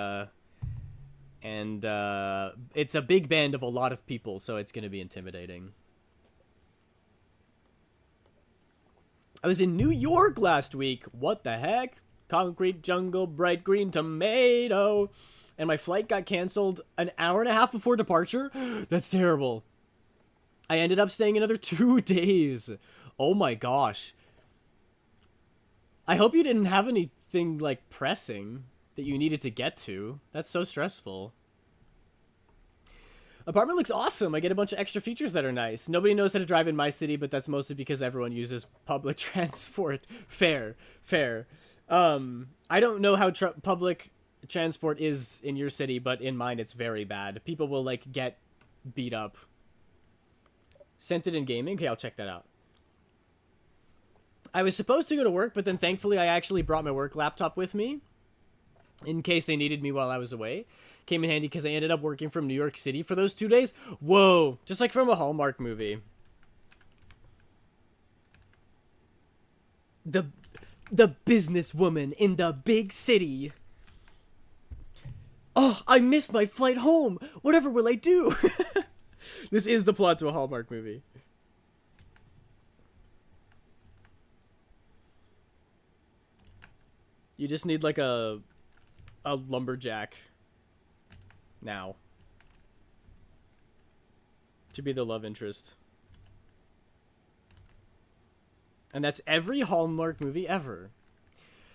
And it's a big band of a lot of people, so it's going to be intimidating. I was in New York last week. What the heck? Concrete jungle, bright green tomato. And my flight got canceled an hour and a half before departure. That's terrible. I ended up staying another 2 days. Oh my gosh. I hope you didn't have anything, like, pressing that you needed to get to. That's so stressful. Apartment looks awesome. I get a bunch of extra features that are nice. Nobody knows how to drive in my city, but that's mostly because everyone uses public transport. Fair. I don't know how public transport is in your city, but in mine it's very bad. People will, like, get beat up. Sent it in gaming? Okay, I'll check that out. I was supposed to go to work, but then thankfully I actually brought my work laptop with me in case they needed me while I was away. Came in handy because I ended up working from New York City for those 2 days. Whoa, just like from a Hallmark movie. The businesswoman in the big city. Oh, I missed my flight home. Whatever will I do? This is the plot to a Hallmark movie. You just need like a lumberjack now to be the love interest. And that's every Hallmark movie ever.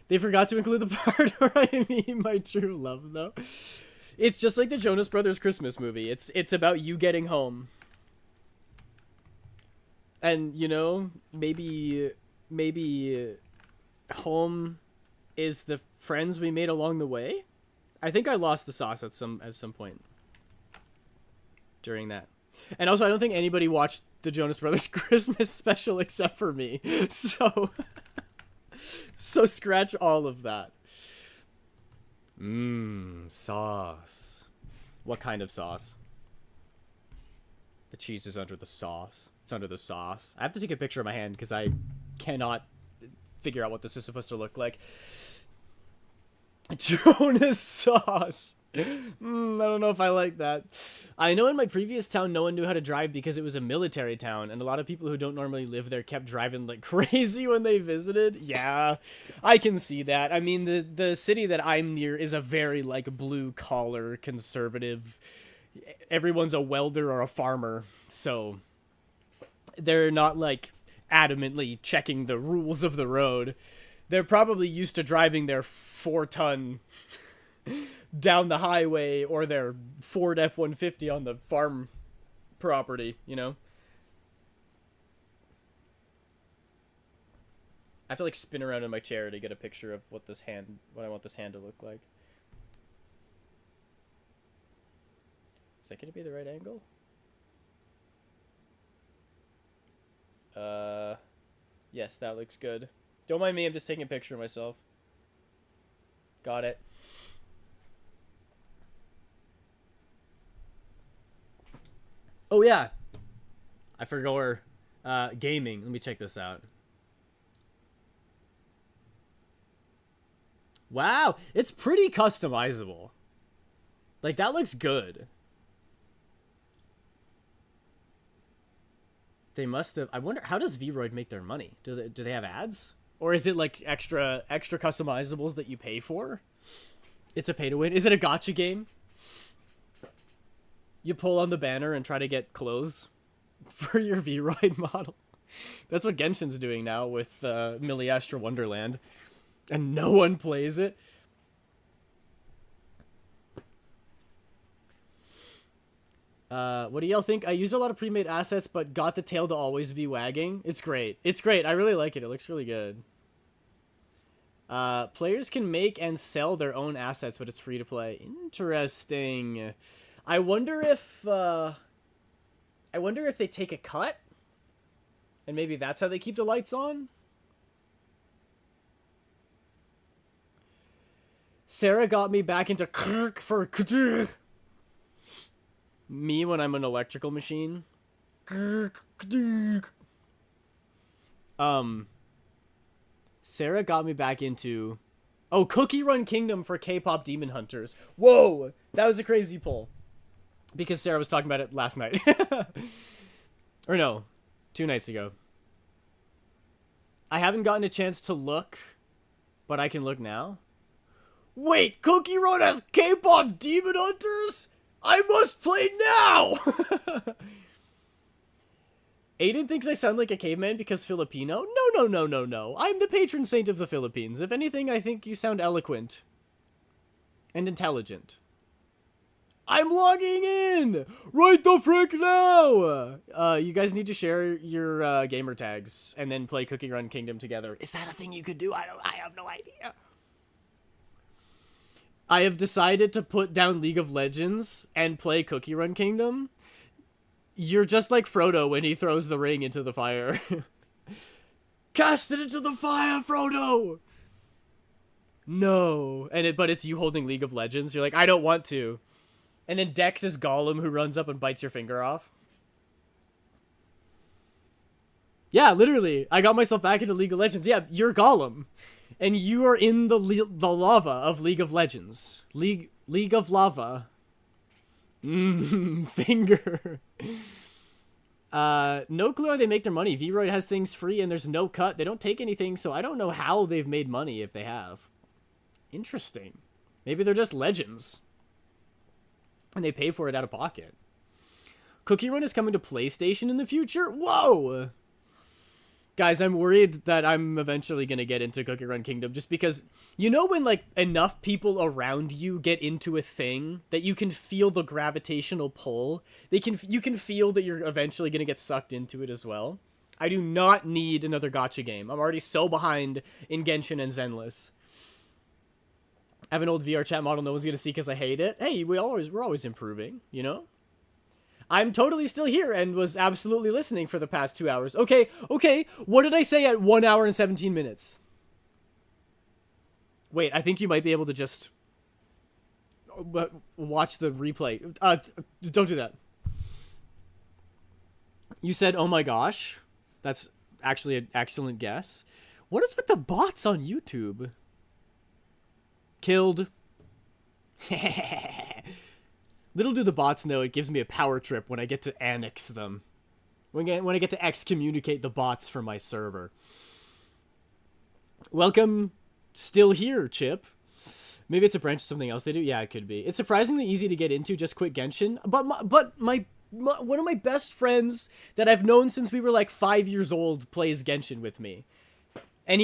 They forgot to include the part where I meet my true love, though. It's just like the Jonas Brothers Christmas movie. It's about you getting home. And, you know, maybe home is the friends we made along the way. I think I lost the sauce at some point during that. And also, I don't think anybody watched the Jonas Brothers Christmas special except for me. So scratch all of that. Sauce. What kind of sauce? The cheese is under the sauce. It's under the sauce. I have to take a picture of my hand because I cannot figure out what this is supposed to look like. Jonas sauce. I don't know if I like that. I know in my previous town, no one knew how to drive because it was a military town, and a lot of people who don't normally live there kept driving like crazy when they visited. Yeah, I can see that. I mean, the city that I'm near is a very like blue collar conservative. Everyone's a welder or a farmer, so they're not like adamantly checking the rules of the road. They're probably used to driving their 4-ton down the highway or their Ford F-150 on the farm property, you know? I have to like spin around in my chair to get a picture of what I want this hand to look like. Is that gonna be the right angle? Yes, that looks good. Don't mind me, I'm just taking a picture of myself. Got it. Oh yeah, I forgot where, gaming. Let me check this out. Wow, it's pretty customizable. Like, that looks good. They must have. I wonder, how does Vroid make their money? Do they have ads, or is it like extra customizables that you pay for? It's a pay to win. Is it a gacha game? You pull on the banner and try to get clothes for your Vroid model. That's what Genshin's doing now with Millie Astra Wonderland, and no one plays it. What do y'all think? I used a lot of pre-made assets, but got the tail to always be wagging. It's great. It's great. I really like it. It looks really good. Players can make and sell their own assets, but it's free to play. Interesting. I wonder if they take a cut, and maybe that's how they keep the lights on. Sarah got me back into Kirk for me when I'm an electrical machine. Sarah got me back into... Oh, Cookie Run Kingdom for K-pop Demon Hunters. Whoa, that was a crazy poll. Because Sarah was talking about it last night. Or no, 2 nights ago. I haven't gotten a chance to look, but I can look now. Wait, Cookie Run has K-pop Demon Hunters? I must play now! Aiden thinks I sound like a caveman because Filipino? No. I'm the patron saint of the Philippines. If anything, I think you sound eloquent. And intelligent. I'm logging in! Right the frick now! You guys need to share your gamer tags and then play Cookie Run Kingdom together. Is that a thing you could do? I have no idea. I have decided to put down League of Legends and play Cookie Run Kingdom. You're just like Frodo when he throws the ring into the fire. Cast it into the fire, Frodo! No. But it's you holding League of Legends. You're like, I don't want to. And then Dex is Gollum who runs up and bites your finger off. Yeah, literally. I got myself back into League of Legends. Yeah, you're Gollum. And you are in the lava of League of Legends. League of Lava. Finger. No clue how they make their money. Vroid has things free and there's no cut. They don't take anything, so I don't know how they've made money if they have. Interesting. Maybe they're just legends. And they pay for it out of pocket. Cookie Run is coming to PlayStation in the future? Whoa! Guys, I'm worried that I'm eventually going to get into Cookie Run Kingdom just because, you know when, like, enough people around you get into a thing that you can feel the gravitational pull? You can feel that you're eventually going to get sucked into it as well. I do not need another gacha game. I'm already so behind in Genshin and Zenless. I have an old VR chat model no one's going to see because I hate it. Hey, we're always improving, you know? I'm totally still here and was absolutely listening for the past 2 hours. Okay, what did I say at 1 hour and 17 minutes? Wait, I think you might be able to just watch the replay. Don't do that. You said, oh my gosh. That's actually an excellent guess. What is with the bots on YouTube? Killed. Little do the bots know it gives me a power trip when I get to annex them. When I get to excommunicate the bots from my server. Welcome, still here, Chip. Maybe it's a branch of something else they do? Yeah, it could be. It's surprisingly easy to get into, just quit Genshin. But one of my best friends that I've known since we were like 5 years old plays Genshin with me. And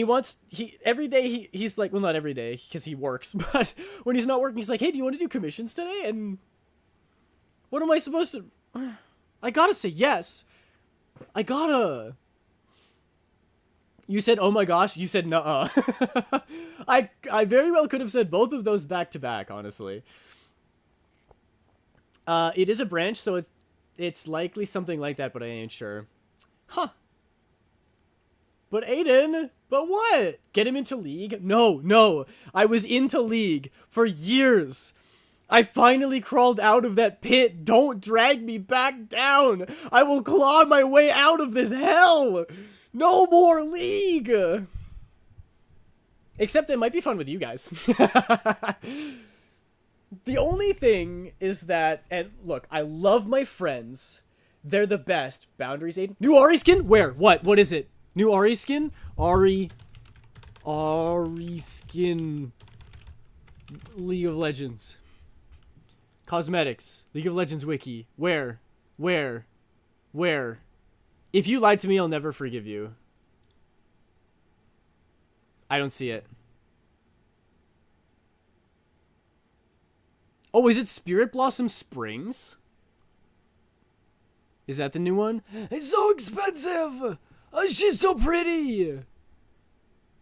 every day he's like, well, not every day because he works, but when he's not working, he's like, hey, do you want to do commissions today? And what am I supposed to? I gotta say yes. I gotta. You said, oh my gosh. You said, nuh-uh. I very well could have said both of those back to back, honestly. It is a branch, so it's likely something like that, but I ain't sure. Huh. But Aiden, but what? Get him into League? No. I was into League for years. I finally crawled out of that pit. Don't drag me back down. I will claw my way out of this hell. No more League. Except it might be fun with you guys. The only thing is that, and look, I love my friends. They're the best. Boundaries, Aiden. New Ahri skin? Where? What is it? New Ahri skin? Ahri skin. League of Legends. Cosmetics. League of Legends wiki. Where? If you lied to me, I'll never forgive you. I don't see it. Oh, is it Spirit Blossom Springs? Is that the new one? It's so expensive! Oh, she's so pretty!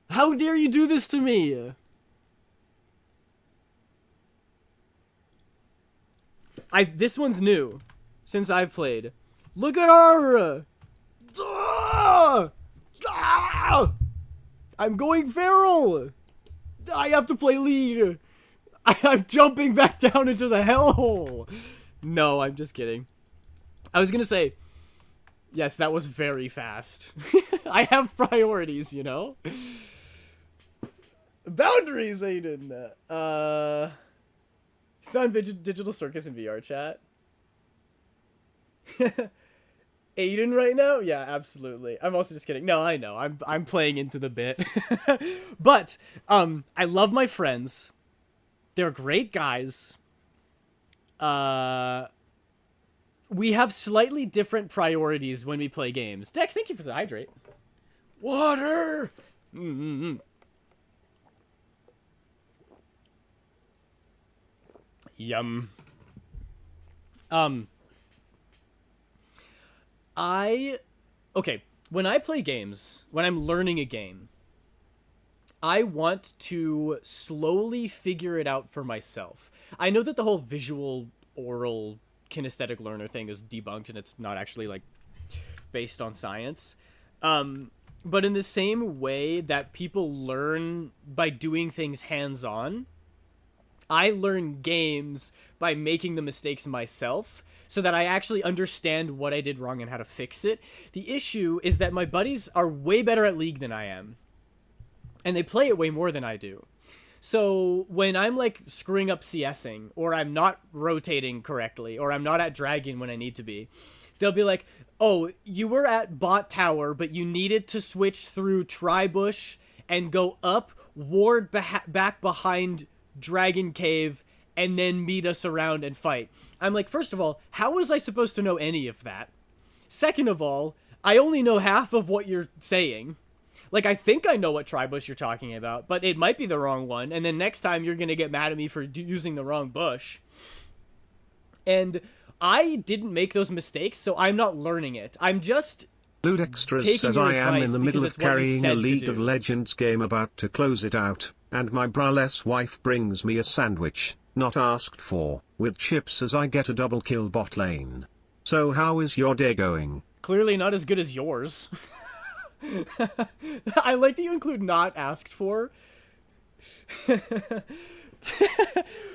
How dare you do this to me? This one's new. Since I've played. Look at her! I'm going feral! I have to play League! I'm jumping back down into the hellhole! No, I'm just kidding. I was gonna say, yes, that was very fast. I have priorities, you know? Boundaries, Aiden. Found Digital Circus in VR chat. Aiden right now? Yeah, absolutely. I'm also just kidding. No, I know. I'm playing into the bit. But I love my friends. They're great guys. We have slightly different priorities when we play games. Dex, thank you for the hydrate. Water. Yum. Okay, when I play games, when I'm learning a game, I want to slowly figure it out for myself. I know that the whole visual, oral, kinesthetic learner thing is debunked and it's not actually, like, based on science. But in the same way that people learn by doing things hands-on, I learn games by making the mistakes myself, so that I actually understand what I did wrong and how to fix it. The issue is that my buddies are way better at League than I am, and they play it way more than I do. So when I'm, like, screwing up CSing, or I'm not rotating correctly, or I'm not at Dragon when I need to be, they'll be like, oh, you were at bot tower, but you needed to switch through Tribush and go up, ward back behind Dragon Cave, and then meet us around and fight. I'm like, first of all, how was I supposed to know any of that? Second of all, I only know half of what you're saying. Like, I think I know what Tribush you're talking about, but it might be the wrong one, and then next time you're gonna get mad at me for using the wrong bush. And I didn't make those mistakes, so I'm not learning it. I'm just Ludextras says I am in the middle of carrying a League of Legends game about to close it out, and my braless wife brings me a sandwich, not asked for, with chips as I get a double kill bot lane. So how is your day going? Clearly not as good as yours. I like that you include not asked for.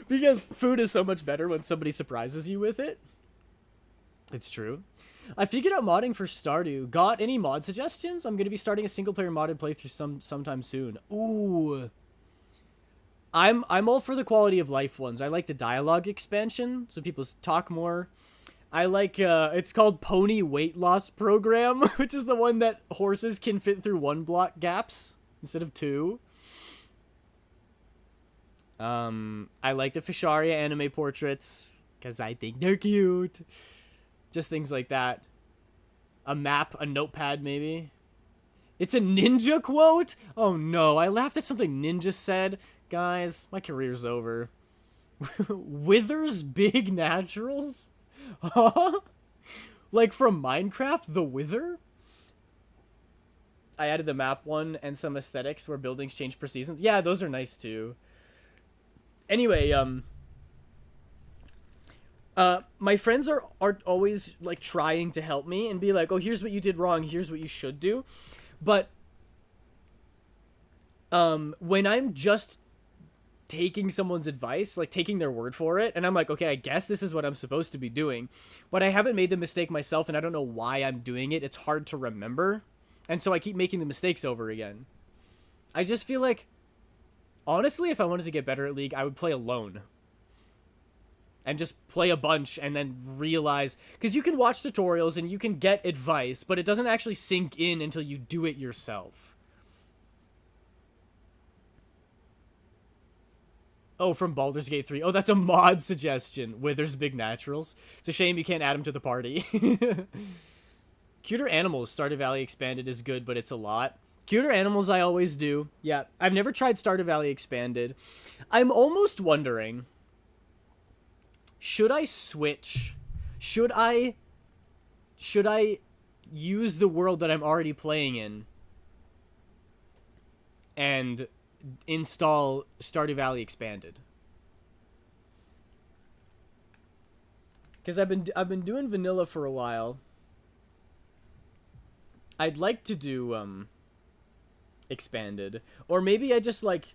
Because food is so much better when somebody surprises you with it. It's true. I figured out modding for Stardew. Got any mod suggestions? I'm going to be starting a single-player modded playthrough sometime soon. Ooh. I'm all for the quality of life ones. I like the dialogue expansion, so people talk more. I like, it's called Pony Weight Loss Program, which is the one that horses can fit through 1 block gaps instead of 2. I like the Fisharia anime portraits, because I think they're cute. Just things like that. A map, a notepad, maybe. It's a ninja quote? Oh no, I laughed at something Ninja said. Guys, my career's over. Withers Big Naturals? Huh? Like from Minecraft, the Wither? I added the map one and some aesthetics where buildings change per seasons. Yeah, those are nice too. Anyway, my friends are always, like, trying to help me and be like, oh, here's what you did wrong, here's what you should do. But, when I'm just taking someone's advice, like, taking their word for it, and I'm like, okay, I guess this is what I'm supposed to be doing, but I haven't made the mistake myself, and I don't know why I'm doing it, it's hard to remember, and so I keep making the mistakes over again. I just feel like, honestly, if I wanted to get better at League, I would play alone. And just play a bunch and then realize... Because you can watch tutorials and you can get advice, but it doesn't actually sink in until you do it yourself. Oh, from Baldur's Gate 3. Oh, that's a mod suggestion. Withers Big Naturals. It's a shame you can't add them to the party. Cuter Animals, Stardew Valley Expanded is good, but it's a lot. Cuter Animals I always do. Yeah, I've never tried Stardew Valley Expanded. I'm almost wondering... Should I switch? Should I use the world that I'm already playing in and install Stardew Valley Expanded? Because I've been doing vanilla for a while. I'd like to do Expanded, or maybe I just, like,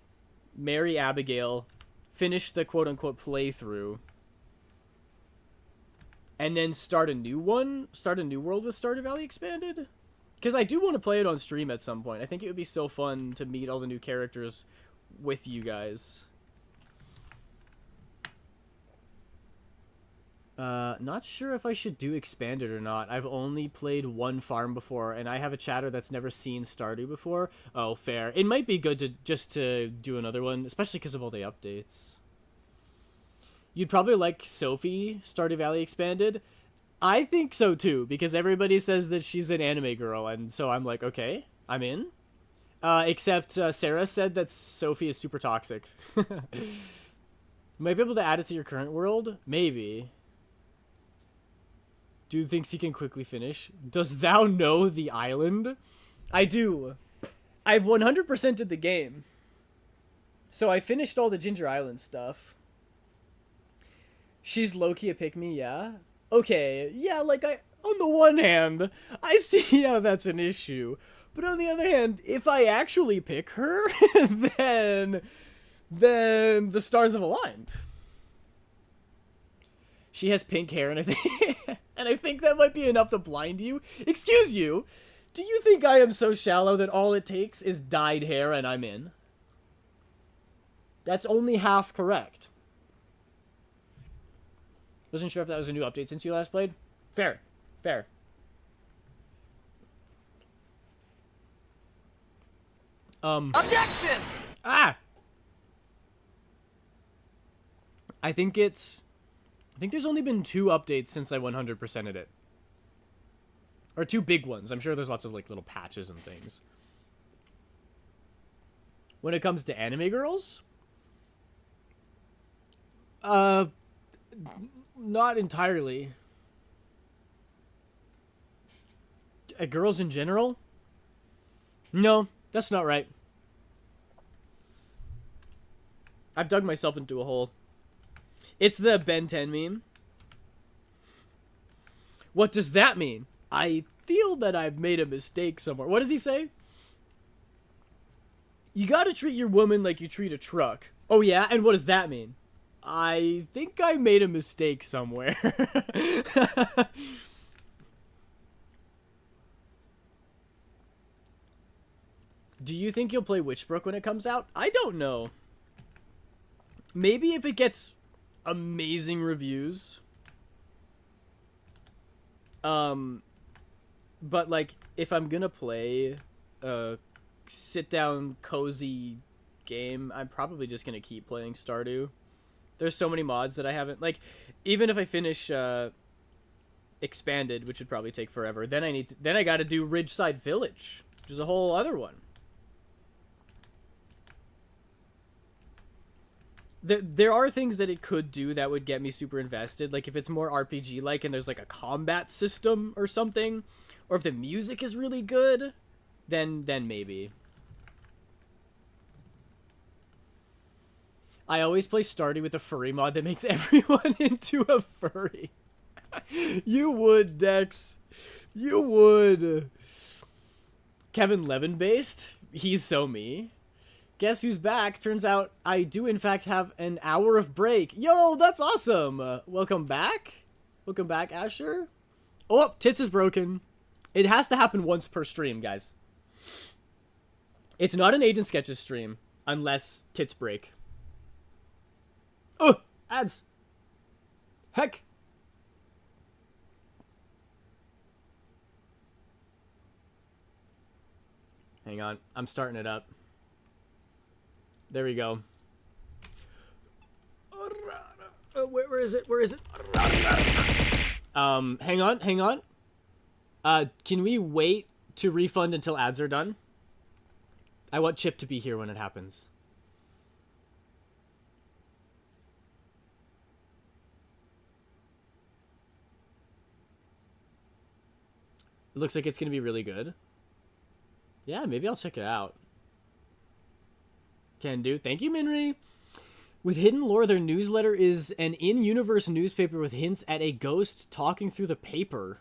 marry Abigail, finish the quote-unquote playthrough, and then start a new one? Start a new world with Stardew Valley Expanded? Because I do want to play it on stream at some point. I think it would be so fun to meet all the new characters with you guys. Not sure if I should do Expanded or not. I've only played one farm before, and I have a chatter that's never seen Stardew before. Oh, fair. It might be good to just to do another one, especially because of all the updates. You'd probably like Sophie, Stardew Valley Expanded. I think so too, because everybody says that she's an anime girl, and so I'm like, okay, I'm in. Except Sarah said that Sophie is super toxic. Might be able to add it to your current world? Maybe. Dude thinks he can quickly finish. Does thou know the island? I do. I've 100%ed the game. So I finished all the Ginger Island stuff. She's low-key a pick-me, yeah? Okay, yeah, like, on the one hand, I see how that's an issue. But on the other hand, if I actually pick her, then the stars have aligned. She has pink hair, and I think that might be enough to blind you. Excuse you, do you think I am so shallow that all it takes is dyed hair and I'm in? That's only half correct. Wasn't sure if that was a new update since you last played. Fair. Fair. Objection! Ah! I think there's only been 2 updates since I 100%ed it. Or 2 big ones. I'm sure there's lots of, like, little patches and things. When it comes to anime girls? Not entirely. Girls in general? No, that's not right. I've dug myself into a hole. It's the Ben 10 meme. What does that mean? I feel that I've made a mistake somewhere. What does he say? You gotta treat your woman like you treat a truck. Oh yeah? And what does that mean? I think I made a mistake somewhere. Do you think you'll play Witchbrook when it comes out? I don't know. Maybe if it gets amazing reviews. But like, if I'm gonna play a sit-down, cozy game, I'm probably just gonna keep playing Stardew. There's so many mods that I haven't, like, even if I finish Expanded, which would probably take forever, then I gotta do Ridgeside Village, which is a whole other one. There are things that it could do that would get me super invested, like if it's more RPG-like and there's like a combat system or something, or if the music is really good, then maybe. I always play Stardew with a furry mod that makes everyone into a furry. You would, Dex. You would. Kevin Levin based? He's so me. Guess who's back? Turns out I do in fact have an hour of break. Yo, that's awesome. Welcome back. Welcome back, Asher. Oh, Tits is broken. It has to happen once per stream, guys. It's not an Agent Sketches stream unless Tits break. Oh, ads. Heck. Hang on. I'm starting it up. There we go. Where is it? Where is it? Hang on. Can we wait to refund until ads are done? I want Chip to be here when it happens. It looks like it's gonna be really good. Yeah, maybe I'll check it out. Can do. Thank you, Minri. With Hidden Lore, their newsletter is an in-universe newspaper with hints at a ghost talking through the paper.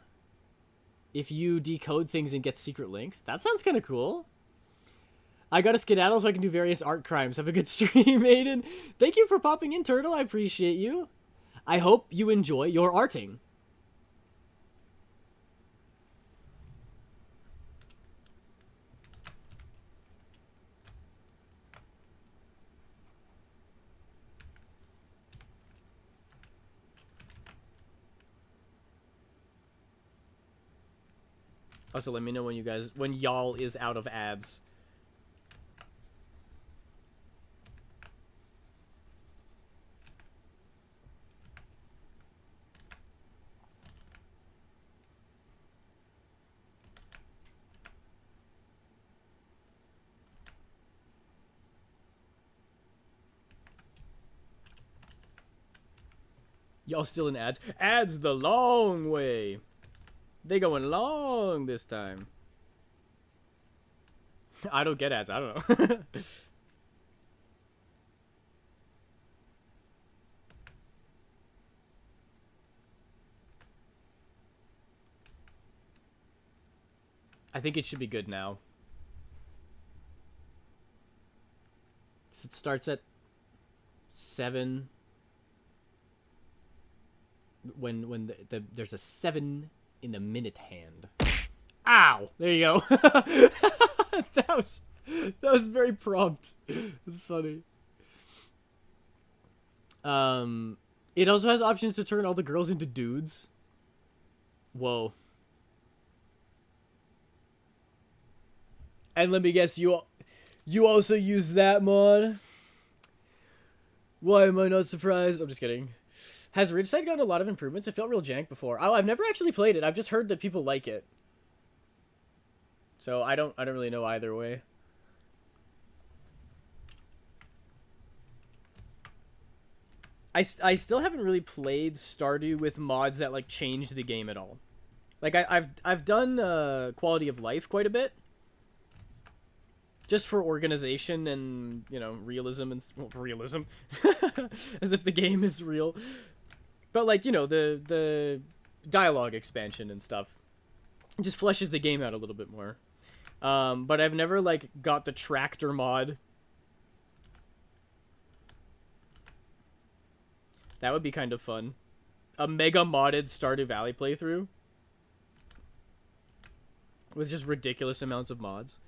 If you decode things and get secret links. That sounds kind of cool. I got a skedaddle so I can do various art crimes. Have a good stream, Aiden. Thank you for popping in, Turtle. I appreciate you. I hope you enjoy your arting. Also, let me know when y'all is out of ads. Y'all still in ads? Ads the long way. They going long this time. I don't get ads. I don't know. I think it should be good now. So it starts at 7. When there's a 7 in the minute hand. Ow! There you go. that was very prompt. It's funny. It also has options to turn all the girls into dudes. Whoa. And let me guess, you also use that mod? Why am I not surprised? I'm just kidding. Has Ridgeside gotten a lot of improvements? It felt real jank before. Oh, I've never actually played it. I've just heard that people like it. So I don't really know either way. I still haven't really played Stardew with mods that like change the game at all. Like I've done quality of life quite a bit. Just for organization and, you know, realism and realism. As if the game is real. But like, you know, the dialogue expansion and stuff. It just fleshes the game out a little bit more. But I've never like got the tractor mod. That would be kind of fun. A mega modded Stardew Valley playthrough. With just ridiculous amounts of mods.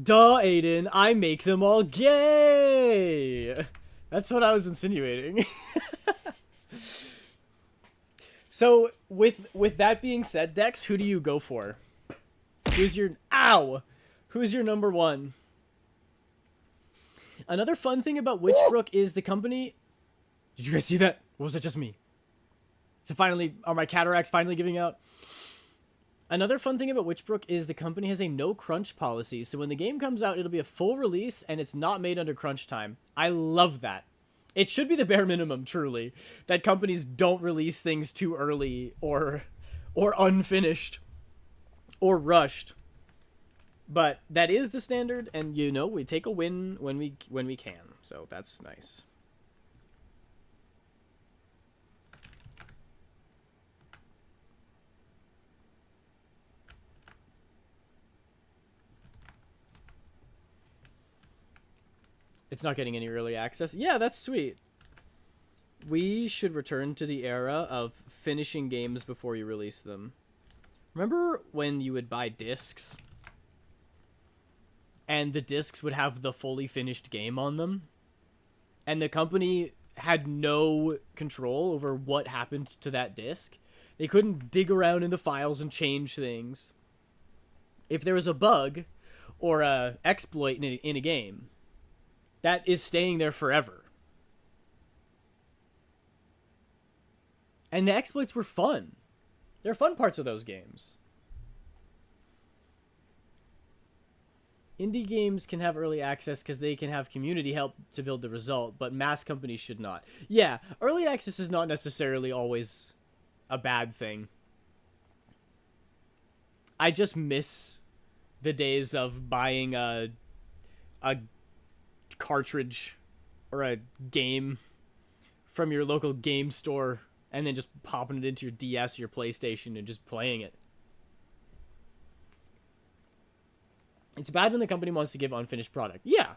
Duh, Aiden, I make them all gay! That's what I was insinuating. So, with that being said, Dex, who do you go for? Who's your... Ow! Who's your number one? Another fun thing about Witchbrook is the company... Did you guys see that? Or was it just me? So finally... Are my cataracts finally giving out? Another fun thing about Witchbrook is the company has a no crunch policy, so when the game comes out, it'll be a full release, and it's not made under crunch time. I love that. It should be the bare minimum, truly, that companies don't release things too early, or unfinished, or rushed. But that is the standard, and you know, we take a win when we can, so that's nice. It's not getting any early access. Yeah, that's sweet. We should return to the era of finishing games before you release them. Remember when you would buy discs? And the discs would have the fully finished game on them? And the company had no control over what happened to that disc? They couldn't dig around in the files and change things. If there was a bug or a exploit in a game, that is staying there forever. And the exploits were fun. They're fun parts of those games. Indie games can have early access because they can have community help to build the result, but mass companies should not. Yeah, early access is not necessarily always a bad thing. I just miss the days of buying a cartridge or a game from your local game store and then just popping it into your DS or your PlayStation and just playing it. It's bad when the company wants to give unfinished product. Yeah.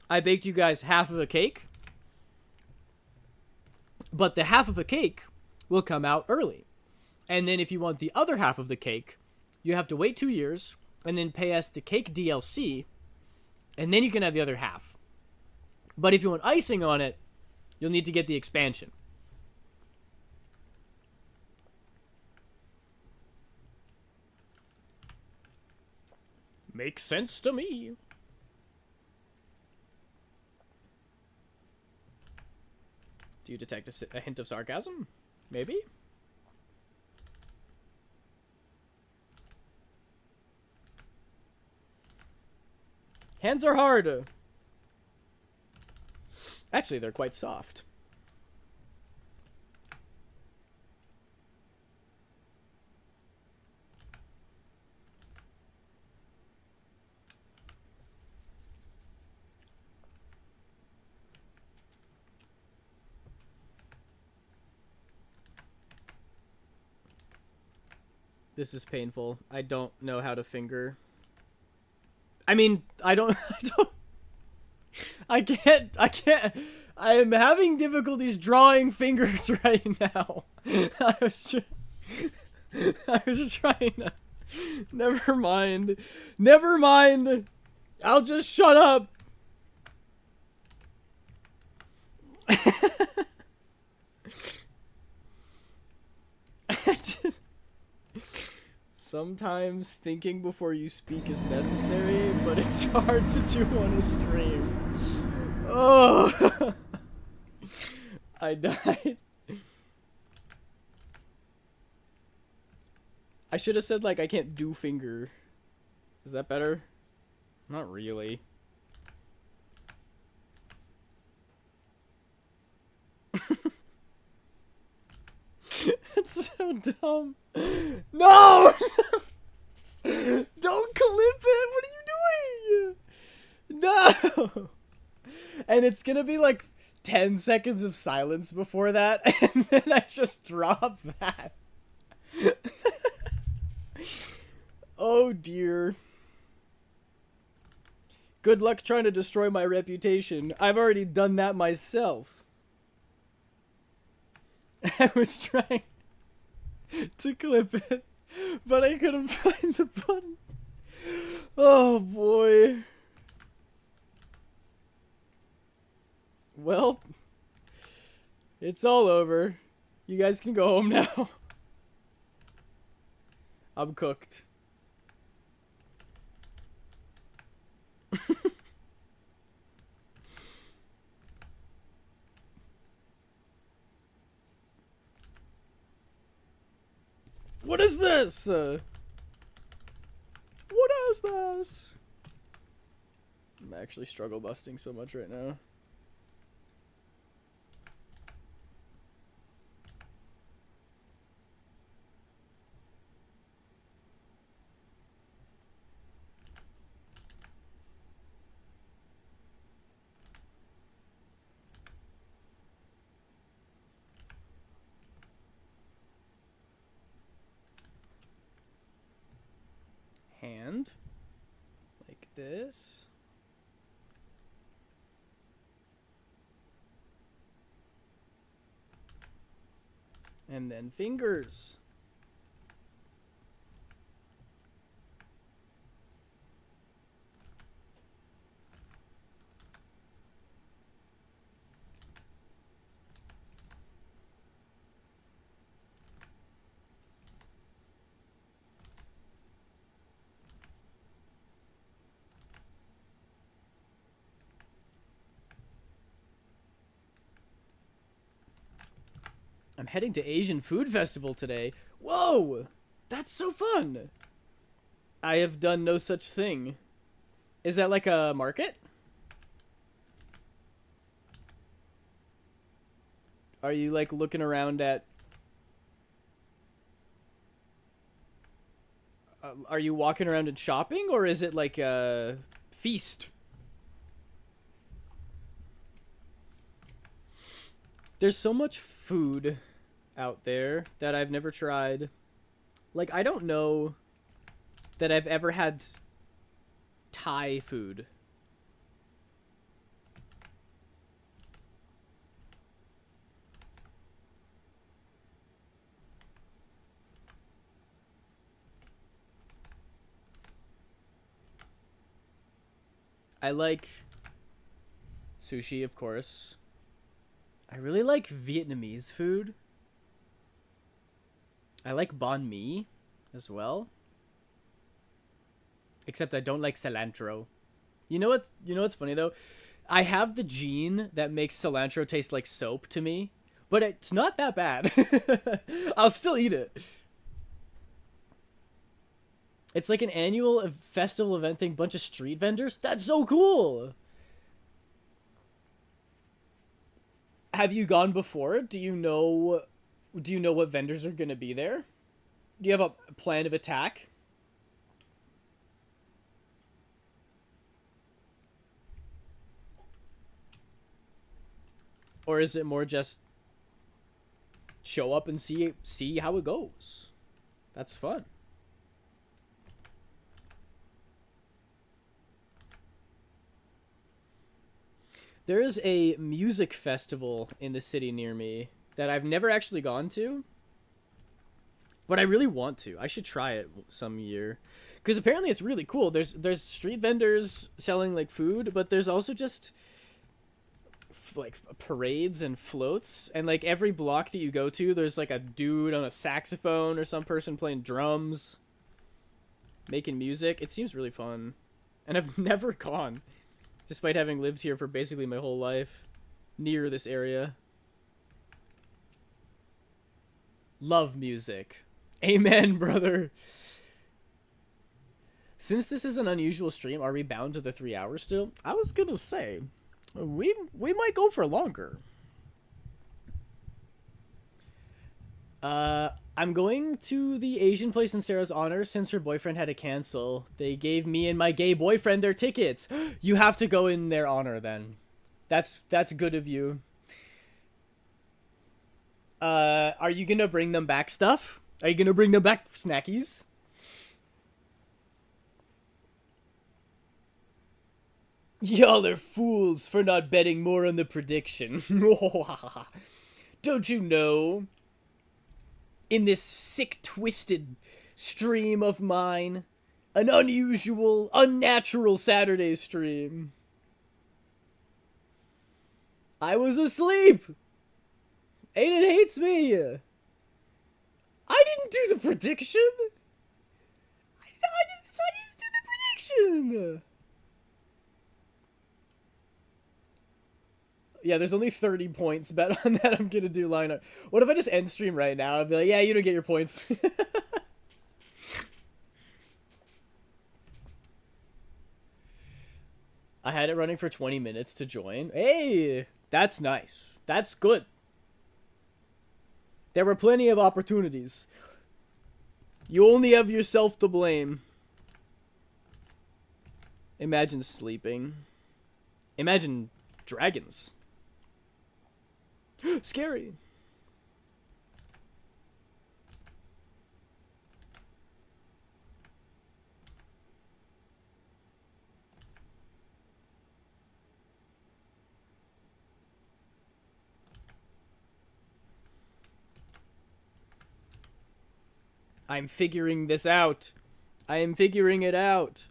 I baked you guys half of a cake. But the half of a cake will come out early. And then if you want the other half of the cake, you have to wait 2 years and then pay us the cake DLC, and then you can have the other half. But if you want icing on it, you'll need to get the expansion. Makes sense to me. Do you detect a hint of sarcasm? Maybe? Hands are hard. Actually, they're quite soft. This is painful. I don't know how to finger. I mean, I can't. I am having difficulties drawing fingers right now. I was just trying to. Never mind. Never mind. I'll just shut up. Sometimes thinking before you speak is necessary, but it's hard to do on a stream. Oh, I died. I should have said, like, I can't do finger. Is that better? Not really. It's so dumb. No! Don't clip it! What are you doing? No! And it's gonna be like 10 seconds of silence before that, and then I just drop that. Oh dear. Good luck trying to destroy my reputation. I've already done that myself. I was trying to clip it, but I couldn't find the button. Oh boy. Well, it's all over. You guys can go home now. I'm cooked. What is this? What is this? I'm actually struggle busting so much right now. Hand, like this. And then fingers. I'm heading to Asian Food Festival today. Whoa! That's so fun! I have done no such thing. Is that like a market? Are you like looking around at... are you walking around and shopping, or is it like a feast? There's so much food out there that I've never tried. Like, I don't know that I've ever had Thai food. I like sushi, of course. I really like Vietnamese food. I like banh mi as well. Except I don't like cilantro. You know what? You know what's funny though? I have the gene that makes cilantro taste like soap to me, but it's not that bad. I'll still eat it. It's like an annual festival event thing, bunch of street vendors. That's so cool. Have you gone before? Do you know what vendors are going to be there? Do you have a plan of attack? Or is it more just show up and see how it goes? That's fun. There is a music festival in the city near me that I've never actually gone to, but I really want to. I should try it some year, because apparently it's really cool. There's street vendors selling like food, but there's also just like parades and floats, and like every block that you go to, there's like a dude on a saxophone or some person playing drums, making music. It seems really fun, and I've never gone. Despite having lived here for basically my whole life, near this area. Love music. Amen, brother. Since this is an unusual stream, are we bound to the 3 hours still? I was gonna say, we might go for longer. I'm going to the Asian place in Sarah's honor since her boyfriend had to cancel. They gave me and my gay boyfriend their tickets. You have to go in their honor then. That's good of you. Are you gonna bring them back stuff? Are you gonna bring them back snackies? Y'all are fools for not betting more on the prediction. Don't you know? In this sick, twisted stream of mine, an unusual, unnatural Saturday stream, I was asleep. Aiden hates me. I didn't do the prediction. I didn't do the prediction. Yeah, there's only 30 points bet on that. I'm gonna do lineup. What if I just end stream right now? I'd be like, yeah, you don't get your points. I had it running for 20 minutes to join. Hey, that's nice. That's good. There were plenty of opportunities. You only have yourself to blame. Imagine sleeping. Imagine dragons. Scary. I'm figuring this out. I am figuring it out.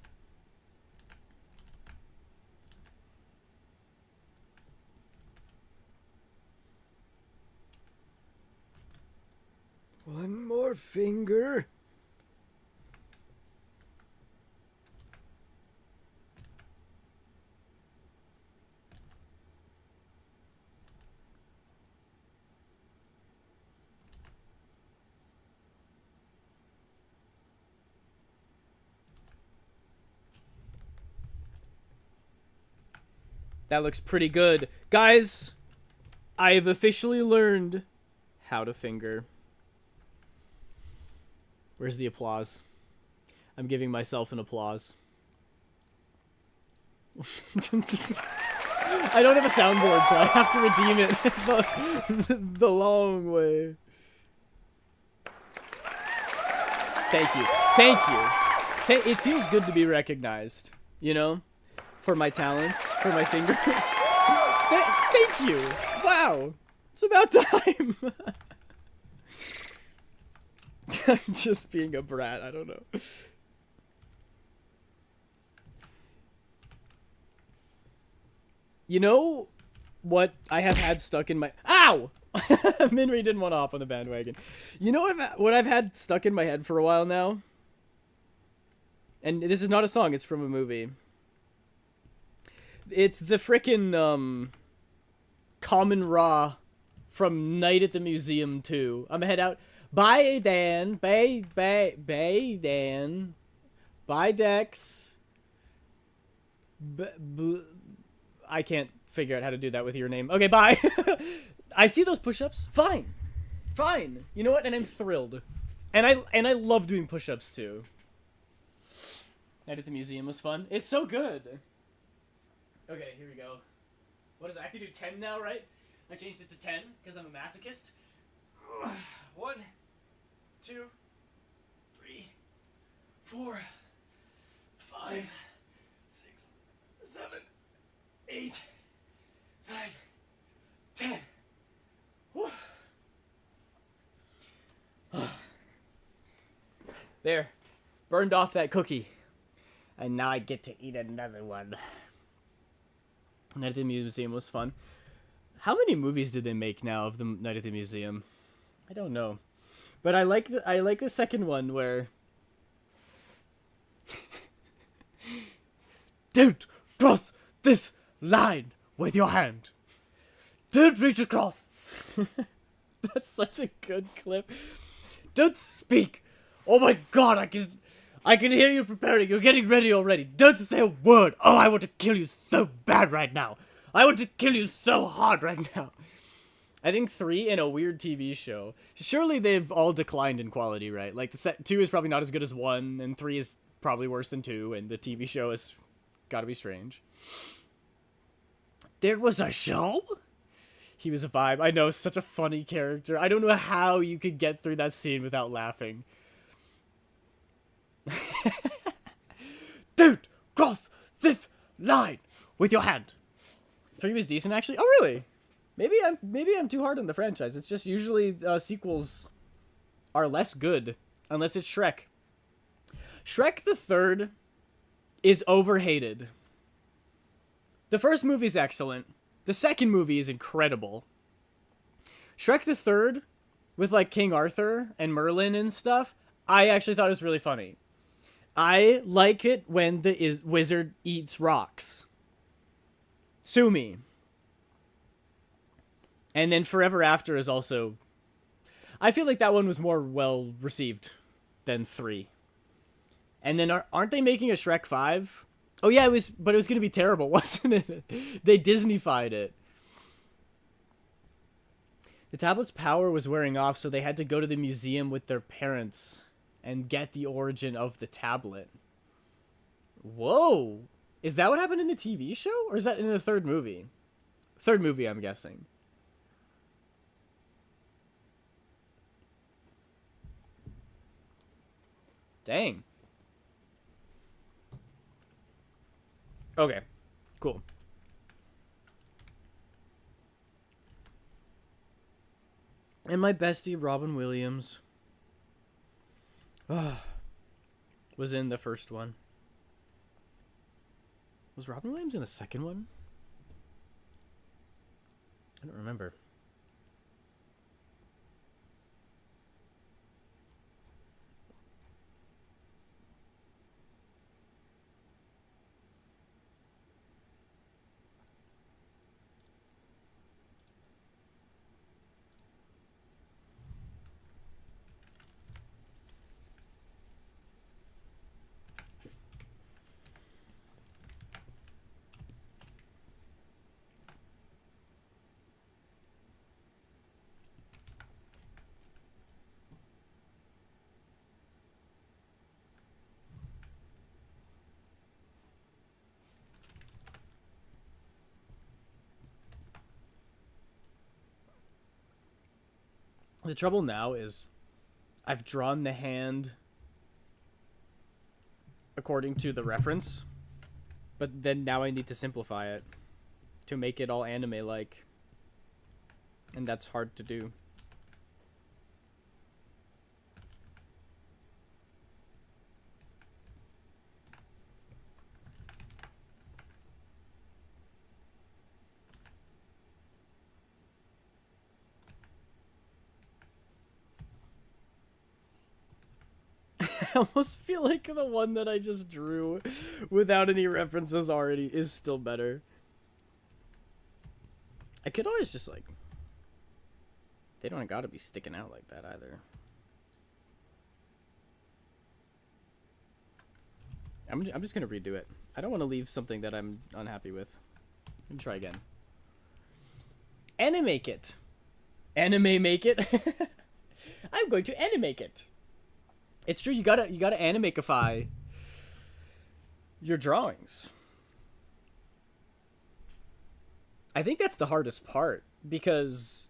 One more finger. That looks pretty good. Guys, I have officially learned how to finger. Where's the applause? I'm giving myself an applause. I don't have a soundboard, so I have to redeem it the long way. Thank you. Thank you. It feels good to be recognized, you know? For my talents, for my finger. Thank you. Wow. It's about time. I'm just being a brat. I don't know. You know what I have had stuck in my... Ow! Minri didn't want to hop on the bandwagon. You know what I've had stuck in my head for a while now? And this is not a song, it's from a movie. It's the frickin', Common Raw from Night at the Museum 2. I'm gonna head out. Bye, Dan. Bye, Dan. Bye, Dex. I can't figure out how to do that with your name. Okay, bye. I see those push-ups. Fine. Fine. You know what? And I'm thrilled. And I love doing push-ups too. Night at the Museum was fun. It's so good. Okay, here we go. What is it? I have to do 10 now, right? I changed it to 10 because I'm a masochist. 1, 2, 3, 4, 5, 6, 7, 8, 9, 10. Whew. There. Burned off that cookie. And now I get to eat another one. Night at the Museum was fun. How many movies did they make now of the Night at the Museum? I don't know. But I like the second one where don't cross this line with your hand. Don't reach across. That's such a good clip. Don't speak. Oh my god, I can hear you preparing. You're getting ready already. Don't say a word. Oh, I want to kill you so bad right now. I want to kill you so hard right now. I think 3 in a weird TV show. Surely they've all declined in quality, right? Like, 2 is probably not as good as 1, and 3 is probably worse than 2, and the TV show has gotta be strange. There was a show? He was a vibe. I know, such a funny character. I don't know how you could get through that scene without laughing. Don't cross this line with your hand. 3 was decent, actually. Oh, really? Maybe I'm too hard on the franchise. It's just usually sequels are less good unless it's Shrek. Shrek the Third is overhated. The first movie's excellent. The second movie is incredible. Shrek the Third, with like King Arthur and Merlin and stuff, I actually thought it was really funny. I like it when the wizard eats rocks. Sue me. And then Forever After is also... I feel like that one was more well received than 3. And then aren't they making a Shrek 5? Oh yeah, but it was going to be terrible, wasn't it? They Disney-fied it. The tablet's power was wearing off, so they had to go to the museum with their parents and get the origin of the tablet. Whoa! Is that what happened in the TV show? Or is that in the third movie? Third movie, I'm guessing. Dang. Okay. Cool. And my bestie, Robin Williams, was in the first one. Was Robin Williams in the second one? I don't remember. The trouble now is I've drawn the hand according to the reference, but then now I need to simplify it to make it all anime-like, and that's hard to do. almost feel like the one that I just drew without any references already is still better. I could always just like... They don't gotta be sticking out like that either. I'm just gonna redo it. I don't want to leave something that I'm unhappy with. Let me try again. Animate it. Anime make it. I'm going to animate it. It's true. You gotta animakeify your drawings. I think that's the hardest part because,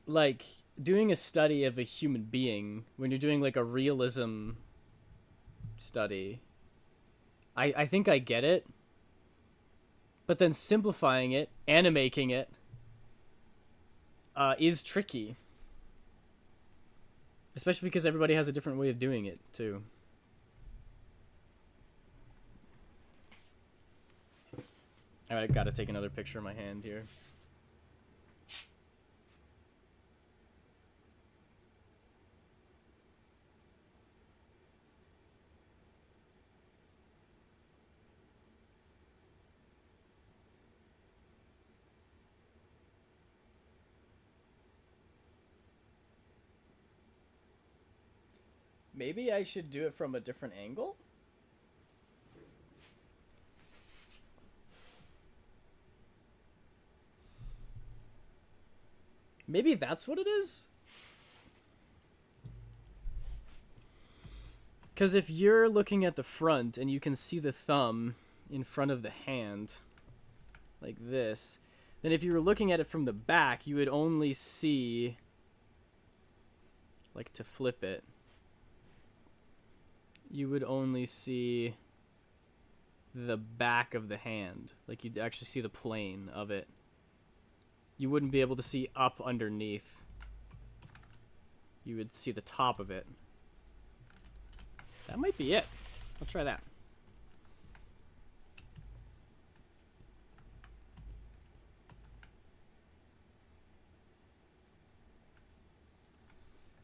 like, doing a study of a human being when you're doing like a realism study, I think I get it. But then simplifying it, animating it, is tricky. Especially because everybody has a different way of doing it, too. Alright, I gotta take another picture of my hand here. Maybe I should do it from a different angle? Maybe that's what it is? Because if you're looking at the front and you can see the thumb in front of the hand, like this, then if you were looking at it from the back, you would only see, like to flip it, you would only see the back of the hand. Like you'd actually see the plane of it. You wouldn't be able to see up underneath. You would see the top of it. That might be it. I'll try that.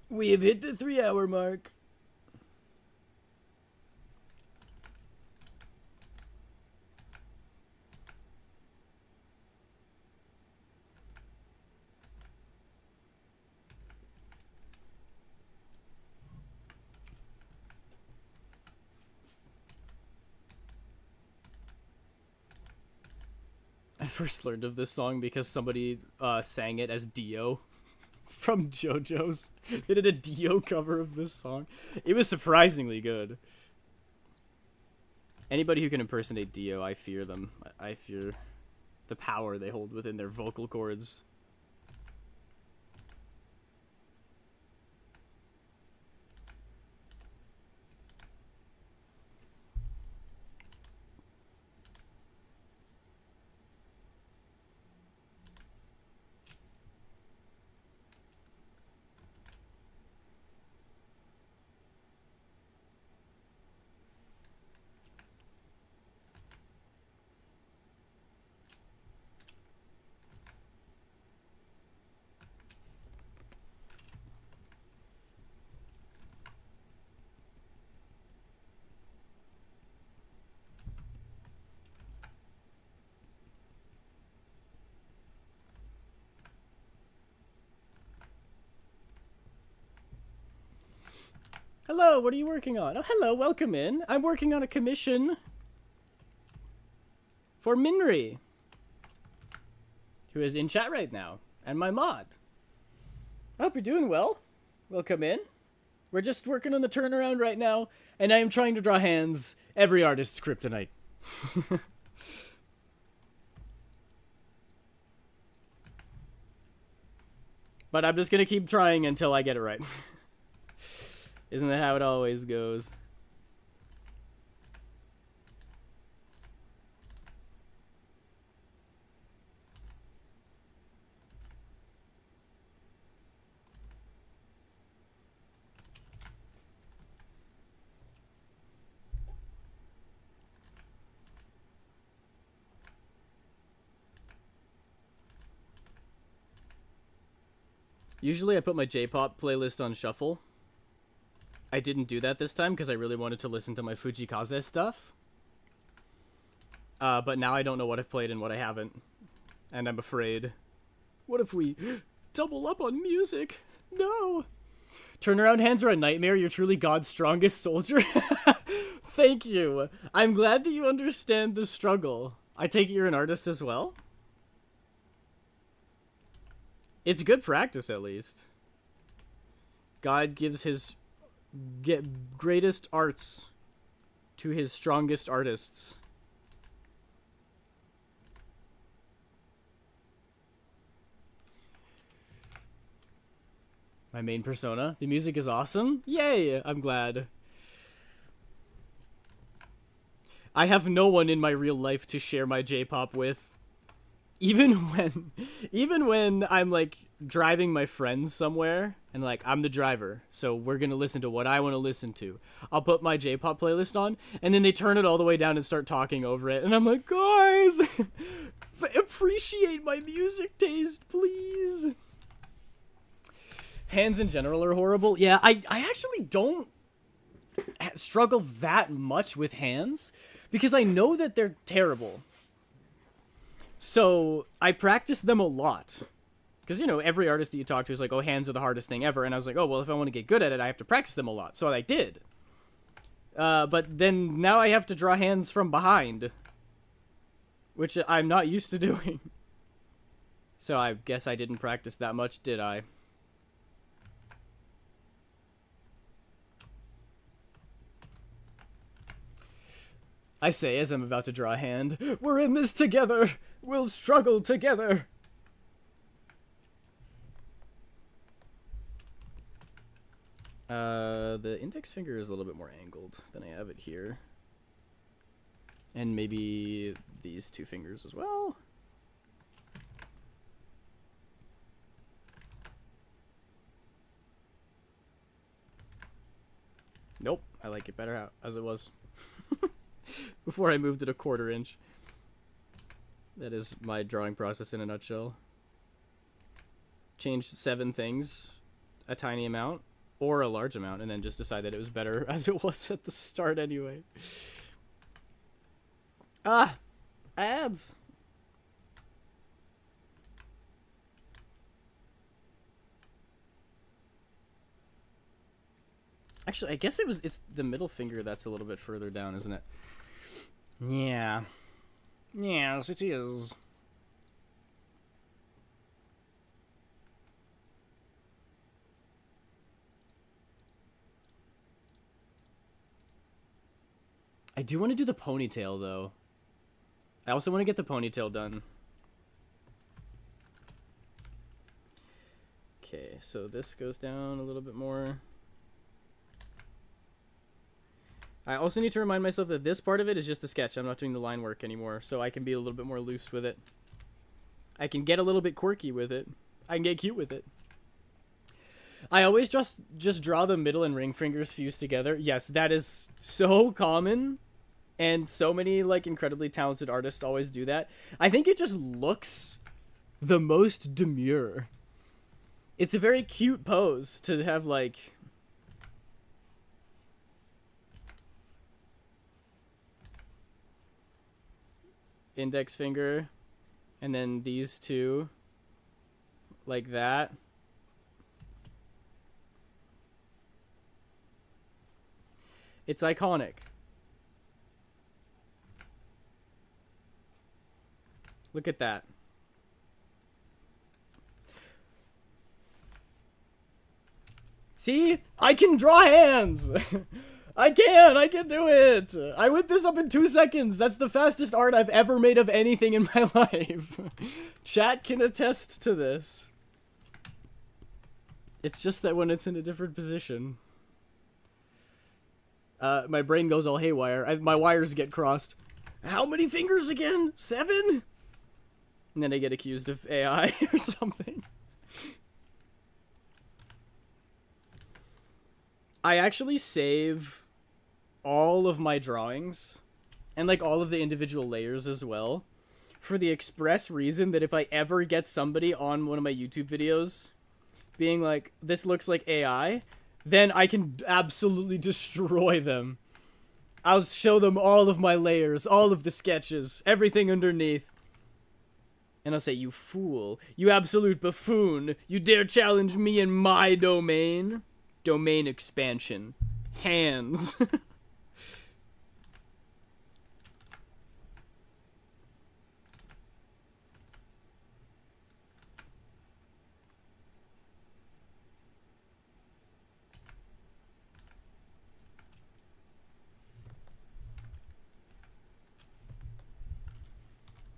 We have hit the 3-hour mark. I first learned of this song because somebody sang it as Dio from JoJo's. They did a Dio cover of this song. It was surprisingly good. Anybody who can impersonate Dio, I fear them. I fear the power they hold within their vocal cords. Hello, what are you working on? Oh, hello, welcome in. I'm working on a commission for Minri, who is in chat right now, and my mod. I hope you're doing well. Welcome in. We're just working on the turnaround right now, and I am trying to draw hands. Every artist's kryptonite. But I'm just gonna keep trying until I get it right. Isn't that how it always goes? Usually I put my J-pop playlist on shuffle. I didn't do that this time because I really wanted to listen to my Fujikaze stuff. But now I don't know what I've played and what I haven't. And I'm afraid. What if we double up on music? No. Turnaround hands are a nightmare. You're truly God's strongest soldier. Thank you. I'm glad that you understand the struggle. I take it you're an artist as well? It's good practice, at least. God gives his greatest arts to his strongest artists. My main persona. The music is awesome. Yay! I'm glad. I have no one in my real life to share my J-pop with. Even when I'm like driving my friends somewhere and like I'm the driver, so we're gonna listen to what I want to listen to. I'll put my J-pop playlist on, and then they turn it all the way down and start talking over it, and I'm like, guys, appreciate my music taste, please. Hands in general are horrible. Yeah, I actually don't struggle that much with hands because I know that they're terrible. So I practice them a lot. Because, you know, every artist that you talk to is like, oh, hands are the hardest thing ever. And I was like, oh, well, if I want to get good at it, I have to practice them a lot. So I did. But then now I have to draw hands from behind. Which I'm not used to doing. So I guess I didn't practice that much, did I? I say as I'm about to draw a hand, we're in this together! We'll struggle together! The index finger is a little bit more angled than I have it here. And maybe these two fingers as well? Nope, I like it better as it was. Before I moved it a 1/4 inch. That is my drawing process in a nutshell. Change 7 things, a tiny amount, or a large amount, and then just decide that it was better as it was at the start anyway. Ah! Ads! Actually, I guess it's the middle finger that's a little bit further down, isn't it? Yeah. Yes, it is. I do want to do the ponytail, though. I also want to get the ponytail done. Okay, so this goes down a little bit more. I also need to remind myself that this part of it is just a sketch. I'm not doing the line work anymore, so I can be a little bit more loose with it. I can get a little bit quirky with it. I can get cute with it. I always just draw the middle and ring fingers fused together. Yes, that is so common, and so many like incredibly talented artists always do that. I think it just looks the most demure. It's a very cute pose to have like... index finger, and then these two, like that. It's iconic. Look at that. See? I can draw hands! I can do it! I whipped this up in 2 seconds. That's the fastest art I've ever made of anything in my life. Chat can attest to this. It's just that when it's in a different position. My brain goes all haywire. My wires get crossed. How many fingers again? 7? And then I get accused of AI or something. I actually save all of my drawings and like all of the individual layers as well for the express reason that if I ever get somebody on one of my YouTube videos being like, this looks like AI, then I can absolutely destroy them. I'll show them all of my layers, all of the sketches, everything underneath. And I'll say, you fool, you absolute buffoon, you dare challenge me in my domain? Domain expansion. Hands.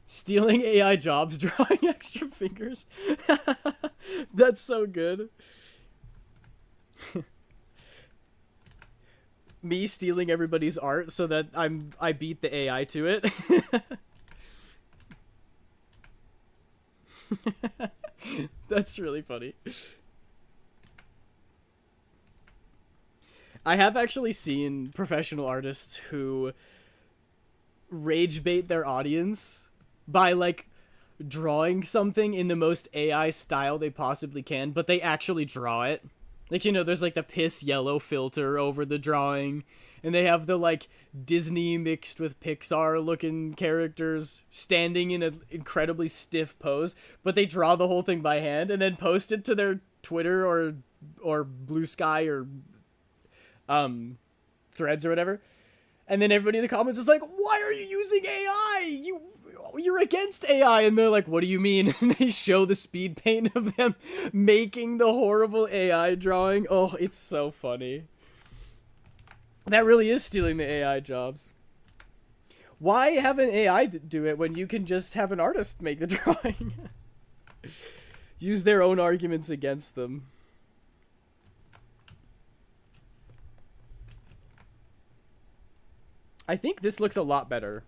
Stealing AI jobs, drawing extra fingers. That's so good. Me stealing everybody's art so that I beat the AI to it. That's really funny. I have actually seen professional artists who rage bait their audience by like drawing something in the most AI style they possibly can, but they actually draw it. Like, you know, there's like the piss yellow filter over the drawing, and they have the like Disney mixed with Pixar looking characters standing in an incredibly stiff pose, but they draw the whole thing by hand and then post it to their Twitter or Blue Sky or Threads or whatever. And then everybody in the comments is like, why are you using AI? You're against AI. And they're like, what do you mean? And they show the speed paint of them making the horrible AI drawing. Oh, it's so funny. That really is stealing the AI jobs. Why have an AI do it when you can just have an artist make the drawing? Use their own arguments against them. I think this looks a lot better.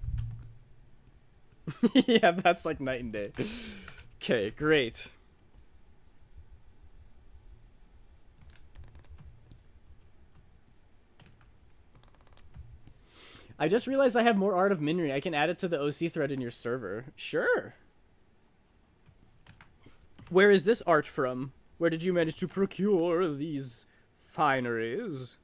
Yeah, that's like night and day. Okay, great. I just realized I have more art of Minri. I can add it to the OC thread in your server. Sure. Where is this art from? Where did you manage to procure these fineries?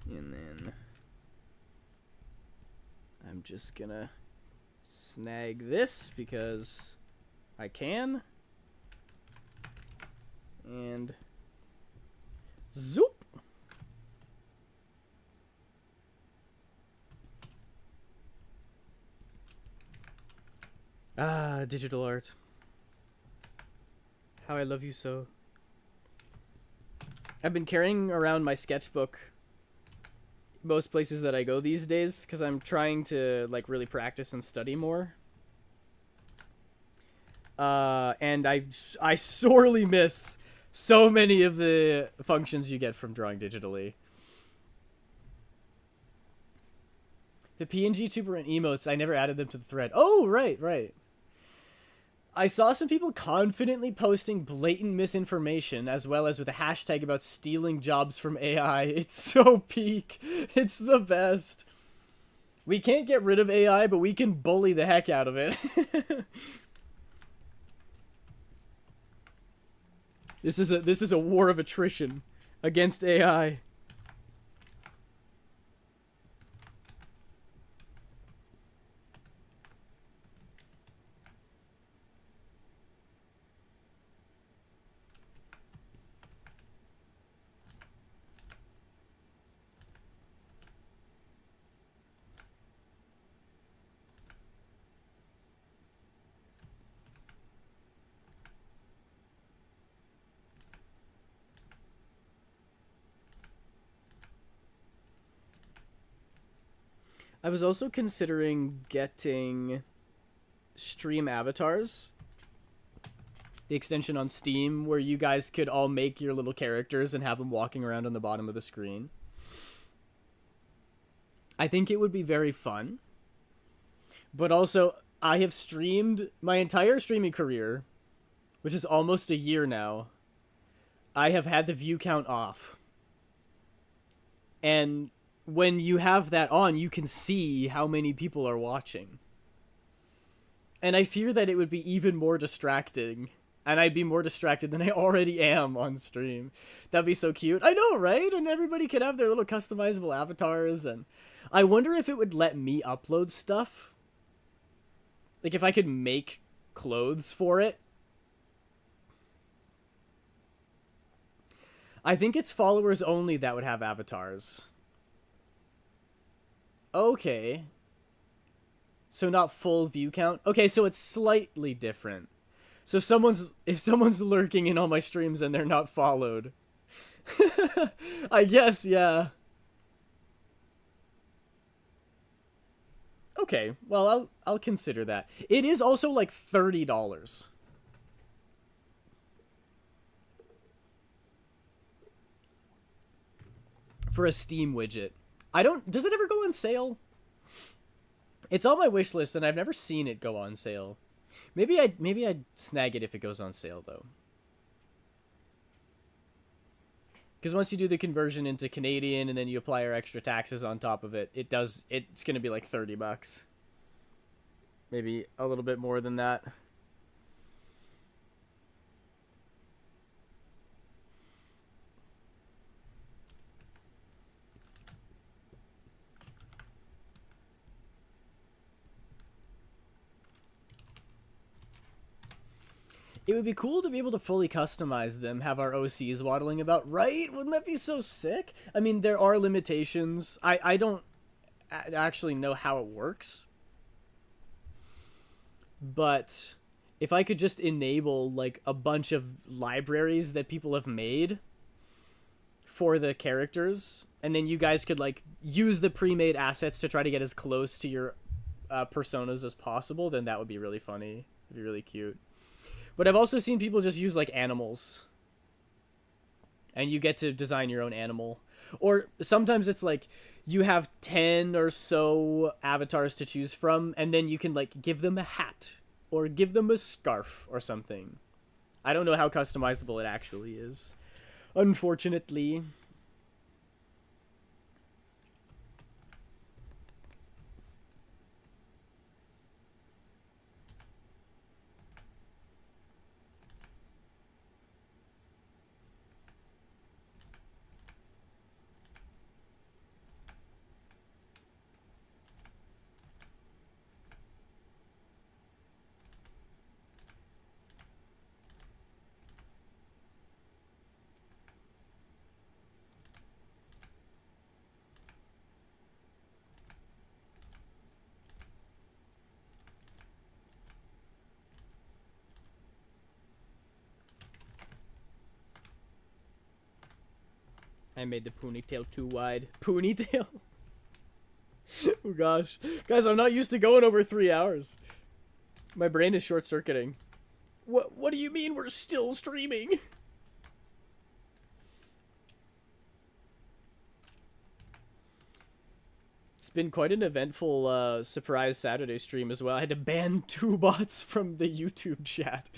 And then I'm just gonna snag this because I can. And zoop. Ah, digital art. How I love you so. I've been carrying around my sketchbook most places that I go these days because I'm trying to like really practice and study more. And I sorely miss so many of the functions you get from drawing digitally. The PNG tuber and emotes, I never added them to the thread. Oh, right. I saw some people confidently posting blatant misinformation as well as with a hashtag about stealing jobs from AI. It's so peak. It's the best. We can't get rid of AI, but we can bully the heck out of it. This is a war of attrition against AI. I was also considering getting stream avatars, the extension on Steam where you guys could all make your little characters and have them walking around on the bottom of the screen. I think it would be very fun. But also, I have streamed my entire streaming career, which is almost a year now. I have had the view count off. And when you have that on, you can see how many people are watching. And I fear that it would be even more distracting. And I'd be more distracted than I already am on stream. That'd be so cute. I know, right? And everybody could have their little customizable avatars. And I wonder if it would let me upload stuff. Like, if I could make clothes for it. I think it's followers only that would have avatars. Okay. So not full view count? Okay, so it's slightly different. So if someone's lurking in all my streams and they're not followed. I guess, yeah. Okay, well, I'll consider that. It is also like $30. For a Steam widget. Does it ever go on sale? It's on my wish list and I've never seen it go on sale. Maybe I'd snag it if it goes on sale though. Because once you do the conversion into Canadian and then you apply our extra taxes on top of it, it's going to be like $30. Maybe a little bit more than that. It would be cool to be able to fully customize them, have our OCs waddling about, right? Wouldn't that be so sick? I mean, there are limitations. I don't actually know how it works. But if I could just enable, like, a bunch of libraries that people have made for the characters, and then you guys could, like, use the pre-made assets to try to get as close to your personas as possible, then that would be really funny. It'd be really cute. But I've also seen people just use, like, animals. And you get to design your own animal. Or sometimes it's, like, you have 10 or so avatars to choose from, and then you can, like, give them a hat. Or give them a scarf or something. I don't know how customizable it actually is. Unfortunately. I made the ponytail too wide. Ponytail? Oh gosh. Guys, I'm not used to going over 3 hours. My brain is short-circuiting. What do you mean we're still streaming? It's been quite an eventful surprise Saturday stream as well. I had to ban 2 bots from the YouTube chat.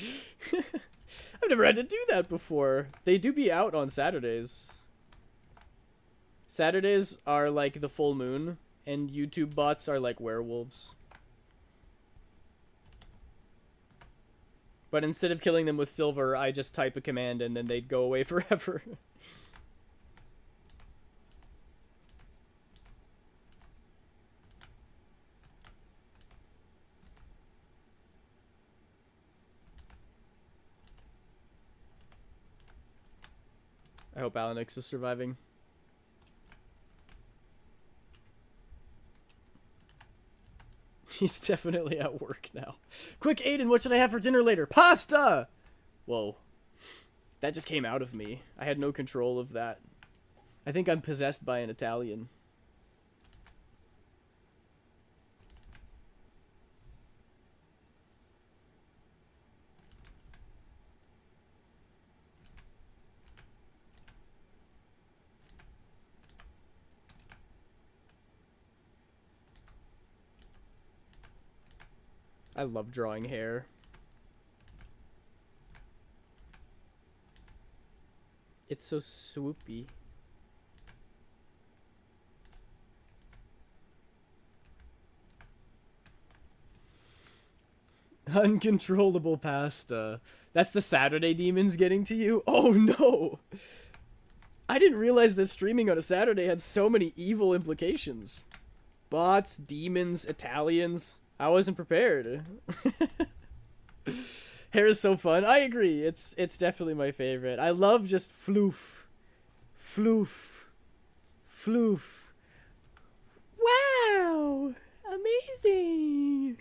I've never had to do that before. They do be out on Saturdays. Saturdays are like the full moon, and YouTube bots are like werewolves. But instead of killing them with silver, I just type a command and then they'd go away forever. I hope Alanix is surviving. He's definitely at work now. Quick, Aiden, what should I have for dinner later? Pasta! Whoa. That just came out of me. I had no control of that. I think I'm possessed by an Italian. I love drawing hair. It's so swoopy. Uncontrollable pasta. That's the Saturday demons getting to you? Oh no! I didn't realize that streaming on a Saturday had so many evil implications. Bots, demons, Italians. I wasn't prepared. Hair is so fun. I agree. It's definitely my favorite. I love just floof. Floof. Floof. Wow! Amazing!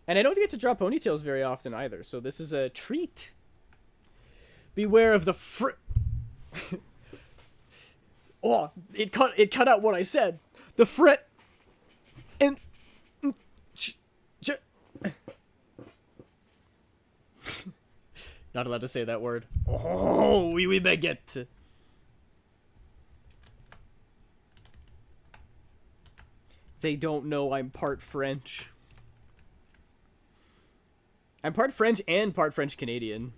And I don't get to draw ponytails very often either, so this is a treat. Beware of the oh, it cut out what I said. The fret and not allowed to say that word. Oh, oui, baguette. They don't know I'm part French. I'm part French and part French Canadian.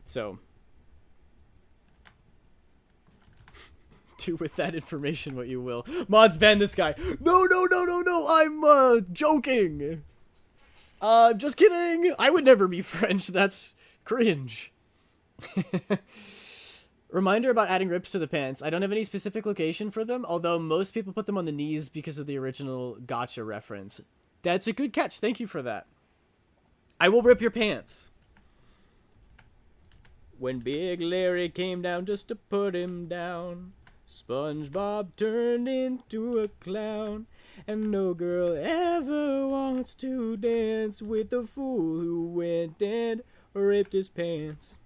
So, do with that information what you will. Mods, ban this guy. No, I'm joking. Just kidding. I would never be French. That's cringe. Reminder about adding rips to the pants. I don't have any specific location for them, although most people put them on the knees because of the original Gotcha reference. That's a good catch. Thank you for that. I will rip your pants. When Big Larry came down just to put him down, SpongeBob turned into a clown. And no girl ever wants to dance with the fool who went and ripped his pants.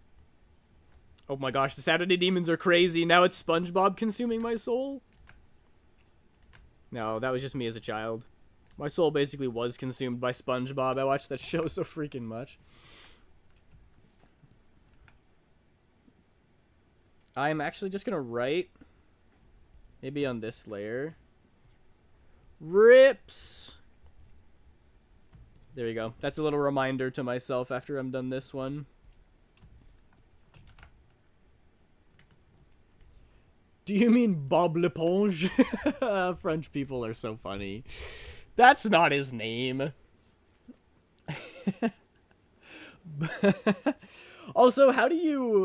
Oh my gosh, the Saturday demons are crazy. Now it's SpongeBob consuming my soul? No, that was just me as a child. My soul basically was consumed by SpongeBob. I watched that show so freaking much. I'm actually just gonna write, maybe on this layer, rips. There you go. That's a little reminder to myself after I'm done this one. Do you mean Bob L'Eponge? French people are so funny. That's not his name. Also,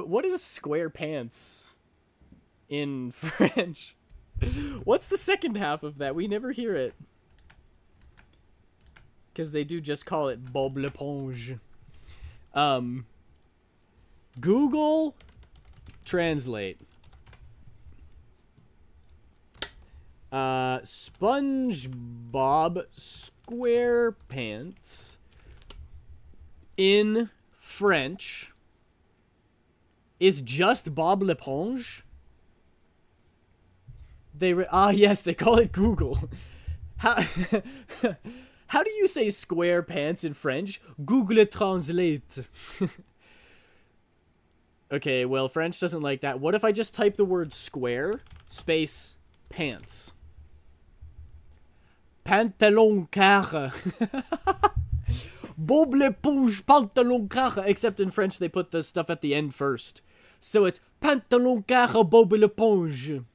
what is square pants in French? What's the second half of that? We never hear it. Because they do just call it Bob L'Eponge. Google Translate. SpongeBob SquarePants in French is just Bob L'Eponge? Yes, they call it Google. How do you say square pants in French? Google Translate. Okay, well, French doesn't like that. What if I just type the word square space pants? Pantalon carre. Bob L'Eponge pantalon carre. Except in French, they put the stuff at the end first. So it's pantalon carre Bob L'Eponge.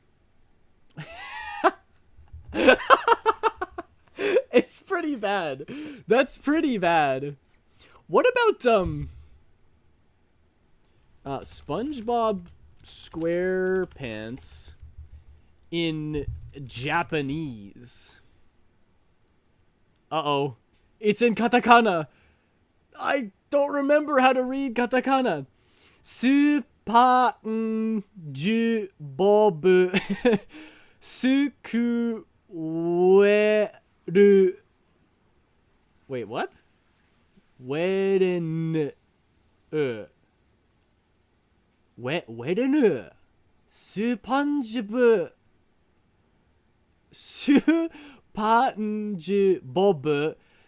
It's pretty bad. That's pretty bad. What about, SpongeBob SquarePants in Japanese? Uh-oh. It's in katakana. I don't remember how to read katakana. SpongeBob Sukuweru. Wait, what? Weden. Weden. SpongeBob. SpongeBob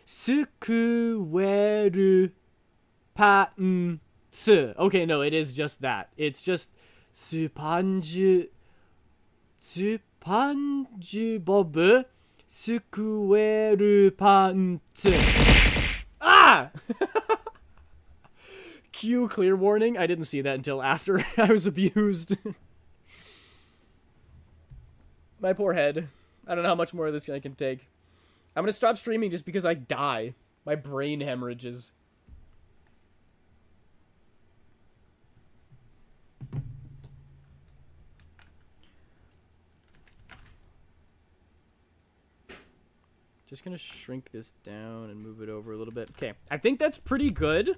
Sukuweru Pants. Okay, no, it is just that. It's just SpongeBob Sukuweru Pants. Ah! Cue clear warning. I didn't see that until after I was abused. My poor head. I don't know how much more of this I can take. I'm gonna stop streaming just because I die. My brain hemorrhages. Just gonna shrink this down and move it over a little bit. Okay, I think that's pretty good.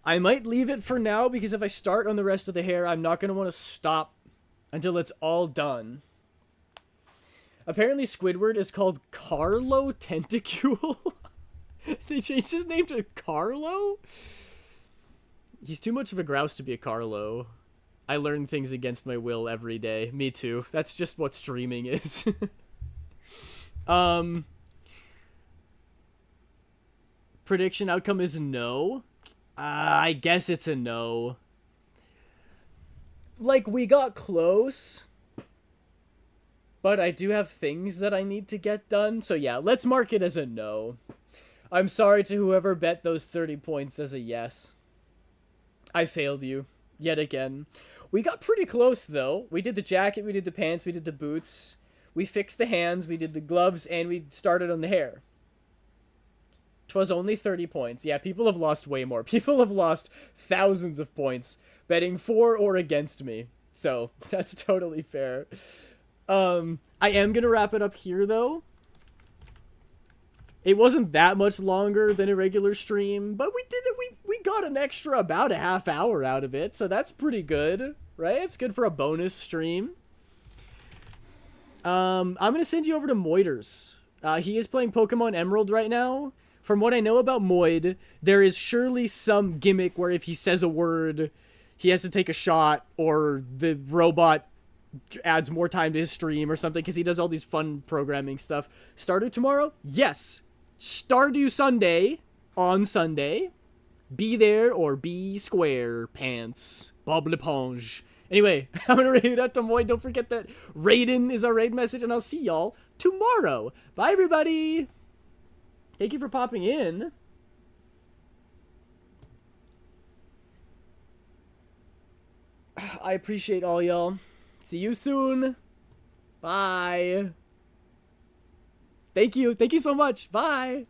I might leave it for now because if I start on the rest of the hair, I'm not gonna want to stop until it's all done. Apparently Squidward is called Carlo Tentacule. They changed his name to Carlo? He's too much of a grouse to be a Carlo. I learn things against my will every day. Me too. That's just what streaming is. Prediction outcome is no. I guess it's a no. Like, we got close, but I do have things that I need to get done. So yeah, let's mark it as a no. I'm sorry to whoever bet those 30 points as a yes. I failed you yet again. We got pretty close though. We did the jacket, we did the pants, we did the boots. We fixed the hands, we did the gloves, and we started on the hair. 'Twas only 30 points. Yeah, people have lost way more. People have lost thousands of points betting for or against me. So, that's totally fair. I am gonna wrap it up here, though. It wasn't that much longer than a regular stream, but we did it. We got an extra about a half hour out of it, so that's pretty good, right? It's good for a bonus stream. I'm going to send you over to Moiders. He is playing Pokemon Emerald right now. From what I know about Moid, there is surely some gimmick where if he says a word, he has to take a shot, or the robot adds more time to his stream or something, because he does all these fun programming stuff. Stardew tomorrow? Yes. Stardew Sunday on Sunday. Be there or be square, pants. Bob L'Eponge. Anyway, I'm gonna raid out to Moid. Don't forget that Raiden is our raid message, and I'll see y'all tomorrow. Bye, everybody! Thank you for popping in. I appreciate all y'all. See you soon. Bye. Thank you. Thank you so much. Bye.